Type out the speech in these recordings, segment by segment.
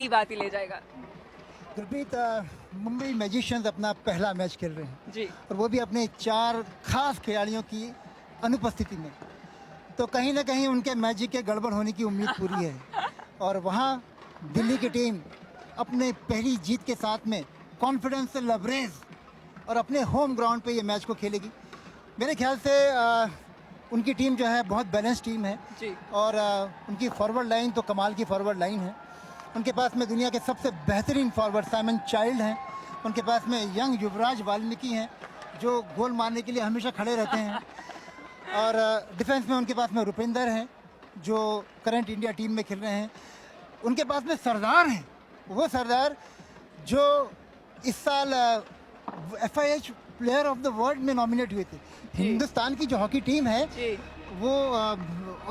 की बात ही ले जाएगा। गुरप्रीत, मुंबई मैजिशियंस अपना पहला मैच खेल रहे हैं जी। और वो भी अपने 4 खास खिलाड़ियों की अनुपस्थिति में, तो कहीं ना कहीं उनके मैजिक के गड़बड़ होने की उम्मीद पूरी है। और वहाँ दिल्ली की टीम अपने पहली जीत के साथ में कॉन्फिडेंस से लबरेज और अपने होम ग्राउंड पे ये मैच को खेलेगी। मेरे ख्याल से उनकी टीम जो है बहुत बैलेंस टीम है जी। और उनकी फॉरवर्ड लाइन तो कमाल की फॉरवर्ड लाइन है। उनके पास में दुनिया के सबसे बेहतरीन फॉरवर्ड साइमन चाइल्ड हैं। उनके पास में यंग युवराज वाल्मीकि हैं जो गोल मारने के लिए हमेशा खड़े रहते हैं। और डिफेंस में उनके पास में रुपिंदर हैं जो करंट इंडिया टीम में खेल रहे हैं। उनके पास में सरदार हैं, वो सरदार जो इस साल FIH player of the world में नॉमिनेट हुए थे। हिंदुस्तान की जो हॉकी टीम है वो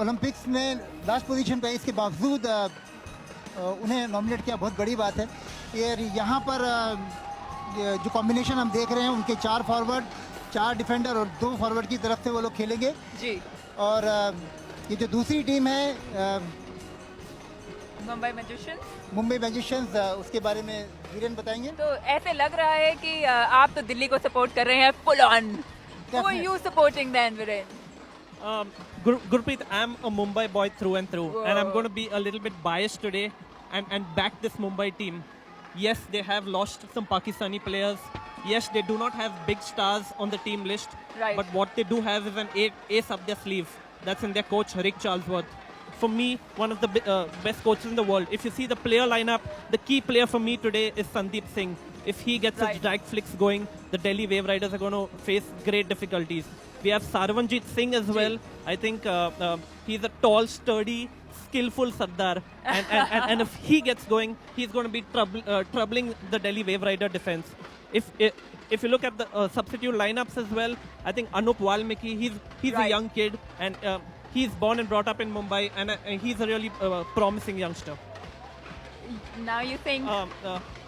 ओलंपिक्स में लास्ट पोजीशन पे, इसके बावजूद उन्हें नॉमिनेट किया, बहुत बड़ी बात है। ये यहाँ पर जो कॉम्बिनेशन हम देख रहे हैं, उनके 4 फॉरवर्ड, 4 डिफेंडर और 2 फॉरवर्ड की तरफ से वो लोग खेलेंगे जी। और ये जो दूसरी टीम है मुंबई मैजिशियंस, उसके बारे में वीरेन बताएंगे। तो ऐसे लग रहा है कि आप तो दिल्ली को सपोर्ट कर रहे हैं full on. Who are you supporting then, Viren? Gurpreet, I'm a Mumbai boy through and through. Whoa. And I'm going to be a little bit biased today and back this Mumbai team. Yes, they have lost some Pakistani players. Yes, they do not have big stars on the team list. Right. But what they do have is an ace up their sleeve. That's in their coach, Rick Charlesworth. For me, one of the best coaches in the world. If you see the player lineup, the key player for me today is Sandeep Singh. If he gets his direct flicks going, the Delhi Wave Riders are going to face great difficulties. We have Sarvanjit Singh as well. I think he's a tall, sturdy, skillful Sardar. And if he gets going, he's going to be troubling the Delhi Wave Rider defense. If you look at the substitute lineups as well, I think Anup Walmiki, he's a young kid. And he's born and brought up in Mumbai. And he's a really promising youngster. Now you think...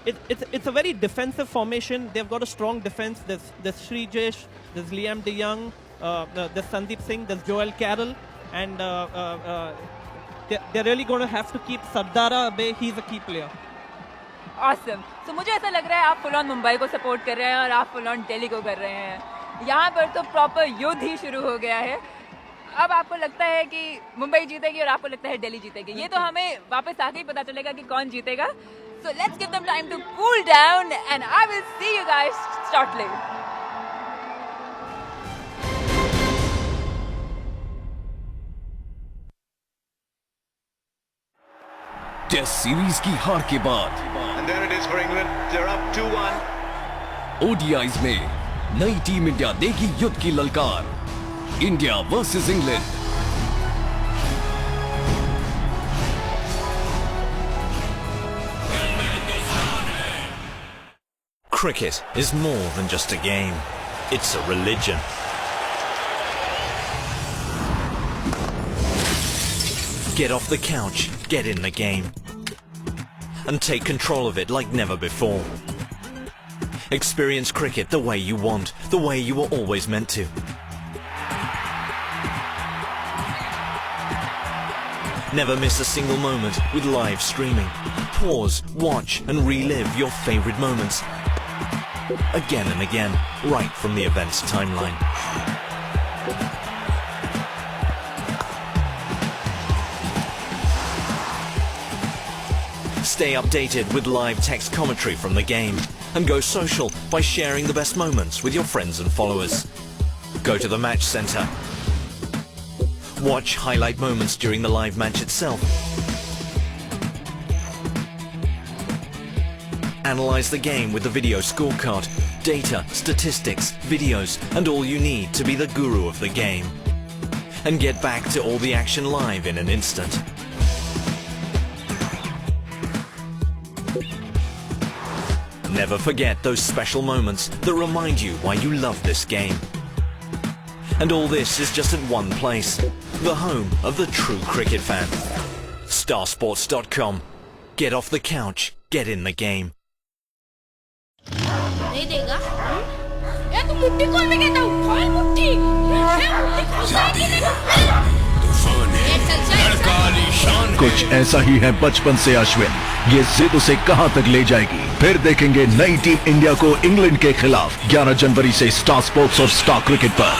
It's a very defensive formation. They've got a strong defense. There's Srijesh, there's Liam DeYoung, there's Sandeep Singh, there's Joel Carroll, and they're really going to have to keep Sardara away. He's a key player. Awesome. So मुझे ऐसा लग रहा है आप full on Mumbai को support कर रहे हैं और आप फुल ऑन दिल्ली को कर रहे हैं। यहाँ पर तो प्रॉपर युद्ध ही शुरू हो गया है। अब आपको लगता है कि मुंबई जीतेगी और आपको लगता है दिल्ली जीतेगी। ये तो हमें वापस आके ही पता चलेगा कि कौन जीतेगा। So let's give them time to cool down and I will see you guys shortly. Test series की हार के बाद And there it is for England. They're up 2-1. ODIs में नई टीम इंडिया देगी युद्ध की ललकार। India versus England. Cricket is more than just a game. It's a religion. Get off the couch, get in the game. And take control of it like never before. Experience cricket the way you want, the way you were always meant to. Never miss a single moment with live streaming. Pause, watch and relive your favorite moments. Again and again, right from the event's timeline. Stay updated with live text commentary from the game and go social by sharing the best moments with your friends and followers. Go to the match center. Watch highlight moments during the live match itself. Analyze the game with the video scorecard, data, statistics, videos, and all you need to be the guru of the game. And get back to all the action live in an instant. Never forget those special moments that remind you why you love this game. And all this is just at one place, the home of the true cricket fan. Starsports.com. Get off the couch, get in the game. नहीं देगा? ये तो मुट्ठी खोल में कहता हूँ, खोल मुट्ठी। ये मुट्ठी खोल कुछ ऐसा ही है बचपन से अश्विन, ये जिद उसे कहां तक ले जाएगी। फिर देखेंगे नई टीम इंडिया को इंग्लैंड के खिलाफ 11 जनवरी से स्टार स्पोर्ट्स और स्टार क्रिकेट पर।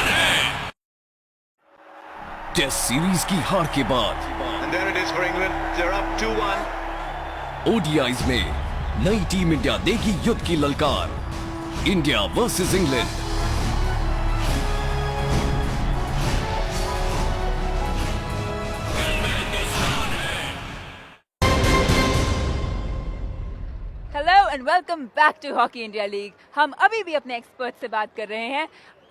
टेस्ट सीरीज की हार के बाद And there it is for England. They're up 2-1. ODIs में नई टीम इंडिया देगी युद्ध की ललकार। India versus England. Hello and welcome back to hockey India league. हम अभी भी अपने एक्सपर्ट से बात कर रहे हैं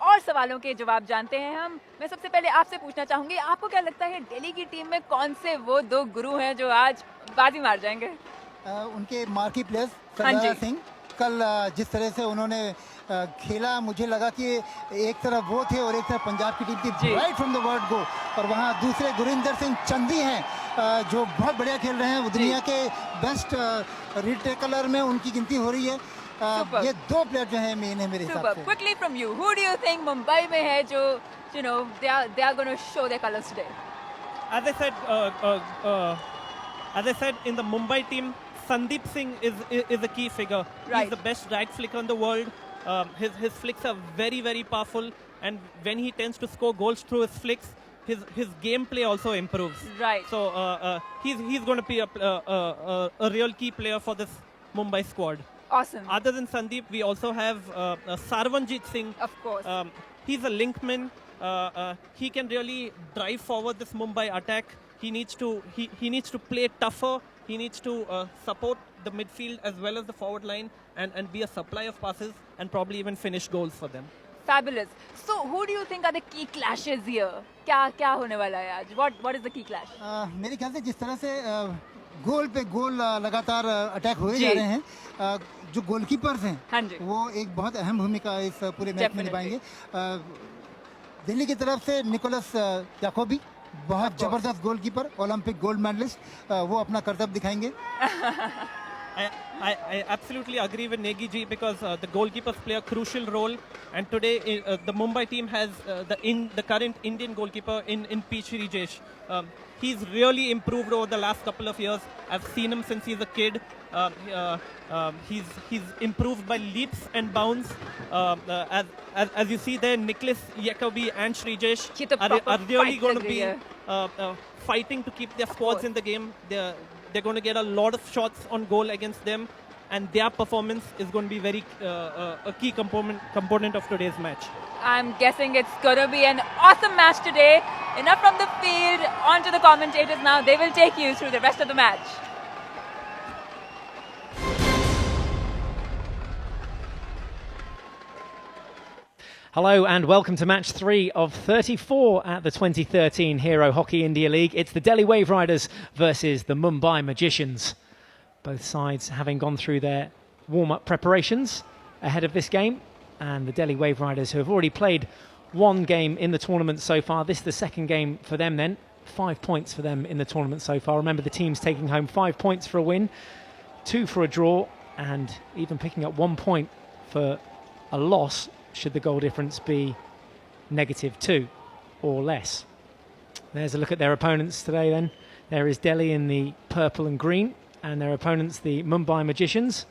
और सवालों के जवाब जानते हैं हम। मैं सबसे पहले आपसे पूछना चाहूंगी, आपको क्या लगता है दिल्ली की टीम में कौन से वो दो गुरु हैं जो आज बाजी मार जाएंगे? उनके मार्की प्लेयर्स हाँ जी। सरदारा सिंह, कल जिस तरह से उन्होंने खेला, मुझे लगा कि एक तरफ वो थे और एक तरफ पंजाब की टीम जी। थी, right from the word go. और वहाँ दूसरे गुरिंदर सिंह चंदी हैं जो बहुत बढ़िया खेल रहे हैं। वो दुनिया के बेस्ट रिटेकलर में उनकी गिनती हो रही है। Super. ये दो प्लेयर जो है मेन है मेरे हिसाब Super. से। Quickly from you, who do you think Mumbai में है जो they are going to show their colors today? As I said, in the Mumbai team, Sandeep Singh is a key figure. Right. He's the best right flicker in the world. His flicks are very, very powerful, and when he tends to score goals through his flicks, his gameplay also improves. Right. So he's going to be a real key player for this Mumbai squad. Awesome. Other than Sandeep, we also have Sarvanjit Singh. Of course. He's a linkman. He can really drive forward this Mumbai attack. He needs to play tougher. He needs to support the midfield as well as the forward line and be a supply of passes and probably even finish goals for them. Fabulous. So who do you think are the key clashes here? क्या होने वाला है आज? What is the key clash? मेरे ख्याल से जिस तरह से गोल पे गोल लगातार अटैक हुए जी। जा रहे हैं, जो गोलकीपर्स हैं हाँ जी। वो एक बहुत अहम भूमिका इस पूरे मैच में Definitely. निभाएंगे। दिल्ली की तरफ से निकोलस याकोबी, बहुत जबरदस्त गोलकीपर, ओलंपिक गोल्ड मेडलिस्ट, वो अपना कर्तव्य दिखाएंगे। I absolutely agree with Negi ji because the goalkeepers play a crucial role, and today the Mumbai team has the current Indian goalkeeper in P. Shrijesh. He's really improved over the last couple of years. I've seen him since he's a kid. He's improved by leaps and bounds. As you see there, Nicholas Jacobi and Shrijesh ये तो are proper really fight going to लग be रही है। fighting to keep their squads in the game. They're going to get a lot of shots on goal against them, and their performance is going to be very a key component of today's match. I'm guessing it's going to be an awesome match today. Enough from the field, on to the commentators now. They will take you through the rest of the match. Hello and welcome to match 3 of 34 at the 2013 Hero Hockey India League. It's the Delhi Wave Riders versus the Mumbai Magicians. Both sides having gone through their warm-up preparations ahead of this game. And the Delhi Wave Riders, who have already played one game in the tournament so far. This is the second game for them then. 5 points for them in the tournament so far. Remember, the team's taking home 5 points for a win, 2 for a draw, and even picking up 1 point for a loss should the goal difference be -2 or less. There's a look at their opponents today then. There is Delhi in the purple and green, and their opponents, the Mumbai Magicians,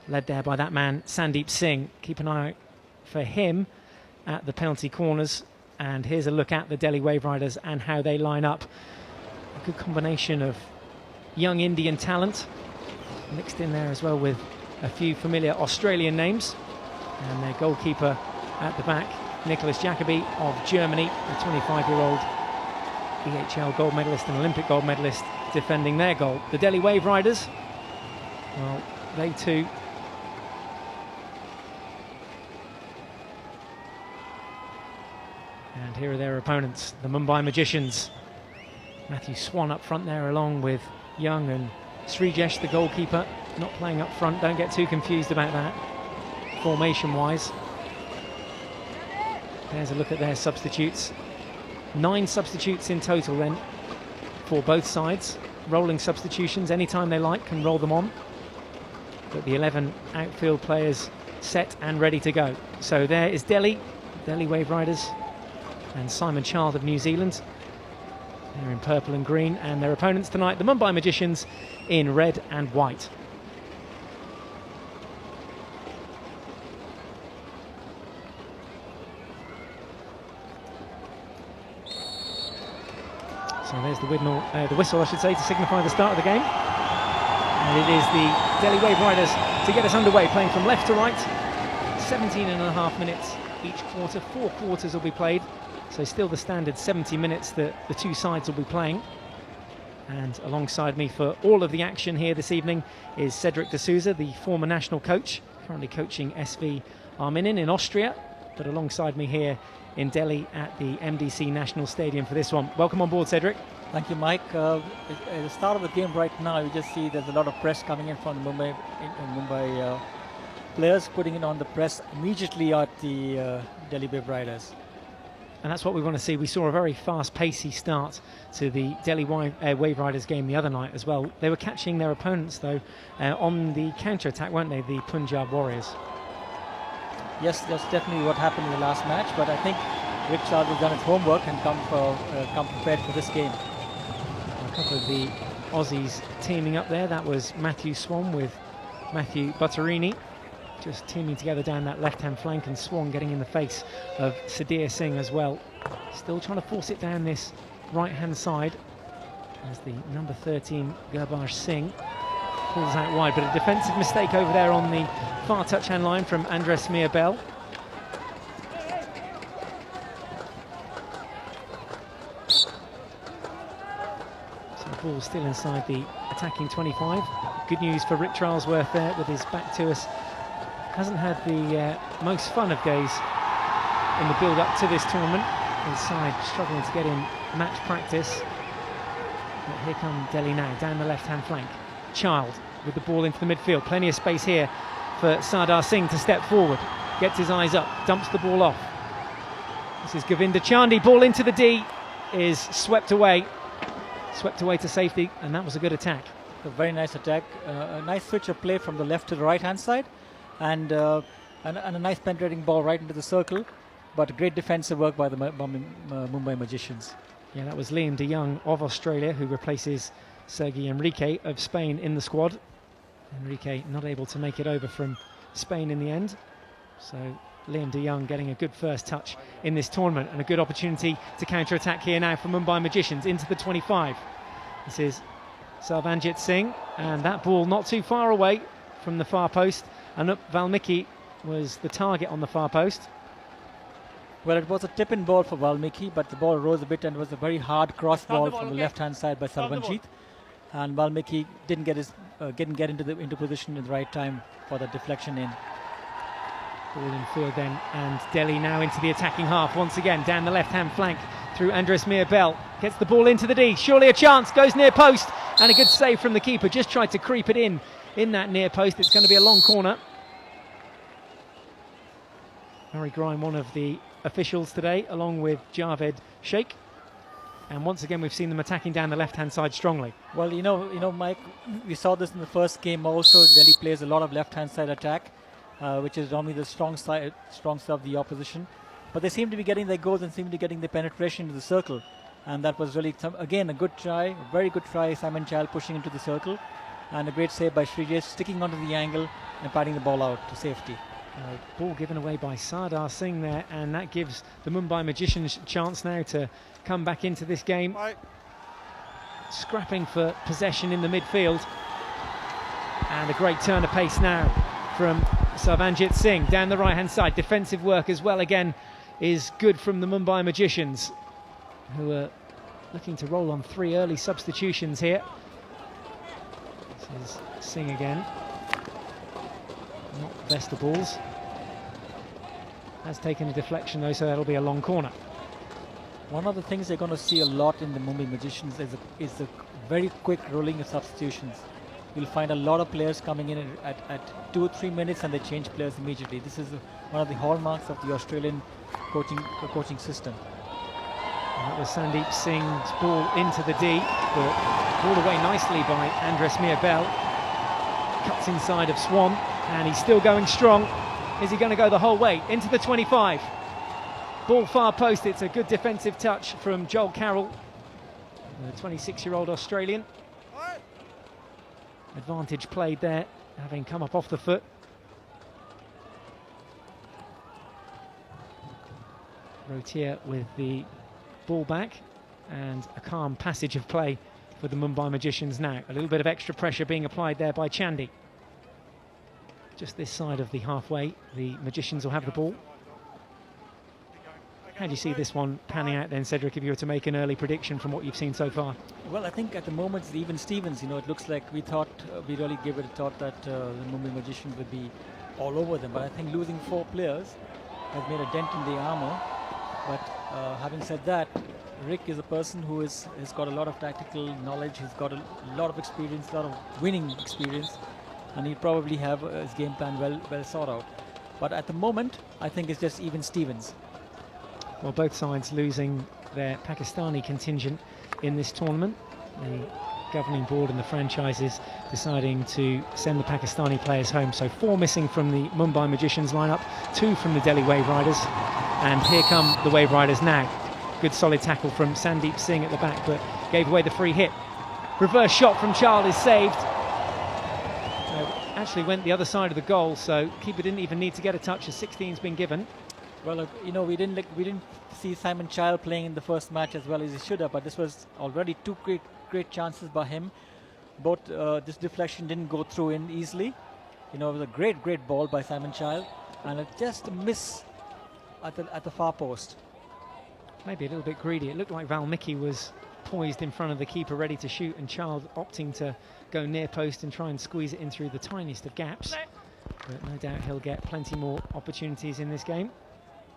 led there by that man, Sandeep Singh. Keep an eye out for him at the penalty corners. And here's a look at the Delhi Wave Riders and how they line up. A good combination of young Indian talent, mixed in there as well with a few familiar Australian names. And their goalkeeper at the back, Nicholas Jacobi of Germany, a 25-year-old EHL gold medalist and Olympic gold medalist, defending their goal. The Delhi Wave Riders, well, they too and here are their opponents, the Mumbai Magicians. Matthew Swan up front there along with Young and Srijesh, the goalkeeper, not playing up front. Don't get too confused about that, formation-wise. There's a look at their substitutes. 9 substitutes in total then for both sides. Rolling substitutions, anytime they like, can roll them on. But the 11 outfield players set and ready to go. So there is Delhi Wave Riders, and Simon Child of New Zealand. They're in purple and green, and their opponents tonight, the Mumbai Magicians, in red and white. So there's the whistle, I should say, to signify the start of the game. And it is the Delhi Wave Riders to get us underway, playing from left to right. 17 and a half minutes each quarter. 4 quarters will be played. So still the standard 70 minutes that the two sides will be playing. And alongside me for all of the action here this evening is Cedric D'Souza, the former national coach, currently coaching SV Arminin in Austria. But alongside me here in Delhi at the MDC National Stadium for this one. Welcome on board, Cedric. Thank you, Mike. At the start of the game right now, you just see there's a lot of press coming in from the Mumbai players, putting it on the press immediately at the Delhi Wave Riders. And that's what we want to see. We saw a very fast, pacey start to the Delhi Wave Riders game the other night as well. They were catching their opponents, though, on the counter-attack, weren't they, the Punjab Warriors? Yes, that's definitely what happened in the last match, but I think Rick Charles has done his homework and come prepared for this game. A couple of the Aussies teaming up there. That was Matthew Swan with Matthew Butterini, just teaming together down that left-hand flank, and Swan getting in the face of Sudhir Singh as well. Still trying to force it down this right-hand side as the number 13 Gurbaj Singh pulls out wide, but a defensive mistake over there on the far touch-hand line from Andres Mirbel. So the ball still inside the attacking 25. Good news for Rick Charlesworth there with his back to us. Hasn't had the most fun of days in the build-up to this tournament. Inside, struggling to get in match practice. But here come Delhi now, down the left-hand flank. Child with the ball into the midfield. Plenty of space here for Sardar Singh to step forward. Gets his eyes up, dumps the ball off. This is Govinda Chandy. Ball into the D, is swept away. Swept away to safety, and that was a good attack. A very nice attack. A nice switch of play from the left to the right-hand side. And a nice penetrating ball right into the circle. But great defensive work by the Mumbai Magicians. Yeah, that was Liam de Jong of Australia, who replaces Sergi Enrique of Spain in the squad. Enrique not able to make it over from Spain in the end. So Liam de Jong getting a good first touch in this tournament, and a good opportunity to counter-attack here now for Mumbai Magicians into the 25. This is Sarvanjit Singh, and that ball not too far away from the far post. Anup Valmiki was the target on the far post. Well, it was a tip-in ball for Valmiki, but the ball rose a bit, and it was a very hard cross ball from the left-hand side by Sarvanjit. And Valmiki didn't get into position in the right time for the deflection in. Ball in field then, and Delhi now into the attacking half once again, down the left-hand flank through Andres Mirbel. Gets the ball into the D, surely a chance, goes near post, and a good save from the keeper. Just tried to creep it in that near post. It's going to be a long corner. Harry Grime, one of the officials today, along with Javed Sheikh. And once again, we've seen them attacking down the left-hand side strongly. Well, you know, Mike, we saw this in the first game also. Delhi plays a lot of left-hand side attack, which is normally the strong side of the opposition. But they seem to be getting their goals and seem to be getting the penetration into the circle. And that was really, again, a good try, a very good try. Simon Child pushing into the circle. And a great save by Srijay, sticking onto the angle and patting the ball out to safety. Ball given away by Sardar Singh there, and that gives the Mumbai Magicians a chance now to come back into this game. Scrapping for possession in the midfield. And a great turn of pace now from Sarvanjit Singh down the right-hand side. Defensive work as well again is good from the Mumbai Magicians, who are looking to roll on 3 early substitutions here. This is Singh again. Not Vestables. Has taken a deflection though, so that'll be a long corner. One of the things they're going to see a lot in the Mumbai Magicians is the very quick rolling of substitutions. You'll find a lot of players coming in at 2 or 3 minutes, and they change players immediately. This is one of the hallmarks of the Australian coaching system. And that was Sandeep Singh's ball into the D, but balled away nicely by Andres Mirbel. Cuts inside of Swan, and he's still going strong. Is he going to go the whole way into the 25? Ball far post. It's a good defensive touch from Joel Carroll. The 26-year-old Australian. Advantage played there, having come up off the foot. Rotier with the ball back, and a calm passage of play for the Mumbai Magicians now. A little bit of extra pressure being applied there by Chandy. Just this side of the halfway, the Magicians will have the ball. How do you see this one panning out then, Cedric, if you were to make an early prediction from what you've seen so far? Well, I think at the moment, even Stevens, you know, it looks like we thought, we really gave it a thought that the Mumbai Magicians would be all over them. But I think losing 4 players has made a dent in the armour. But having said that, Rick is a person who has got a lot of tactical knowledge. He's got a lot of experience, a lot of winning experience. And he'll probably have his game plan well thought out. But at the moment, I think it's just even Stevens. Well, both sides losing their Pakistani contingent in this tournament. The governing board and the franchises deciding to send the Pakistani players home. So 4 missing from the Mumbai Magicians lineup, 2 from the Delhi Wave Riders. And here come the Wave Riders now. Good solid tackle from Sandeep Singh at the back, but gave away the free hit. Reverse shot from Child is saved. Actually went the other side of the goal, so keeper didn't even need to get a touch as 16's been given. Well, you know, we didn't see Simon Child playing in the first match as well as he should have, but this was already 2 great chances by him. Both this deflection didn't go through in easily. You know, it was a great ball by Simon Child, and just a miss at the far post. Maybe a little bit greedy. It looked like Valmiki was poised in front of the keeper, ready to shoot, and Child opting to go near post and try and squeeze it in through the tiniest of gaps. But no doubt he'll get plenty more opportunities in this game.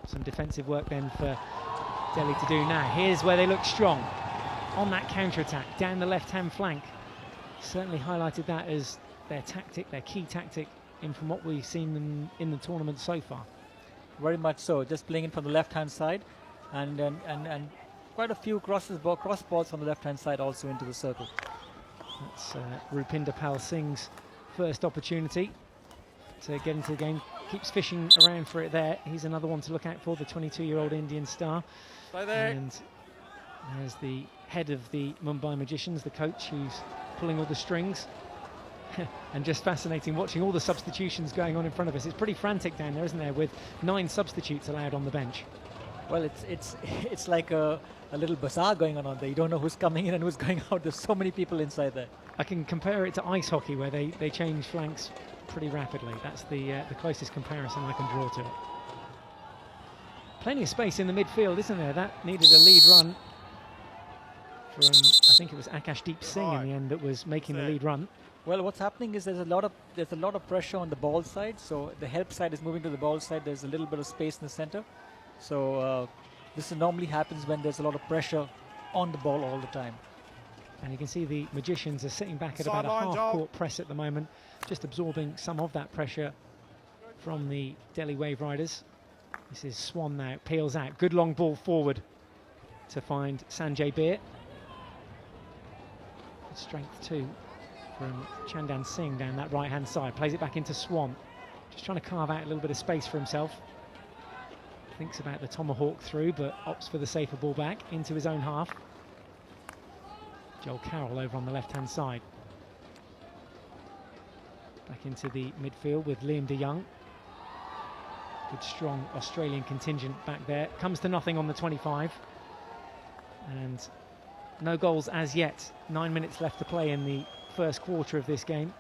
Some defensive work then for Delhi to do now. Here's where they look strong on that counter-attack down the left-hand flank. Certainly highlighted that as their tactic, their key tactic, in from what we've seen them in the tournament so far. Very much so. Just playing in from the left-hand side, and quite a few cross balls from the left-hand side also into the circle. That's Rupinder Pal Singh's first opportunity to get into the game. Keeps fishing around for it there. He's another one to look out for, the 22-year-old Indian star. And there's the head of the Mumbai Magicians, the coach, who's pulling all the strings. And just fascinating watching all the substitutions going on in front of us. It's pretty frantic down there, isn't there, with 9 substitutes allowed on the bench. Well, it's like a little bazaar going on there. You don't know who's coming in and who's going out. There's so many people inside there. I can compare it to ice hockey, where they change flanks pretty rapidly. That's the closest comparison I can draw to it. Plenty of space in the midfield, isn't there? That needed a lead run from, I think it was Akashdeep Singh in the end that was making the lead run. Well, what's happening is there's a lot of pressure on the ball side. So the help side is moving to the ball side. There's a little bit of space in the center. So this normally happens when there's a lot of pressure on the ball all the time. And you can see the Magicians are sitting back at about a half-court press at the moment, just absorbing some of that pressure from the Delhi Wave Riders. This is Swan now, peels out. Good long ball forward to find Sanjay Beer. Good strength too from Chandan Singh down that right-hand side. Plays it back into Swan. Just trying to carve out a little bit of space for himself. Thinks about the tomahawk through, but opts for the safer ball back into his own half. Joel Carroll over on the left-hand side. Back into the midfield with Liam de Jong. Good strong Australian contingent back there. Comes to nothing on the 25. And no goals as yet. 9 minutes left to play in the first quarter of this game.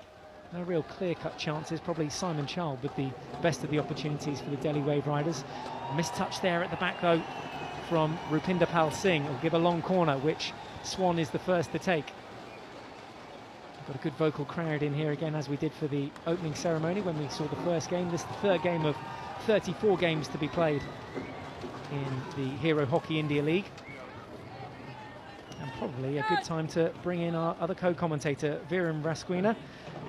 No real clear-cut chances. Probably Simon Child with the best of the opportunities for the Delhi Wave Riders. A missed touch there at the back though from Rupinder Pal Singh. Will give a long corner, which Swan is the first to take. Got a good vocal crowd in here again, as we did for the opening ceremony when we saw the first game. This is the third game of 34 games to be played in the Hero Hockey India League. And probably a good time to bring in our other co-commentator, Viren Rasquina,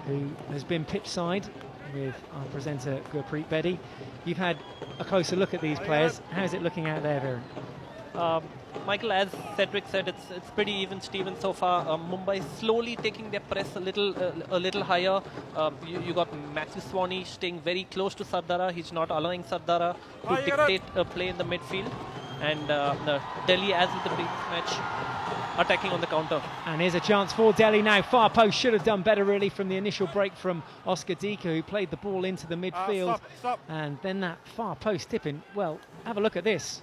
who has been pitch side with our presenter, Gurpreet Bedi. You've had a closer look at these players. How is it looking out there, Viren? Michael, as Cedric said, it's pretty even Steven so far. Mumbai slowly taking their press a little higher. You got Matthew Swanee staying very close to Sardara. He's not allowing Sardara to dictate a play in the midfield. and Delhi, as with the previous match, attacking on the counter. And here's a chance for Delhi now. Far post should have done better really from the initial break from Oscar Dika, who played the ball into the midfield. And then that far post tipping. Well, have a look at this.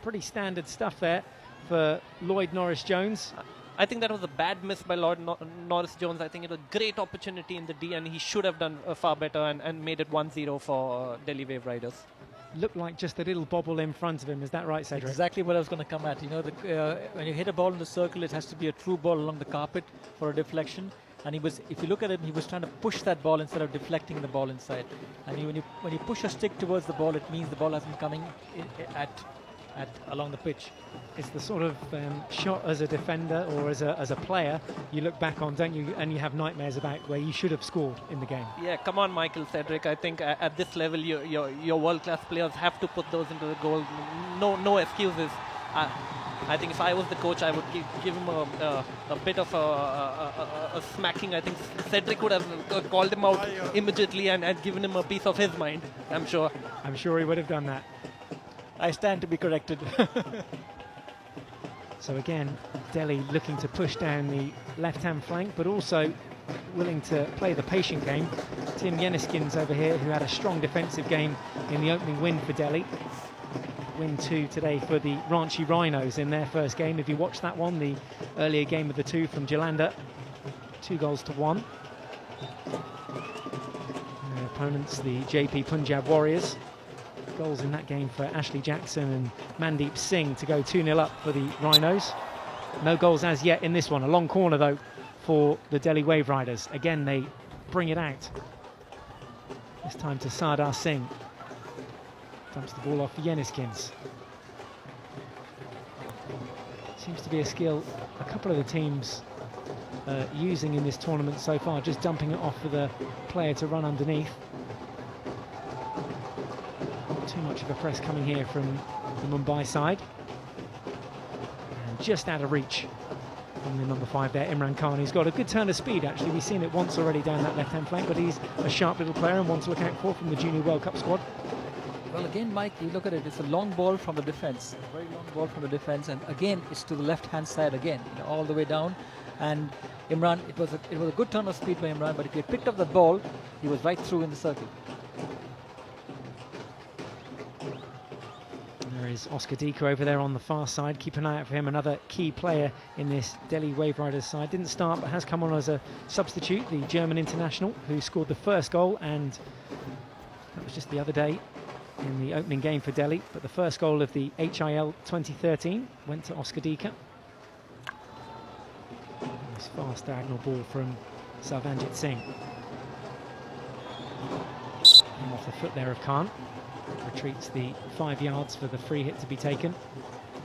Pretty standard stuff there for Lloyd Norris-Jones. I think that was a bad miss by Lloyd Norris-Jones. I think it was a great opportunity in the D, and he should have done far better and made it 1-0 for Delhi Wave Riders. Looked like just a little bobble in front of him. Is that right, Cedric? Exactly what I was going to come at. You know, when you hit a ball in the circle, it has to be a true ball along the carpet for a deflection. And he was, if you look at him, he was trying to push that ball instead of deflecting the ball inside. And when you push a stick towards the ball, it means the ball hasn't coming along the pitch. It's the sort of shot as a defender or as a player you look back on, don't you, and you have nightmares about where you should have scored in the game. Yeah, come on, Michael, Cedric. I think at this level, your world-class players have to put those into the goal. No excuses. I think if I was the coach, I would give him a bit of a smacking. I think Cedric would have called him out immediately and given him a piece of his mind, I'm sure. I'm sure he would have done that. I stand to be corrected. So again, Delhi looking to push down the left-hand flank, but also willing to play the patient game. Tim Yenniskins over here, who had a strong defensive game in the opening win for Delhi. Win 2 today for the Ranchi Rhinos in their first game. If you watched that one, the earlier game of the two from Jalandhar, 2-1. Their opponents, the JP Punjab Warriors. Goals in that game for Ashley Jackson and Mandeep Singh to go 2-0 up for the Rhinos. No goals as yet in this one. A long corner though for the Delhi Wave Riders. Again, they bring it out. This time to Sardar Singh. Dumps the ball off for Yenniskins. Seems to be a skill a couple of the teams using in this tournament so far, just dumping it off for the player to run underneath. Too much of a press coming here from the Mumbai side. And just out of reach from the number 5 there, Imran Khan. He's got a good turn of speed actually. We've seen it once already down that left-hand flank, but he's a sharp little player and one to look out for from the Junior World Cup squad. Well, again, Mike, you look at it, it's a long ball from the defense, a very long ball from the defense, and again, it's to the left-hand side again, all the way down. And Imran, it was a good turn of speed by Imran, but if he had picked up the ball, he was right through in the circle. There is Oscar Dika over there on the far side. Keep an eye out for him, another key player in this Delhi Wave Riders side. Didn't start, but has come on as a substitute, the German international, who scored the first goal, and that was just the other day in the opening game for Delhi. But the first goal of the HIL 2013 went to Oscar Dika. This fast diagonal ball from Sarvanjit Singh. And off the foot there of Khan. Retreats the 5 yards for the free hit to be taken.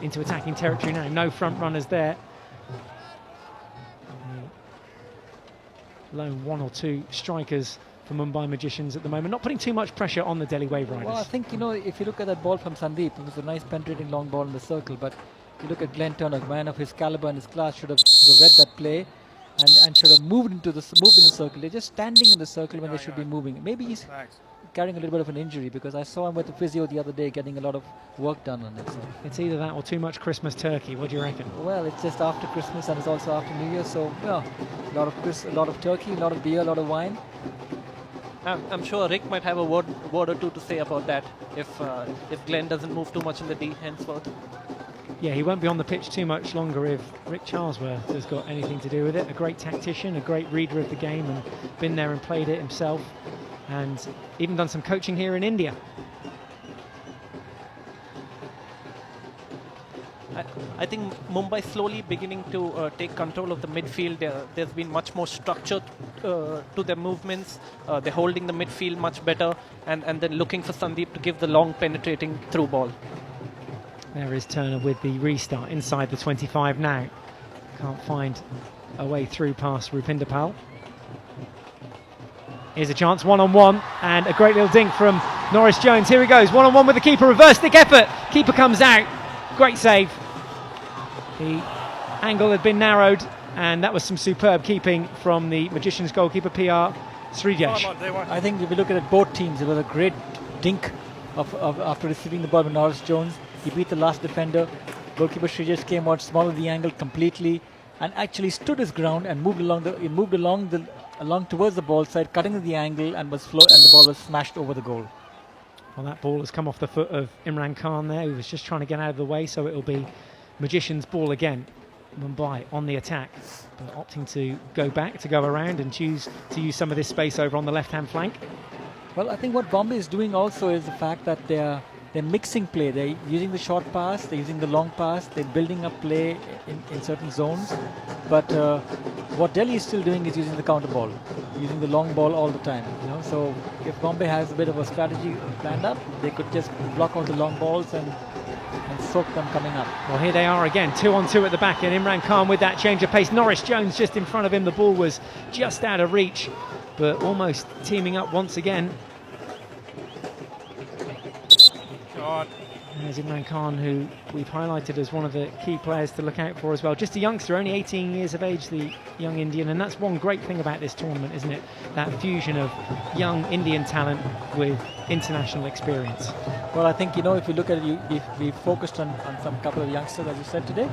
Into attacking territory now. No front runners there. Lone 1 or 2 strikers for Mumbai Magicians at the moment, not putting too much pressure on the Delhi Wave Riders. Well, I think, you know, if you look at that ball from Sandeep, it was a nice penetrating long ball in the circle, but if you look at Glenn Turner, a man of his caliber and his class, should have read that play and should have moved in the circle. They're just standing in the circle when they should be moving. Maybe he's carrying a little bit of an injury, because I saw him with the physio the other day getting a lot of work done on it. So. It's either that or too much Christmas turkey. What do you reckon? Well, it's just after Christmas and it's also after New Year, so well, a lot of turkey, a lot of beer, a lot of wine. I'm sure Rick might have a word or two to say about that if Glenn doesn't move too much in the D henceforth. Yeah, he won't be on the pitch too much longer if Rick Charlesworth has got anything to do with it. A great tactician, a great reader of the game, and been there and played it himself, and even done some coaching here in India. I think Mumbai slowly beginning to take control of the midfield. There's been much more structure to their movements. They're holding the midfield much better, and then looking for Sandeep to give the long penetrating through ball. There is Turner with the restart inside the 25 now. Can't find a way through past Rupinder Pal. Here's a chance, 1-on-1, and a great little dink from Norris-Jones. Here he goes, 1-on-1 with the keeper, reverse stick effort. Keeper comes out, great save. The angle had been narrowed, and that was some superb keeping from the Magicians goalkeeper, PR Srijesh. I think if you look at it, both teams, it was a great dink after receiving the ball with Norris-Jones. He beat the last defender. Goalkeeper Sri just came out, smaller the angle completely, and actually stood his ground and moved along towards the ball side, cutting the angle, and the ball was smashed over the goal. Well, that ball has come off the foot of Imran Khan there. He was just trying to get out of the way, so it'll be Magicians' ball again. Mumbai on the attack, but opting to go back, to go around and choose to use some of this space over on the left-hand flank. Well, I think what Bombay is doing also is the fact that they're mixing play. They're using the short pass, they're using the long pass, they're building up play in certain zones. But what Delhi is still doing is using the counter ball, using the long ball all the time. So if Bombay has a bit of a strategy planned up, they could just block out the long balls and soak them coming up. Well, here they are again, 2-on-2 at the back, and Imran Khan with that change of pace. Norris Jones just in front of him. The ball was just out of reach, but almost teaming up once again. There's Imran Khan, who we've highlighted as one of the key players to look out for as well. Just a youngster, only 18 years of age, the young Indian, and that's one great thing about this tournament, isn't it? That fusion of young Indian talent with international experience. Well, I think, if you look at it, if we focused on some couple of youngsters, as you said today,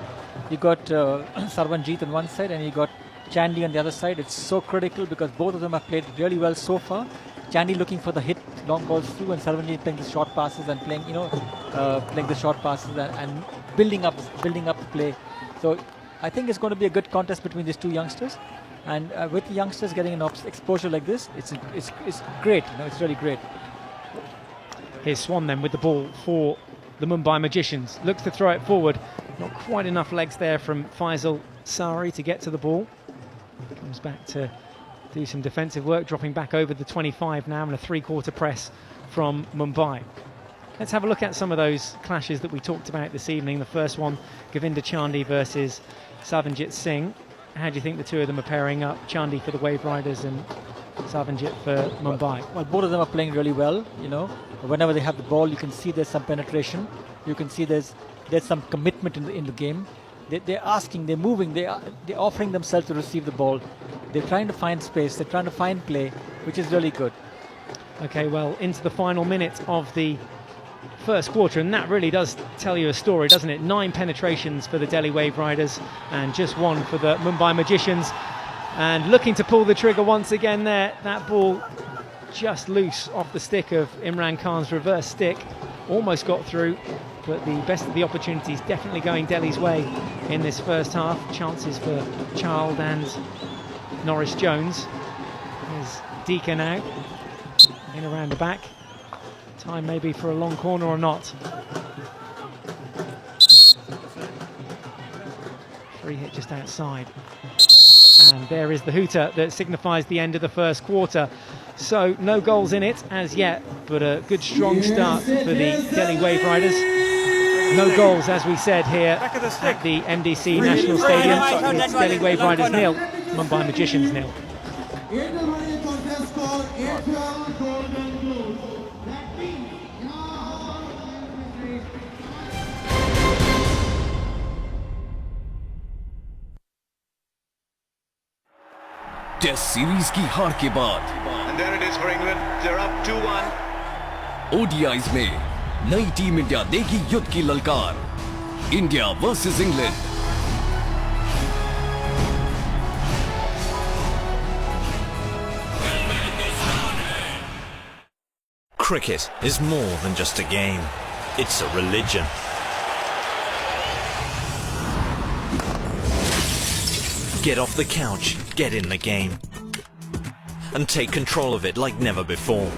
you got Sarvanjit on one side and you got Chandy on the other side. It's so critical because both of them have played really well so far. Chandy looking for the hit, long balls through, and Sarvanjit playing the short passes and playing the short passes and building up the play. So I think it's going to be a good contest between these two youngsters, and with the youngsters getting an exposure like this, it's great. It's really great. Here's Swan then with the ball for the Mumbai Magicians. Looks to throw it forward. Not quite enough legs there from Faisal Sari to get to the ball. Comes back to do some defensive work, dropping back over the 25 now, and a three-quarter press from Mumbai. Let's have a look at some of those clashes that we talked about this evening. The first one, Govinda Chandy versus Sarvanjit Singh. How do you think the two of them are pairing up? Chandy for the Wave Riders and Sarvanjit for Mumbai. Well, both of them are playing really well. Whenever they have the ball, you can see there's some penetration. You can see there's some commitment in the game. They're asking, they're moving, they're offering themselves to receive the ball. They're trying to find space, they're trying to find play, which is really good. Okay, well, into the final minute of the first quarter, and that really does tell you a story, doesn't it? 9 penetrations for the Delhi Wave Riders and just 1 for the Mumbai Magicians. And looking to pull the trigger once again there. That ball just loose off the stick of Imran Khan's reverse stick. Almost got through, but the best of the opportunities definitely going Delhi's way in this first half. Chances for Child and Norris Jones. There's Dika now, in around the back. Time maybe for a long corner or not. Free hit just outside. And there is the hooter that signifies the end of the first quarter. So no goals in it as yet, but a good strong start for the Delhi Wave Riders. No goals, as we said, here at the MDC National Stadium. It's Delhi Wave Riders 0, Mumbai Magicians 0. Test series की हार के बाद And there it is for England. They're up 2-1. ODIs में नई team India देगी युद्ध की ललकार. India versus England. Cricket is more than just a game. It's a religion. Get off the couch, get in the game, and take control of it like never before.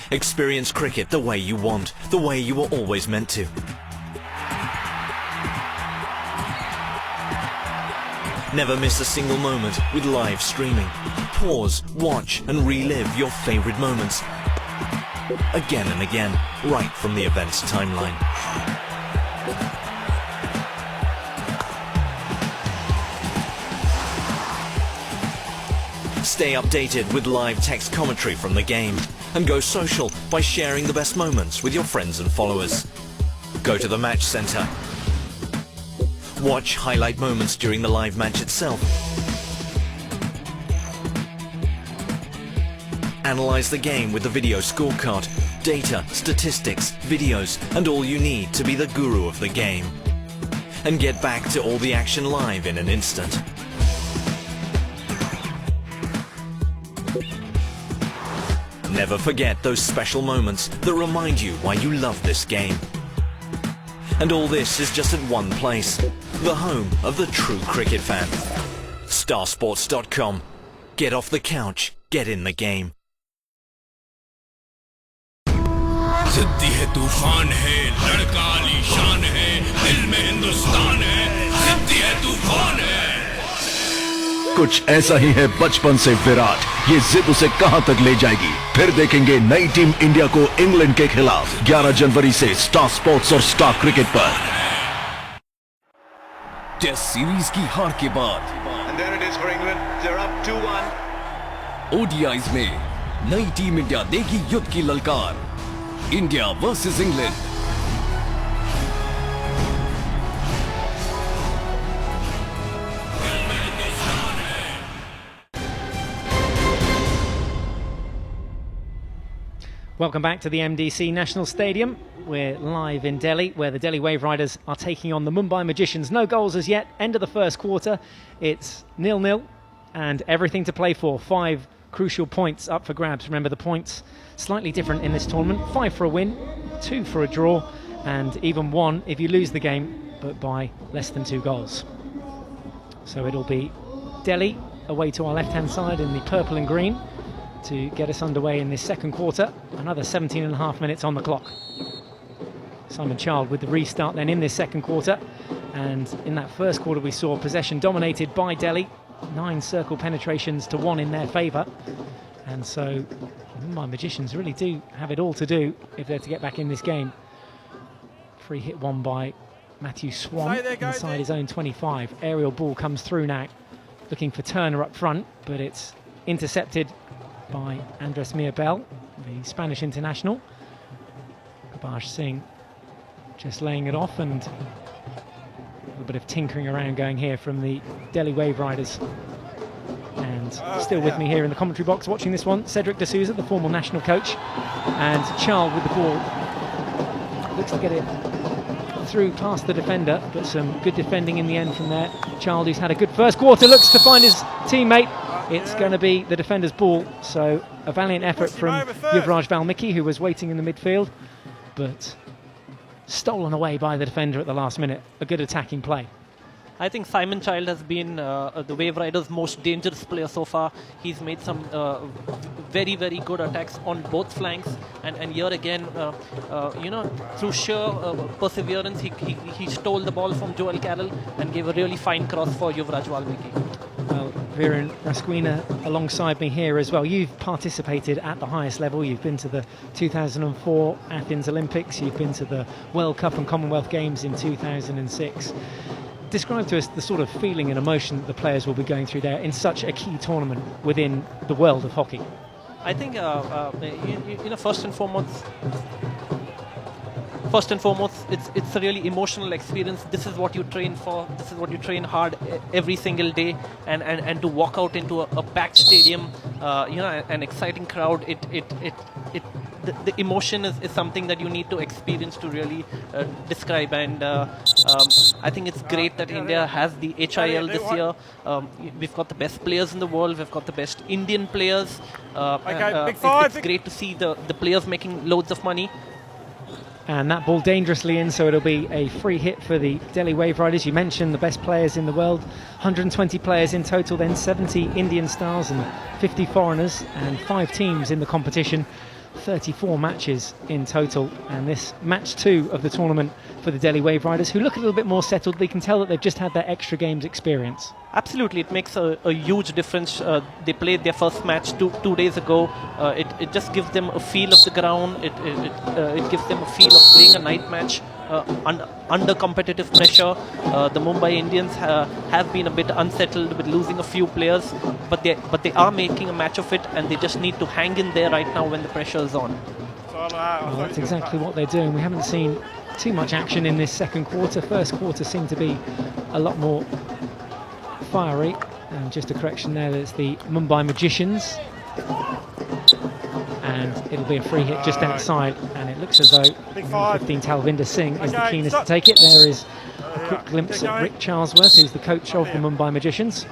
Experience cricket the way you want, the way you were always meant to. Never miss a single moment with live streaming. Pause, watch, and relive your favorite moments. Again and again, right from the event's timeline. Stay updated with live text commentary from the game, and go social by sharing the best moments with your friends and followers. Go to the match center. Watch highlight moments during the live match itself. Analyze the game with the video scorecard. data, statistics, videos, and all you need to be the guru of the game. And get back to all the action live in an instant. Never forget those special moments that remind you why you love this game. And all this is just at one place, the home of the true cricket fan. Starsports.com. Get off the couch, get in the game. जिद्दी है तूफान है लड़का आलीशान है दिल में हिंदुस्तान है जिद्दी है तूफान है कुछ ऐसा ही है बचपन से विराट ये जिद उसे कहां तक ले जाएगी फिर देखेंगे नई टीम इंडिया को इंग्लैंड के खिलाफ 11 जनवरी से स्टार स्पोर्ट्स और स्टार क्रिकेट पर टेस्ट सीरीज की हार के बाद And there it is for England. They're up 2-1. ODIs में नई टीम इंडिया देगी युद्ध की ललकार India versus England Welcome back to the MDC National Stadium. We're live in Delhi, where the Delhi Wave Riders are taking on the Mumbai Magicians. No goals as yet. End of the first quarter. It's 0-0 and everything to play for. 5 crucial points up for grabs. Remember, the points slightly different in this tournament. 5 for a win, 2 for a draw, and even 1 if you lose the game, but by less than 2 goals. So it'll be Delhi away to our left-hand side in the purple and green to get us underway in this second quarter. Another 17 and a half minutes on the clock. Simon Child with the restart then in this second quarter. And in that first quarter we saw possession dominated by Delhi. 9 circle penetrations to 1 in their favour. And so my Magicians really do have it all to do if they're to get back in this game. Free hit one by Matthew Swan inside his own 25. Aerial ball comes through now. Looking for Turner up front, but it's intercepted by Andres Mirbel, the Spanish international. Kabash Singh just laying it off, and a little bit of tinkering around going here from the Delhi Wave Riders. And still with me here in the commentary box watching this one, Cedric D'Souza, the former national coach, and Charles with the ball. Looks to get it through past the defender, but some good defending in the end from there. Charles, who's had a good first quarter, looks to find his teammate. It's going to be the defender's ball, so a valiant effort from Yuvraj Valmiki, who was waiting in the midfield, but stolen away by the defender at the last minute. A good attacking play. I think Simon Child has been the Wave Riders' most dangerous player so far. He's made some very, very good attacks on both flanks, and here again, through sheer perseverance, he stole the ball from Joel Carroll and gave a really fine cross for Yuvraj Valmiki. Well, Viren Rasquina alongside me here as well. You've participated at the highest level. You've been to the 2004 Athens Olympics. You've been to the World Cup and Commonwealth Games in 2006. Describe to us the sort of feeling and emotion that the players will be going through there in such a key tournament within the world of hockey. I think, first and foremost, it's a really emotional experience. This is what you train for. This is what you train hard every single day, and to walk out into a packed stadium, an exciting crowd. The emotion is something that you need to experience to really describe. And I think it's great that India has the HIL this year. We've got the best players in the world. We've got the best Indian players. It's great to see the players making loads of money. And that ball dangerously in, so it'll be a free hit for the Delhi Wave Riders. You mentioned the best players in the world, 120 players in total, then 70 Indian stars and 50 foreigners, and 5 teams in the competition. 34 matches in total, and this match 2 of the tournament for the Delhi Wave Riders, who look a little bit more settled. They can tell that they've just had that extra games experience. Absolutely, it makes a huge difference. They played their first match two days ago. It just gives them a feel of the ground. It gives them a feel of playing a night match under competitive pressure. The Mumbai Indians have been a bit unsettled with losing a few players, but they are making a match of it, and they just need to hang in there right now when the pressure is on. Well, that's exactly what they're doing. We haven't seen too much action in this second quarter. First quarter seemed to be a lot more fiery. And just a correction there, it's the Mumbai Magicians. and it'll be a free hit just outside, and it looks as though 15 Talvinder Singh is the keenest to take it. There is a quick glimpse at Rick Charlesworth, who's the coach of the Mumbai Magicians.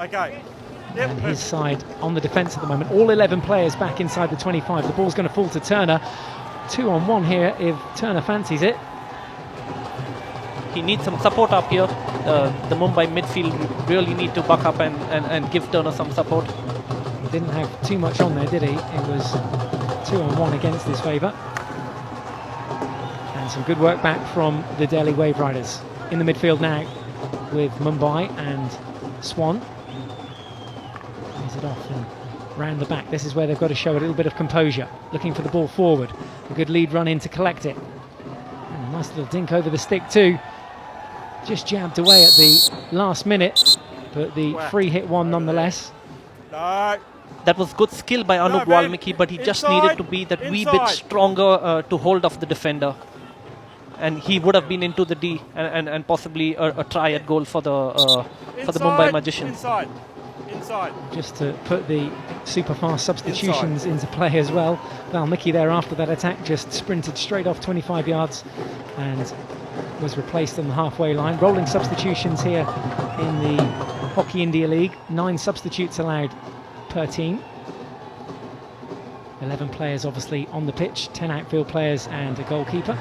And his side on the defence at the moment. All 11 players back inside the 25. The ball's going to fall to Turner. 2-on-1 here if Turner fancies it. He needs some support up here. The Mumbai midfield really need to buck up and give Turner some support. He didn't have too much on there, did he? It was 2-on-1 against his favour. And some good work back from the Delhi Wave Riders. In the midfield now with Mumbai and Swan. Plays it off and round the back. This is where they've got to show a little bit of composure. Looking for the ball forward. A good lead run in to collect it. And a nice little dink over the stick too. Just jabbed away at the last minute, but the free hit one nonetheless. That was good skill by Anup Valmiki, but he just needed to be that wee bit stronger to hold off the defender. And he would have been into the D and possibly a try at goal for the Mumbai Magicians. Just to put the super fast substitutions into play as well. Valmiki there after that attack just sprinted straight off 25 yards and was replaced on the halfway line. Rolling substitutions here in the Hockey India League. 9 substitutes allowed per team. 11 players obviously on the pitch, 10 outfield players and a goalkeeper.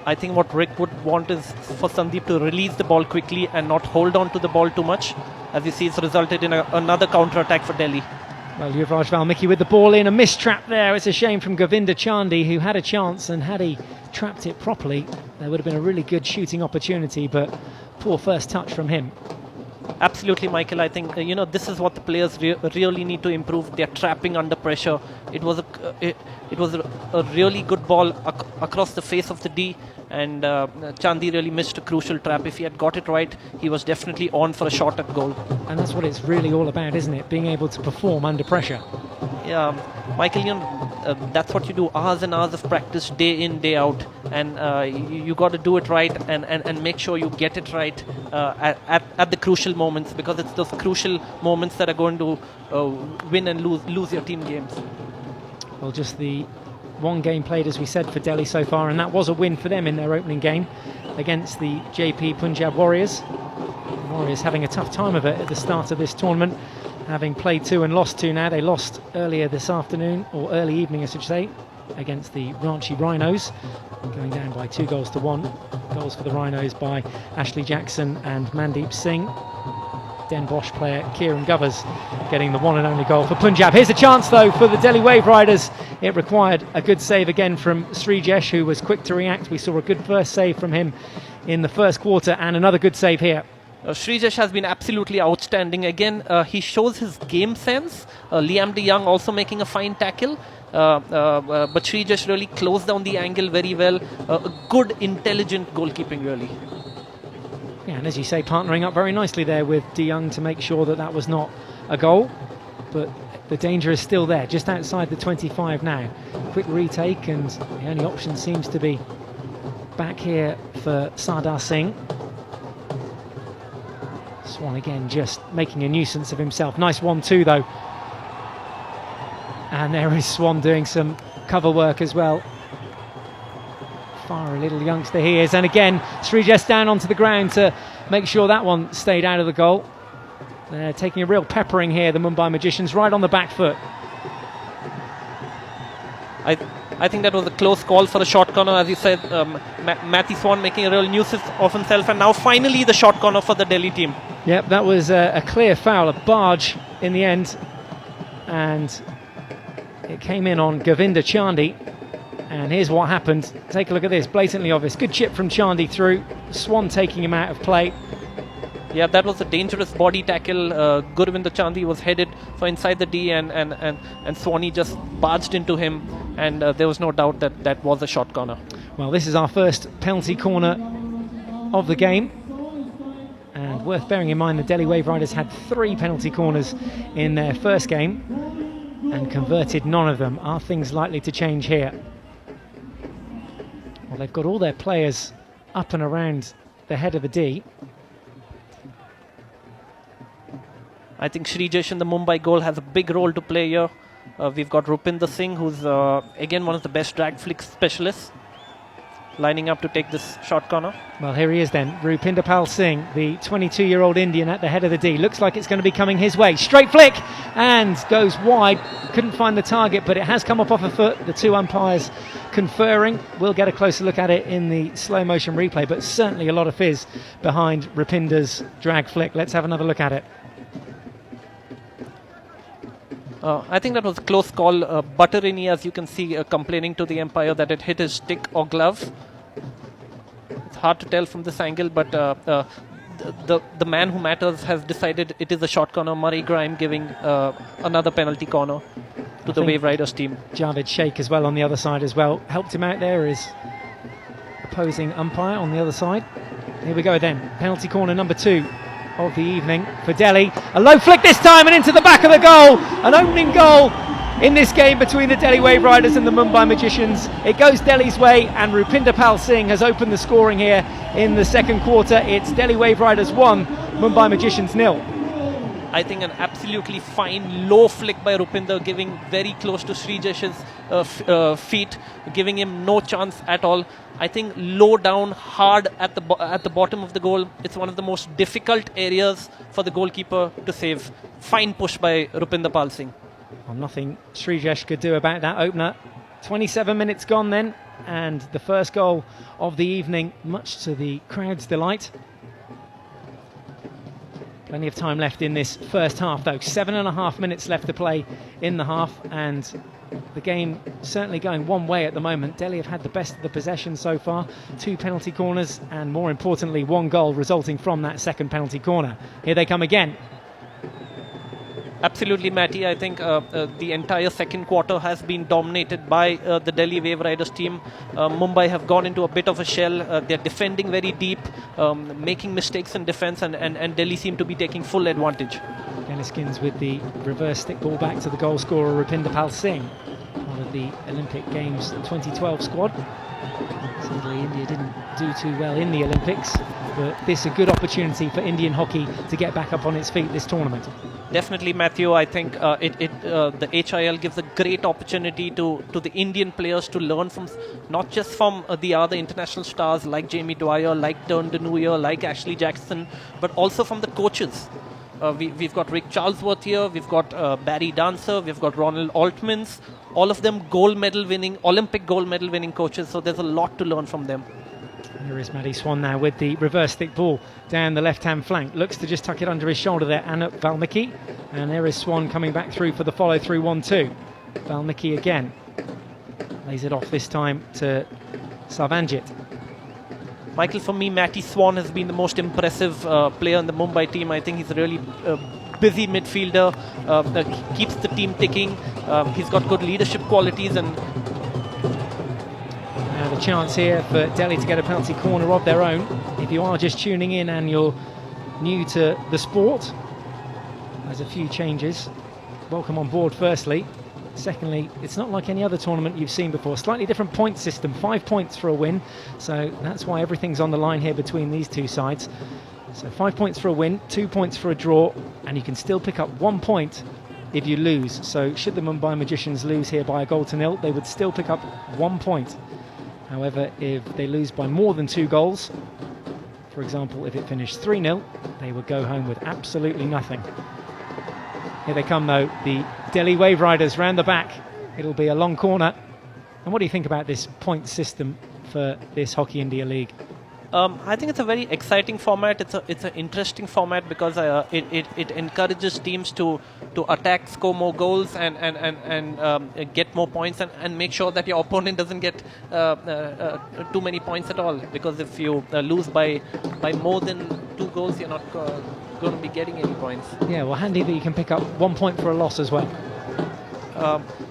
I think what Rick would want is for Sandeep to release the ball quickly and not hold on to the ball too much. As you see, it's resulted in another counter-attack for Delhi. Well, Yuvraj Valmiki with the ball in, a missed trap there. It's a shame from Govinda Chandi, who had a chance, and had he trapped it properly, there would have been a really good shooting opportunity, but poor first touch from him. Absolutely, Michael. I think this is what the players really need to improve. They're trapping under pressure. It was a really good ball across the face of the D, and Chandi really missed a crucial trap. If he had got it right, he was definitely on for a shot at goal. And that's what it's really all about, isn't it? Being able to perform under pressure. Yeah, Michael, that's what you do. Hours and hours of practice, day in, day out, and you got to do it right and make sure you get it right at the crucial moments, because it's those crucial moments that are going to win and lose your team games. Well, just the one game played, as we said, for Delhi so far, and that was a win for them in their opening game against the JP Punjab Warriors. The Warriors having a tough time of it at the start of this tournament, having played 2 and lost 2 now. They lost earlier this afternoon, or early evening I should say, against the Ranchi Rhinos, going down by 2-1. Goals for the Rhinos by Ashley Jackson and Mandeep Singh. Den Bosch player Kieran Govers getting the one and only goal for Punjab. Here's a chance though for the Delhi Wave Riders. It required a good save again from Srijesh, who was quick to react. We saw a good first save from him in the first quarter, and another good save here. Srijesh has been absolutely outstanding. Again, he shows his game sense. Liam de Jong also making a fine tackle. But Srijesh really closed down the angle very well. Good, intelligent goalkeeping, really. Yeah, and as you say, partnering up very nicely there with de Jong to make sure that that was not a goal. But the danger is still there, just outside the 25 now. Quick retake, and the only option seems to be back here for Sardar Singh. Swan again just making a nuisance of himself. Nice 1-2 though. And there is Swan doing some cover work as well. Far a little youngster he is. And again, Srijesh down onto the ground to make sure that one stayed out of the goal. They're taking a real peppering here, the Mumbai Magicians, right on the back foot. I think that was a close call for a short corner, as you said. Matthew Swan making a real nuisance of himself, and now finally the short corner for the Delhi team. Yep, that was a clear foul, a barge in the end, and it came in on Govinda Chandi. And here's what happened. Take a look at this, blatantly obvious. Good chip from Chandi through, Swan taking him out of play. Yeah, that was a dangerous body tackle. Gurvinder Chandi was headed for inside the D, and Swanee just barged into him, and there was no doubt that that was a short corner. Well, this is our first penalty corner of the game, and worth bearing in mind the Delhi Wave Riders had 3 penalty corners in their first game and converted none of them. Are things likely to change here? Well, they've got all their players up and around the head of the D. I think Srijesh in the Mumbai goal has a big role to play here. We've got Rupinder Singh, who's again one of the best drag flick specialists, lining up to take this short corner. Well, here he is then, Rupinder Pal Singh, the 22-year-old Indian at the head of the D. Looks like it's going to be coming his way. Straight flick, and goes wide. Couldn't find the target, but it has come up off a foot. The two umpires conferring. We'll get a closer look at it in the slow motion replay, but certainly a lot of fizz behind Rupinder's drag flick. Let's have another look at it. I think that was a close call. Butterini, as you can see, complaining to the umpire that it hit his stick or glove. It's hard to tell from this angle, but the man who matters has decided it is a short corner. Murray Grime giving another penalty corner to the Wave Riders team. Javed Sheikh as well on the other side as well. Helped him out there, is opposing umpire on the other side. Here we go then. Penalty corner number 2 of the evening for Delhi. A low flick this time and into the back of the goal. An opening goal in this game between the Delhi Wave Riders and the Mumbai Magicians. It goes Delhi's way, and Rupinder Pal Singh has opened the scoring here in the second quarter. It's Delhi Wave Riders 1, Mumbai Magicians 0. I think an absolutely fine low flick by Rupinder, giving very close to Srijesh's feet, giving him no chance at all. I think low down, hard at the bottom of the goal. It's one of the most difficult areas for the goalkeeper to save. Fine push by Rupinder Pal Singh. Well, nothing Srijesh could do about that opener. 27 minutes gone then, and the first goal of the evening, much to the crowd's delight. Plenty of time left in this first half though. 7.5 minutes left to play in the half, and the game certainly going one way at the moment. Delhi have had the best of the possession so far. 2 penalty corners, and more importantly 1 goal resulting from that second penalty corner. Here they come again. Absolutely, Matty. I think the entire second quarter has been dominated by the Delhi Wave Riders team. Mumbai have gone into a bit of a shell. They're defending very deep, making mistakes in defence, and Delhi seem to be taking full advantage. Denniskins with the reverse stick ball back to the goal scorer Rupinder Pal Singh, one of the Olympic Games 2012 squad. Sadly, India didn't do too well in the Olympics, but this is a good opportunity for Indian hockey to get back up on its feet this tournament. Definitely, Matthew. I think the HIL gives a great opportunity to the Indian players to learn from, not just from the other international stars like Jamie Dwyer, like Turn de Nooijer, like Ashley Jackson, but also from the coaches. We've got Rick Charlesworth here, we've got Barry Dancer, we've got Ronald Altmans, all of them Olympic gold medal winning coaches, so there's a lot to learn from them. Here is Maddie Swan now with the reverse stick ball down the left-hand flank. Looks to just tuck it under his shoulder there, Anup Valmiki. And there is Swan coming back through for the follow-through 1-2. Valmiki again. Lays it off this time to Sarvanjit. Michael, for me, Matty Swan has been the most impressive player in the Mumbai team. I think he's a really busy midfielder, keeps the team ticking. He's got good leadership qualities, and a chance here for Delhi to get a penalty corner of their own. If you are just tuning in and you're new to the sport, there's a few changes. Welcome on board firstly. Secondly, it's not like any other tournament you've seen before. Slightly different point system, 5 points for a win. So that's why everything's on the line here between these two sides. So 5 points for a win, 2 points for a draw, and you can still pick up 1 point if you lose. So should the Mumbai Magicians lose here by a goal to nil, they would still pick up 1 point. However, if they lose by more than 2 goals, for example, if it finished 3-0, they would go home with absolutely nothing. Here they come though, the Delhi Wave Riders round the back. It'll be a long corner. And what do you think about this point system for this Hockey India League? I think it's a very exciting format. It's an interesting format because it encourages teams to attack, score more goals, and get more points, and make sure that your opponent doesn't get too many points at all. Because if you lose by more than 2 goals, you're not going to be getting any points. Yeah, well, handy that you can pick up 1 point for a loss as well.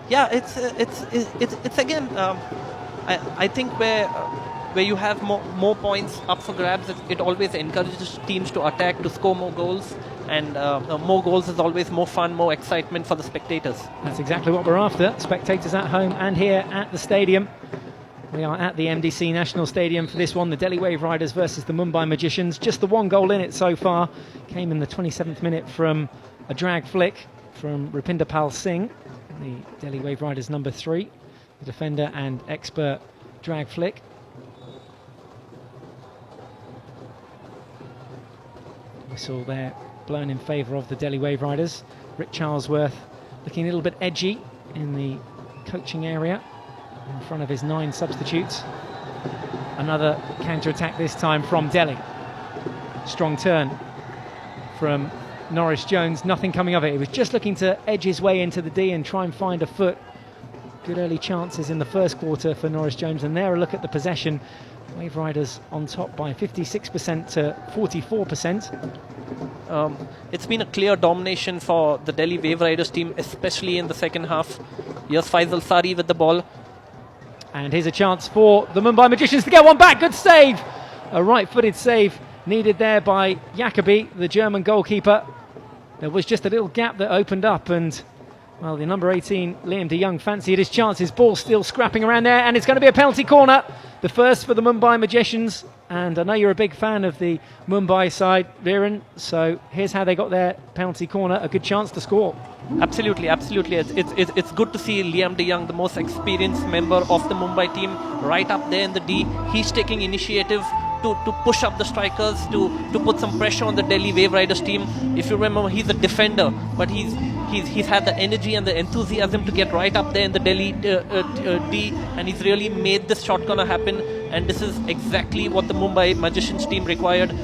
Yeah, it's again. I think where you have more points up for grabs, it always encourages teams to attack, to score more goals, and more goals is always more fun, more excitement for the spectators. That's exactly what we're after. Spectators at home and here at the stadium. We are at the MDC National Stadium for this one, the Delhi Wave Riders versus the Mumbai Magicians. Just the 1 goal in it so far. Came in the 27th minute from a drag flick from Rupinder Pal Singh. the Delhi Wave Riders number 3, the defender and expert drag flick. Whistle there blown in favour of the Delhi Wave Riders. Rick Charlesworth looking a little bit edgy in the coaching area in front of his 9 substitutes. Another counter-attack this time from Delhi. Strong turn from Norris Jones, nothing coming of it. He was just looking to edge his way into the D and try and find a foot. Good early chances in the first quarter for Norris Jones, and there a look at the possession. Wave Riders on top by 56% to 44%. It's been a clear domination for the Delhi Wave Riders team, especially in the second half. Here's Faisal Sari with the ball. And here's a chance for the Mumbai Magicians to get one back. Good save. A right-footed save needed there by Jacobi, the German goalkeeper. There was just a little gap that opened up, and well, the number 18, Liam de Jong, fancied his chances. Ball still scrapping around there, and it's going to be a penalty corner. The first for the Mumbai Magicians. And I know you're a big fan of the Mumbai side, Viren, so here's how they got their penalty corner. A good chance to score. Absolutely, absolutely. It's good to see Liam de Jong, the most experienced member of the Mumbai team, right up there in the D. He's taking initiative to push up the strikers, to put some pressure on the Delhi Wave Riders team. If you remember, he's a defender, but he's had the energy and the enthusiasm to get right up there in the Delhi D, and he's really made this shot corner happen. And this is exactly what the Mumbai Magicians team required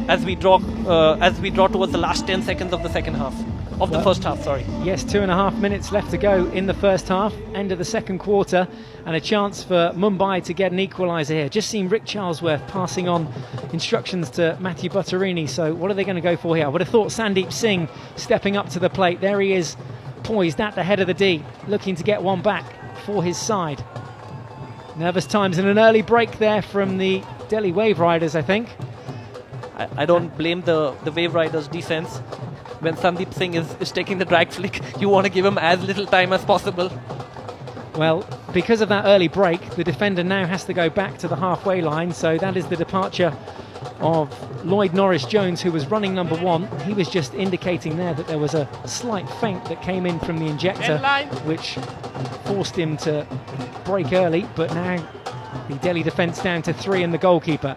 as we draw towards the last 10 seconds of the second half. Of the first half, sorry. Yes, 2.5 minutes left to go in the first half, end of the second quarter, and a chance for Mumbai to get an equaliser here. Just seen Rick Charlesworth passing on instructions to Matthew Butterini, so what are they going to go for here? I would have thought Sandeep Singh stepping up to the plate. There he is, poised at the head of the D, looking to get one back for his side. Nervous times and an early break there from the Delhi Wave Riders, I think. I don't blame the Wave Riders defense. When Sandeep Singh is taking the drag flick, you want to give him as little time as possible. Well, because of that early break, the defender now has to go back to the halfway line, so that is the departure of Lloyd Norris Jones, who was running number 1. He was just indicating there that there was a slight feint that came in from the injector, which forced him to break early, but now the Delhi defence down to 3 and the goalkeeper.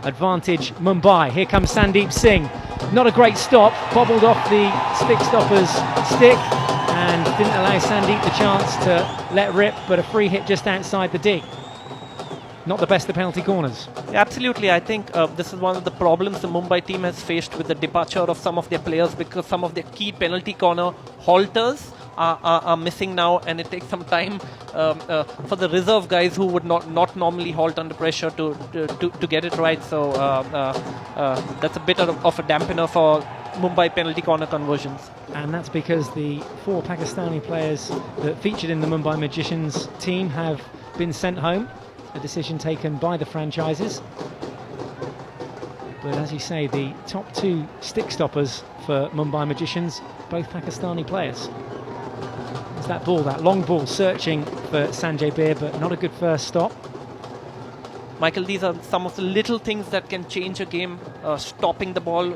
Advantage Mumbai. Here comes Sandeep Singh. Not a great stop, bobbled off the stick stopper's stick and didn't allow Sandeep the chance to let rip, but a free hit just outside the D. Not the best of penalty corners. Yeah, absolutely. I think this is one of the problems the Mumbai team has faced with the departure of some of their players, because some of their key penalty corner halters are missing now, and it takes some time for the reserve guys who would not normally halt under pressure to get it right. So that's a bit of a dampener for Mumbai penalty corner conversions. And that's because the 4 Pakistani players that featured in the Mumbai Magicians team have been sent home, a decision taken by the franchises. But as you say, the top 2 stick stoppers for Mumbai Magicians, both Pakistani players. There's that ball, that long ball, searching for Sanjay Beer, but not a good first stop. Michael, these are some of the little things that can change a game, stopping the ball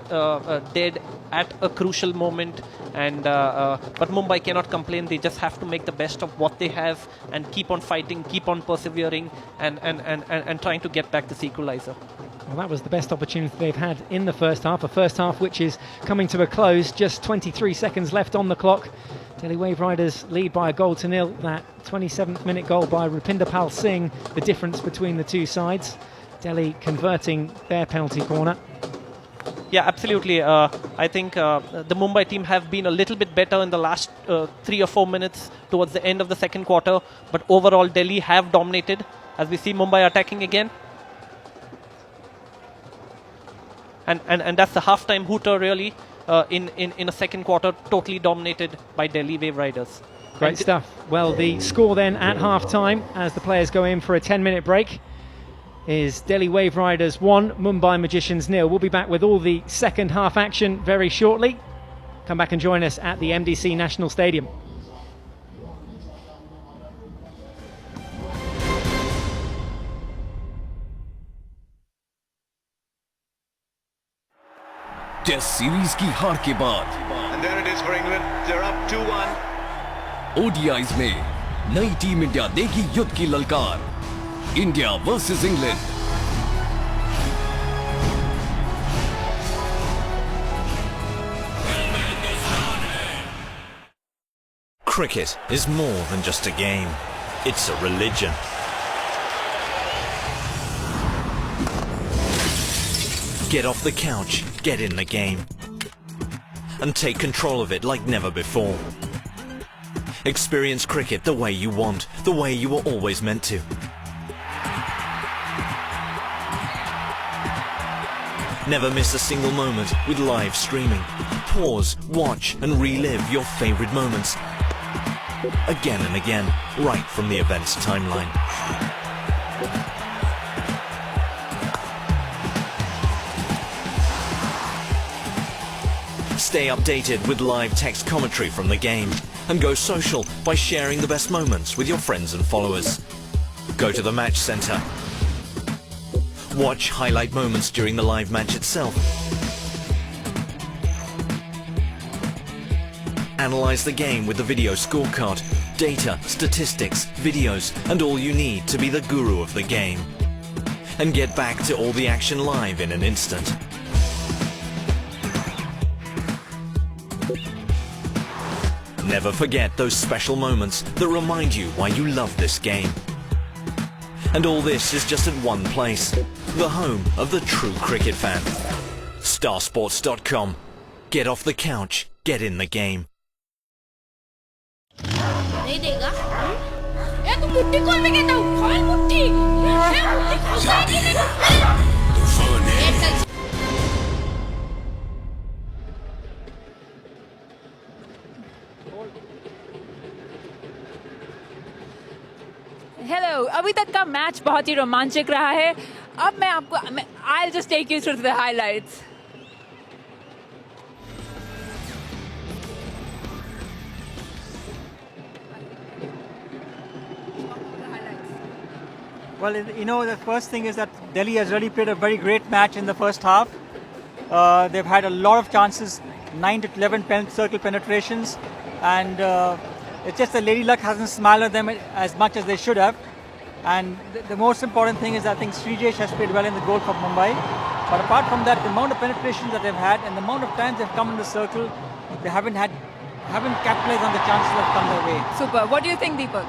dead at a crucial moment. And but Mumbai cannot complain. They just have to make the best of what they have and keep on fighting, keep on persevering, and trying to get back this equaliser. Well, that was the best opportunity they've had in the first half. A first half which is coming to a close. Just 23 seconds left on the clock. Delhi Wave Riders lead by a goal to nil. That 27th minute goal by Rupinder Pal Singh, the difference between the two sides. Delhi converting their penalty corner. Yeah, absolutely. I think the Mumbai team have been a little bit better in the last 3 or 4 minutes towards the end of the second quarter. But overall, Delhi have dominated. As we see Mumbai attacking again. And that's the halftime hooter, really. In a second quarter, totally dominated by Delhi Wave Riders. Great stuff. Well, the score then at half-time, as the players go in for a 10-minute break, is Delhi Wave Riders 1, Mumbai Magicians 0. We'll be back with all the second half action very shortly. Come back and join us at the MDC National Stadium. Test series की हार के बाद And there it is for England. They're up 2-1. ODIs में नई team India देगी युद्ध की ललकार। India versus England. Cricket is more than just a game. It's a religion. Get off the couch, get in the game, and take control of it like never before. Experience cricket the way you want, the way you were always meant to. Never miss a single moment with live streaming. Pause, watch, and relive your favorite moments again and again, right from the event's timeline. Stay updated with live text commentary from the game, and go social by sharing the best moments with your friends and followers. Go to the match center. Watch highlight moments during the live match itself. Analyze the game with the video scorecard, data, statistics, videos, and all you need to be the guru of the game. And get back to all the action live in an instant. Never forget those special moments that remind you why you love this game. And all this is just at one place, the home of the true cricket fan. Starsports.com. Get off the couch, get in the game. नहीं देगा ये तो मुट्ठी खोल में कहता हूँ खोल मुट्ठी ये मुट्ठी खोल तूफान है हेलो, अभी तक का मैच बहुत ही रोमांचक रहा है। अब मैं आपको I'll just take you through the highlights. Well, you know, the first thing is that Delhi has really played a very great match in the first half. They've had a lot of chances, 9 to 11 circle penetrations, and it's just that Lady Luck hasn't smiled at them as much as they should have. And the most important thing is I think Srijesh has played well in the goal for Mumbai. But apart from that, the amount of penetrations that they've had and the amount of times they've come in the circle, they haven't capitalized on the chances that have come their way. Super. What do you think, Deepak?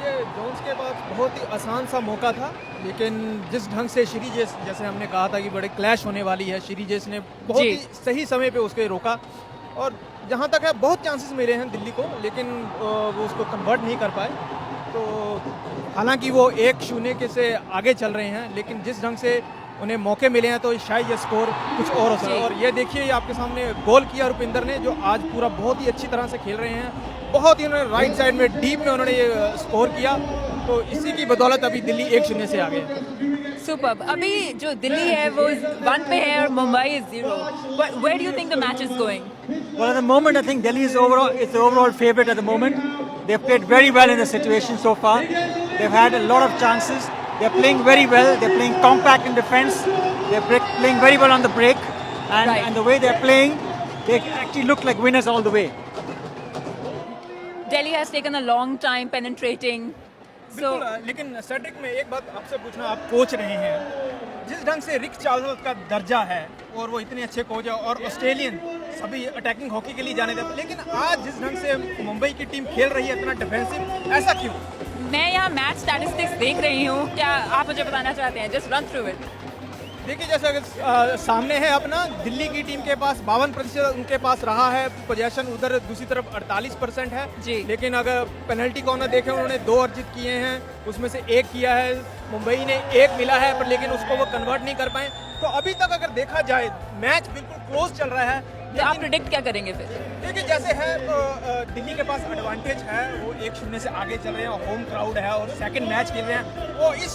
ये Jones के बाद बहुत ही आसान सा मौका था, लेकिन जिस ढंग से श्रीजेश, जैसे हमने कहा था कि बड़े क्लैश होने वाली है, श्रीजेश ने बहुत ही सही समय पे उसके रोका। और जहाँ तक है बहुत चांसेस मिले हैं दिल्ली को, लेकिन वो उसको कन्वर्ट नहीं कर पाए। तो हालांकि वो 1-0 से आगे चल रहे हैं, लेकिन जिस ढंग से उन्हें मौके मिले हैं तो शायद ये स्कोर कुछ और हो सकता है। और ये देखिए, ये आपके सामने गोल किया रुपिंदर ने, जो आज पूरा बहुत ही अच्छी तरह से खेल रहे हैं। बहुत ही उन्होंने राइट साइड में डीप में उन्होंने ये स्कोर किया, तो इसी की बदौलत अभी दिल्ली 1-0 से आगे है। सुपर। अभी जो दिल्ली है वो 1 पे है और Mumbai is 0. Where do you think the match is going? Well, at the moment, I think Delhi is the overall favorite at the moment. They've played very well in the situation so far. They've had a lot of chances. They're playing very well. They're playing compact in defense. They're playing very well on the break. And the way they're playing, they actually look like winners all the way. Delhi has taken a long time penetrating. बिल्कुल, लेकिन Cedric में एक बात आपसे पूछना, आप coach रहे हैं, जिस ढंग से रिक चार्ल्स का दर्जा है और वो इतने अच्छे कोच है और ऑस्ट्रेलियन सभी अटैकिंग हॉकी के लिए जाने जाते हैं, लेकिन आज जिस ढंग से मुंबई की टीम खेल रही है इतना डिफेंसिव, ऐसा क्यों? मैं यहाँ मैच स्टैटिस्टिक्स देख रही हूँ, क्या आप मुझे बताना चाहते हैं? Just run through it. देखिए, जैसे अगर सामने है अपना दिल्ली की टीम के पास 52% उनके पास रहा है पोजीशन, उधर दूसरी तरफ 48% है जी। लेकिन अगर पेनल्टी कॉर्नर देखें, उन्होंने 2 अर्जित किए हैं, उसमें से 1 किया है, मुंबई ने 1 मिला है, पर लेकिन उसको वो कन्वर्ट नहीं कर पाए। तो अभी तक अगर देखा जाए मैच बिल्कुल क्लोज चल रहा है। तो आप प्रेडिक्ट क्या करेंगे फिर? देखिए, जैसे है तो दिल्ली के पास एडवांटेज है, वो 1-0 से आगे चल रहे हैं और होम क्राउड है और सेकंड मैच खेल रहे हैं। वो इस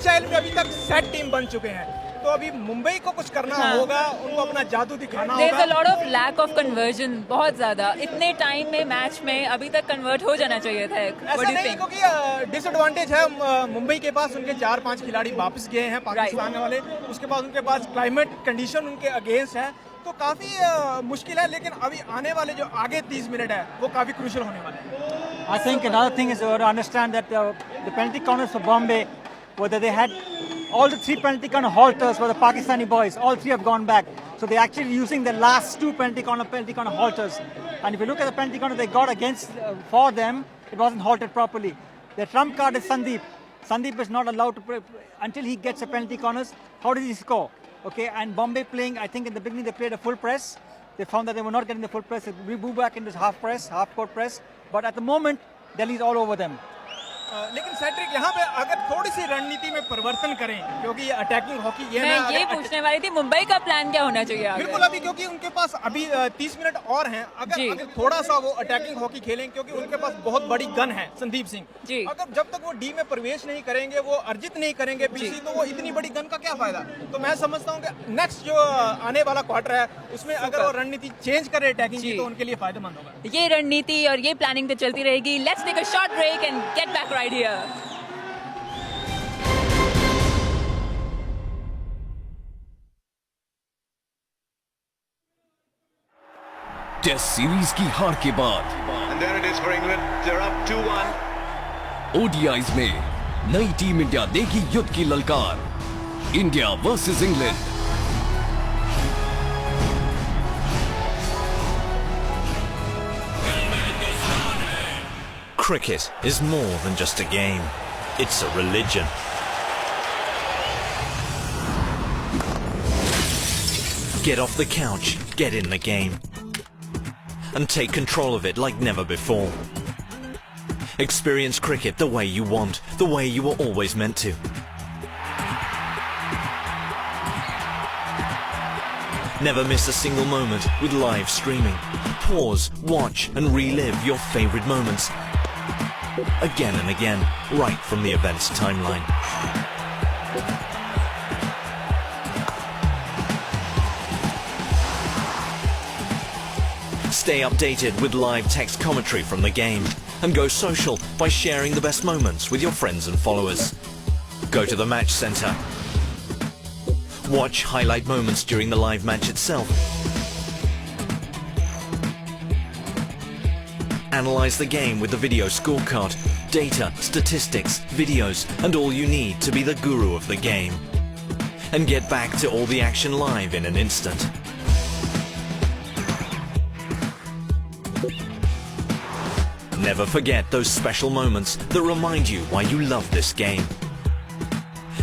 HIL में अभी तक सेट टीम बन चुके हैं, तो अभी मुंबई को कुछ करना होगा, उनको अपना जादू दिखाना होगा। There's a lot of lack of conversion, बहुत ज़्यादा। इतने टाइम में मैच में अभी तक कन्वर्ट हो जाना चाहिए था। ऐसा नहीं, क्योंकि डिसएडवांटेज है मुंबई के पास, उनके 4-5 खिलाड़ी वापस गए हैं पाकिस्तान वाले, उसके बाद उनके पास क्लाइमेट कंडीशन उनके अगेंस्ट है, तो काफी मुश्किल है, लेकिन अभी आने वाले जो आगे 30 मिनट है वो काफी क्रूशियल होने वाले हैं। I think another thing is to understand that the penalty corners for Bombay, whether they had all the 3 penalty corner halters for the Pakistani boys, all 3 have gone back. So they're actually using the last 2 penalty corner halters. And if you look at the penalty corner they got against for them, it wasn't halted properly. The trump card is Sandeep. Sandeep is not allowed to until he gets a penalty corners. How does he score? Okay, and Bombay playing, I think in the beginning they played a full press. They found that they were not getting the full press. We moved back into half press, half court press. But at the moment, Delhi's all over them. लेकिन सेट्रिक यहाँ पे अगर थोड़ी सी रणनीति में परिवर्तन करें, क्योंकि ये अटैकिंग हॉकी ये मैं ये पूछने वाली थी, मुंबई का प्लान क्या होना चाहिए आगे? बिल्कुल, अभी क्योंकि उनके पास अभी 30 मिनट और हैं, अगर थोड़ा सा वो अटैकिंग हॉकी खेलें, क्योंकि उनके पास बहुत बड़ी गन है संदीप सिंह। अगर जब तक वो डी में प्रवेश नहीं करेंगे, वो अर्जित नहीं करेंगे पीसी, तो वो इतनी बड़ी गन का क्या फायदा? तो मैं समझता हूँ कि नेक्स्ट जो आने वाला क्वार्टर है उसमें अगर वो रणनीति चेंज करे अटैकिंग की, तो उनके लिए फायदेमंद होगा। ये रणनीति और ये प्लानिंग तो चलती रहेगी। Let's take a short break and get back right here. Test series की हार के बाद And there it is for England. They're up 2-1. ODIs में नई टीम इंडिया देगी युद्ध की ललकार। India versus England. Cricket is more than just a game. It's a religion. Get off the couch, get in the game, and take control of it like never before. Experience cricket the way you want, the way you were always meant to. Never miss a single moment with live streaming. Pause, watch and relive your favorite moments again and again, right from the event's timeline. Stay updated with live text commentary from the game, and go social by sharing the best moments with your friends and followers. Go to the match centre. Watch highlight moments during the live match itself. Analyze the game with the video scorecard, data, statistics, videos, and all you need to be the guru of the game. And get back to all the action live in an instant. Never forget those special moments that remind you why you love this game.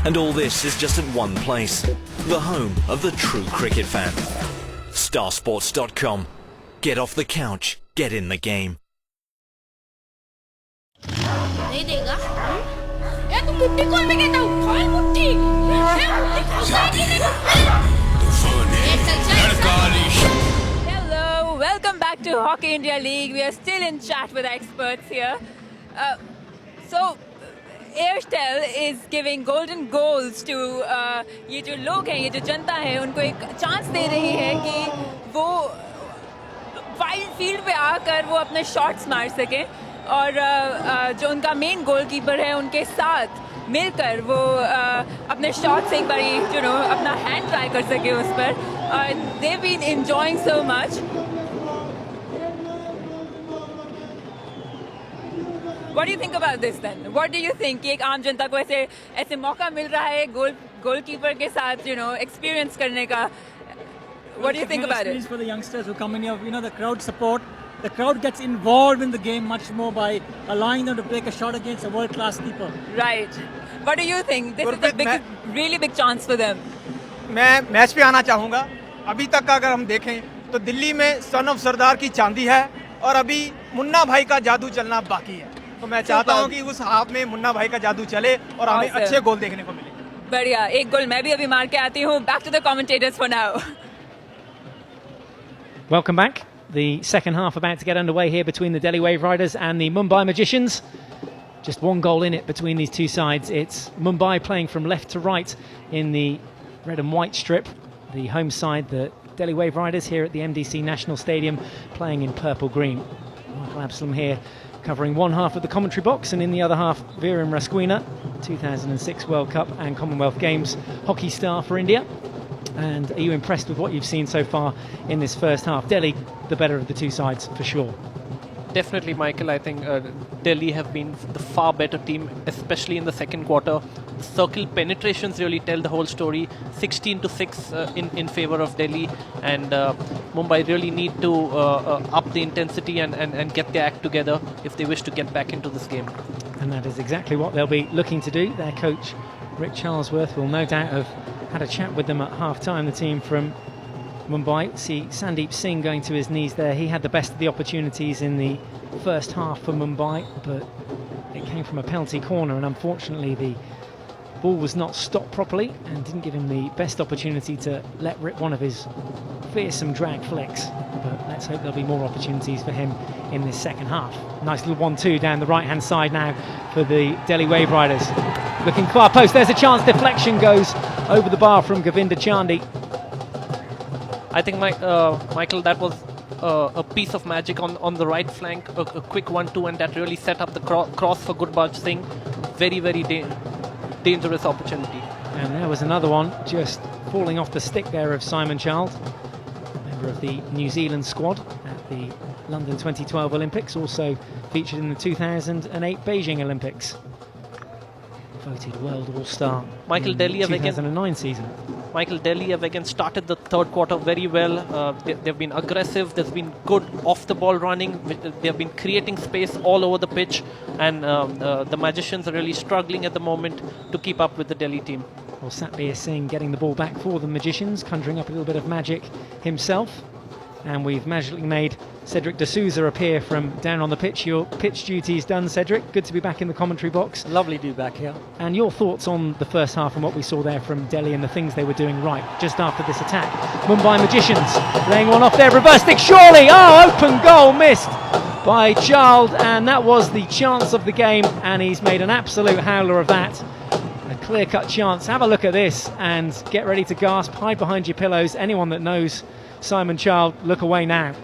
And all this is just at one place, the home of the true cricket fan. Starsports.com. Get off the couch, get in the game. नहीं देगा? ए तू मुट्ठी खोल में कहता हूँ, खोल मुट्ठी। ए मुट्ठी खोल Hello, welcome back to Hockey India League. We are still in chat with experts here. So, Airtel is giving golden goals to ये जो लोग हैं, ये जो जनता है, उनको एक चांस दे रही है कि वो वाइल्ड फील्ड पे आकर वो अपने शॉट्स मार सकें और जो उनका मेन गोलकीपर है उनके साथ मिलकर वो अपने शॉट से एक बारी अपना हैंड ट्राई कर सके उस पर। They've been enjoying so much. What do you think about this then? What do you think कि एक आम जनता को ऐसे मौका मिल रहा है गोलकीपर के साथ experience करने का? What do you think about it? For the youngsters who come in here, the crowd support. The crowd gets involved in the game much more by allowing them to take a shot against a world-class keeper. Right. What do you think? This is a really big chance for them. मैं match पे आना चाहूँगा। अभी तक का अगर हम देखें तो दिल्ली में सन ऑफ सरदार की चांदी है और अभी मुन्ना भाई का जादू चलना बाकी है। तो मैं चाहता हूँ कि उस हाफ में मुन्ना भाई का जादू चले और हमें अच्छे गोल देखने को मिले। बढ़िया, एक गोल मैं भी अभी मार के आती हूँ। Back to the commentators for now. Welcome back. The second half about to get underway here between the Delhi Wave Riders and the Mumbai Magicians. Just one goal in it between these two sides. It's Mumbai playing from left to right in the red and white strip. The home side, the Delhi Wave Riders, here at the MDC National Stadium, playing in purple-green. Michael Absalom here covering one half of the commentary box, and in the other half, Viram Rasquina, 2006 World Cup and Commonwealth Games hockey star for India. And are you impressed with what you've seen so far in this first half? Delhi, the better of the two sides, for sure. Definitely, Michael. I think Delhi have been the far better team, especially in the second quarter. The circle penetrations really tell the whole story. 16-6 in favor of Delhi, and Mumbai really need to up the intensity and get their act together if they wish to get back into this game. And that is exactly what they'll be looking to do. Their coach, Rick Charlesworth, will no doubt have had a chat with them at half-time, the team from Mumbai. See Sandeep Singh going to his knees there. He had the best of the opportunities in the first half for Mumbai, but it came from a penalty corner, and unfortunately the ball was not stopped properly and didn't give him the best opportunity to let rip one of his fearsome drag flicks. But let's hope there'll be more opportunities for him in this second half. Nice little 1-2 down the right hand side now for the Delhi Wave Riders. Looking far post, there's a chance, deflection goes over the bar from Govinda Chandi. I think, Michael, that was a piece of magic on the right flank, a quick 1-2, and that really set up the cross for Gurbaj Singh. Very, very dangerous opportunity. And there was another one just falling off the stick there of Simon Child, member of the New Zealand squad at the London 2012 Olympics, also featured in the 2008 Beijing Olympics. Voted World All-Star Michael Delhi 2009 season. Michael Delhi have again started the third quarter very well. They've been aggressive. There's been good off-the-ball running. They've been creating space all over the pitch, and the Magicians are really struggling at the moment to keep up with the Delhi team. Well, Satbir Singh getting the ball back for the Magicians, conjuring up a little bit of magic himself. And we've magically made Cedric D'Souza appear from down on the pitch. Your pitch duty is done, Cedric. Good to be back in the commentary box. Lovely to be back here. And your thoughts on the first half and what we saw there from Delhi and the things they were doing right just after this attack. Mumbai Magicians laying one off there. Reverse stick, surely. Oh, open goal missed by Child. And that was the chance of the game. And he's made an absolute howler of that. A clear-cut chance. Have a look at this and get ready to gasp. Hide behind your pillows. Anyone that knows Simon Child, look away now.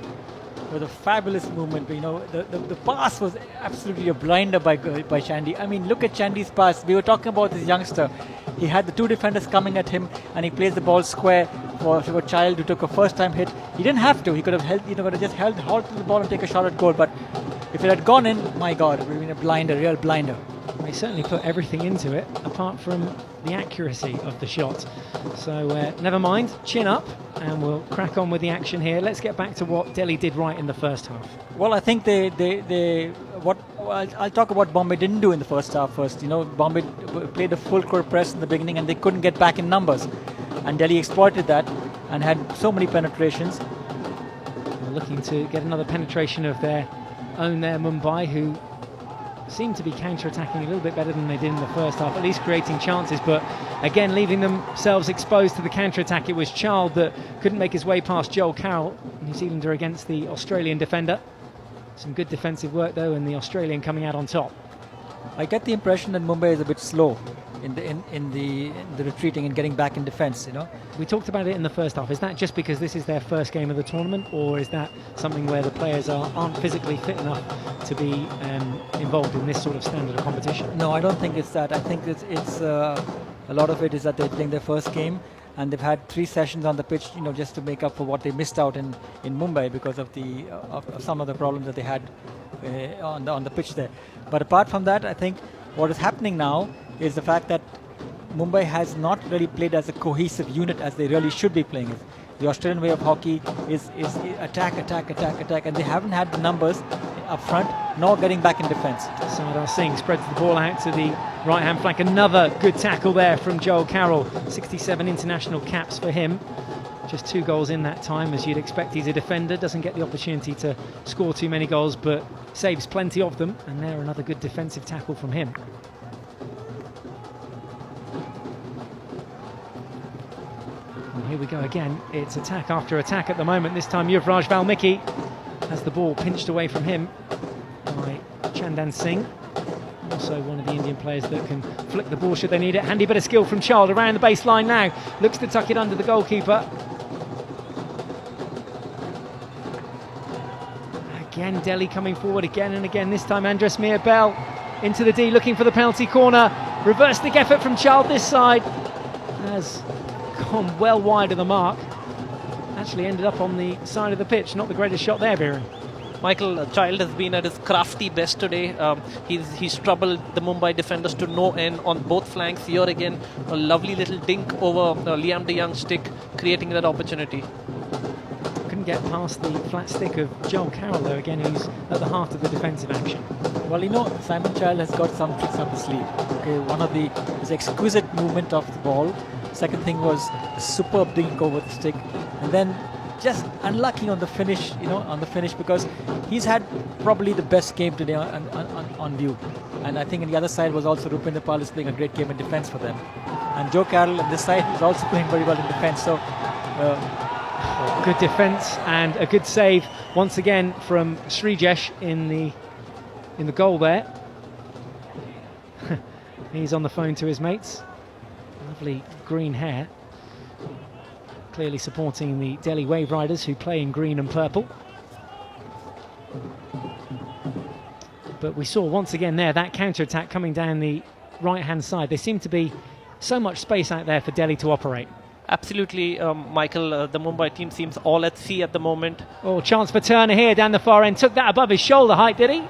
With a fabulous movement, but, you know, the pass was absolutely a blinder by Chandy. I mean, look at Chandy's pass. We were talking about this youngster. He had the two defenders coming at him, and he plays the ball square for a Child who took a first-time hit. He didn't have to. He could have held, could have just held the ball and take a shot at goal. But if it had gone in, my God, it would have been a blinder, real blinder. They certainly put everything into it, apart from the accuracy of the shot. So never mind, chin up, and we'll crack on with the action here. Let's get back to what Delhi did right in the first half. Well, I think I'll talk about what Bombay didn't do in the first half first. You know, Bombay played a full court press in the beginning, and they couldn't get back in numbers. And Delhi exploited that and had so many penetrations. They're looking to get another penetration of their own there, Mumbai, who seemed to be counter-attacking a little bit better than they did in the first half, at least creating chances, but again leaving themselves exposed to the counter-attack. It was Child that couldn't make his way past Joel Carroll, New Zealander against the Australian defender. Some good defensive work though, and the Australian coming out on top. I get the impression that Mumbai is a bit slow in the retreating and getting back in defence. You know, we talked about it in the first half. Is that just because this is their first game of the tournament, or is that something where the players aren't physically fit enough to be involved in this sort of standard of competition? No, I don't think it's that. I think it's a lot of it is that they're playing their first game, and they've had 3 sessions on the pitch, you know, just to make up for what they missed out in Mumbai because of of some of the problems that they had on the pitch there. But apart from that, I think what is happening now is the fact that Mumbai has not really played as a cohesive unit as they really should be playing it. The Australian way of hockey is attack, and they haven't had the numbers up front, nor getting back in defence. Sardar Singh spreads the ball out to the right-hand flank. Another good tackle there from Joel Carroll. 67 international caps for him. Just 2 goals in that time, as you'd expect. He's a defender, doesn't get the opportunity to score too many goals, but saves plenty of them. And there, another good defensive tackle from him. And here we go again. It's attack after attack at the moment. This time Yuvraj Valmiki has the ball pinched away from him by Chandan Singh. Also one of the Indian players that can flick the ball should they need it. Handy bit of skill from Child around the baseline now. Looks to tuck it under the goalkeeper. Again, Delhi coming forward again and again. This time Andres Mir-Bell into the D, looking for the penalty corner. Reverse stick effort from Child this side. As gone well wide of the mark. Actually ended up on the side of the pitch. Not the greatest shot there, Viren. Michael Child has been at his crafty best today. He's troubled the Mumbai defenders to no end on both flanks. Here again, a lovely little dink over Liam de Jong's stick, creating that opportunity. Couldn't get past the flat stick of Joel Carroll, though, again, who's at the heart of the defensive action. Well, you know, Simon Child has got some tricks up his sleeve. Okay, one of his exquisite movement of the ball. Second thing was a superb dink over the stick, and then just unlucky on the finish, because he's had probably the best game today on view. And I think on the other side was also Rupinder Pal is playing a great game in defense for them. And Joe Carroll on this side is also playing very well in defense. So good defense and a good save once again from Srijesh in the goal there. He's on the phone to his mates. Lovely green hair. Clearly supporting the Delhi Wave Riders, who play in green and purple. But we saw once again there that counter-attack coming down the right-hand side. There seemed to be so much space out there for Delhi to operate. Absolutely, Michael. The Mumbai team seems all at sea at the moment. Oh, chance for Turner here down the far end. Took that above his shoulder height, did he?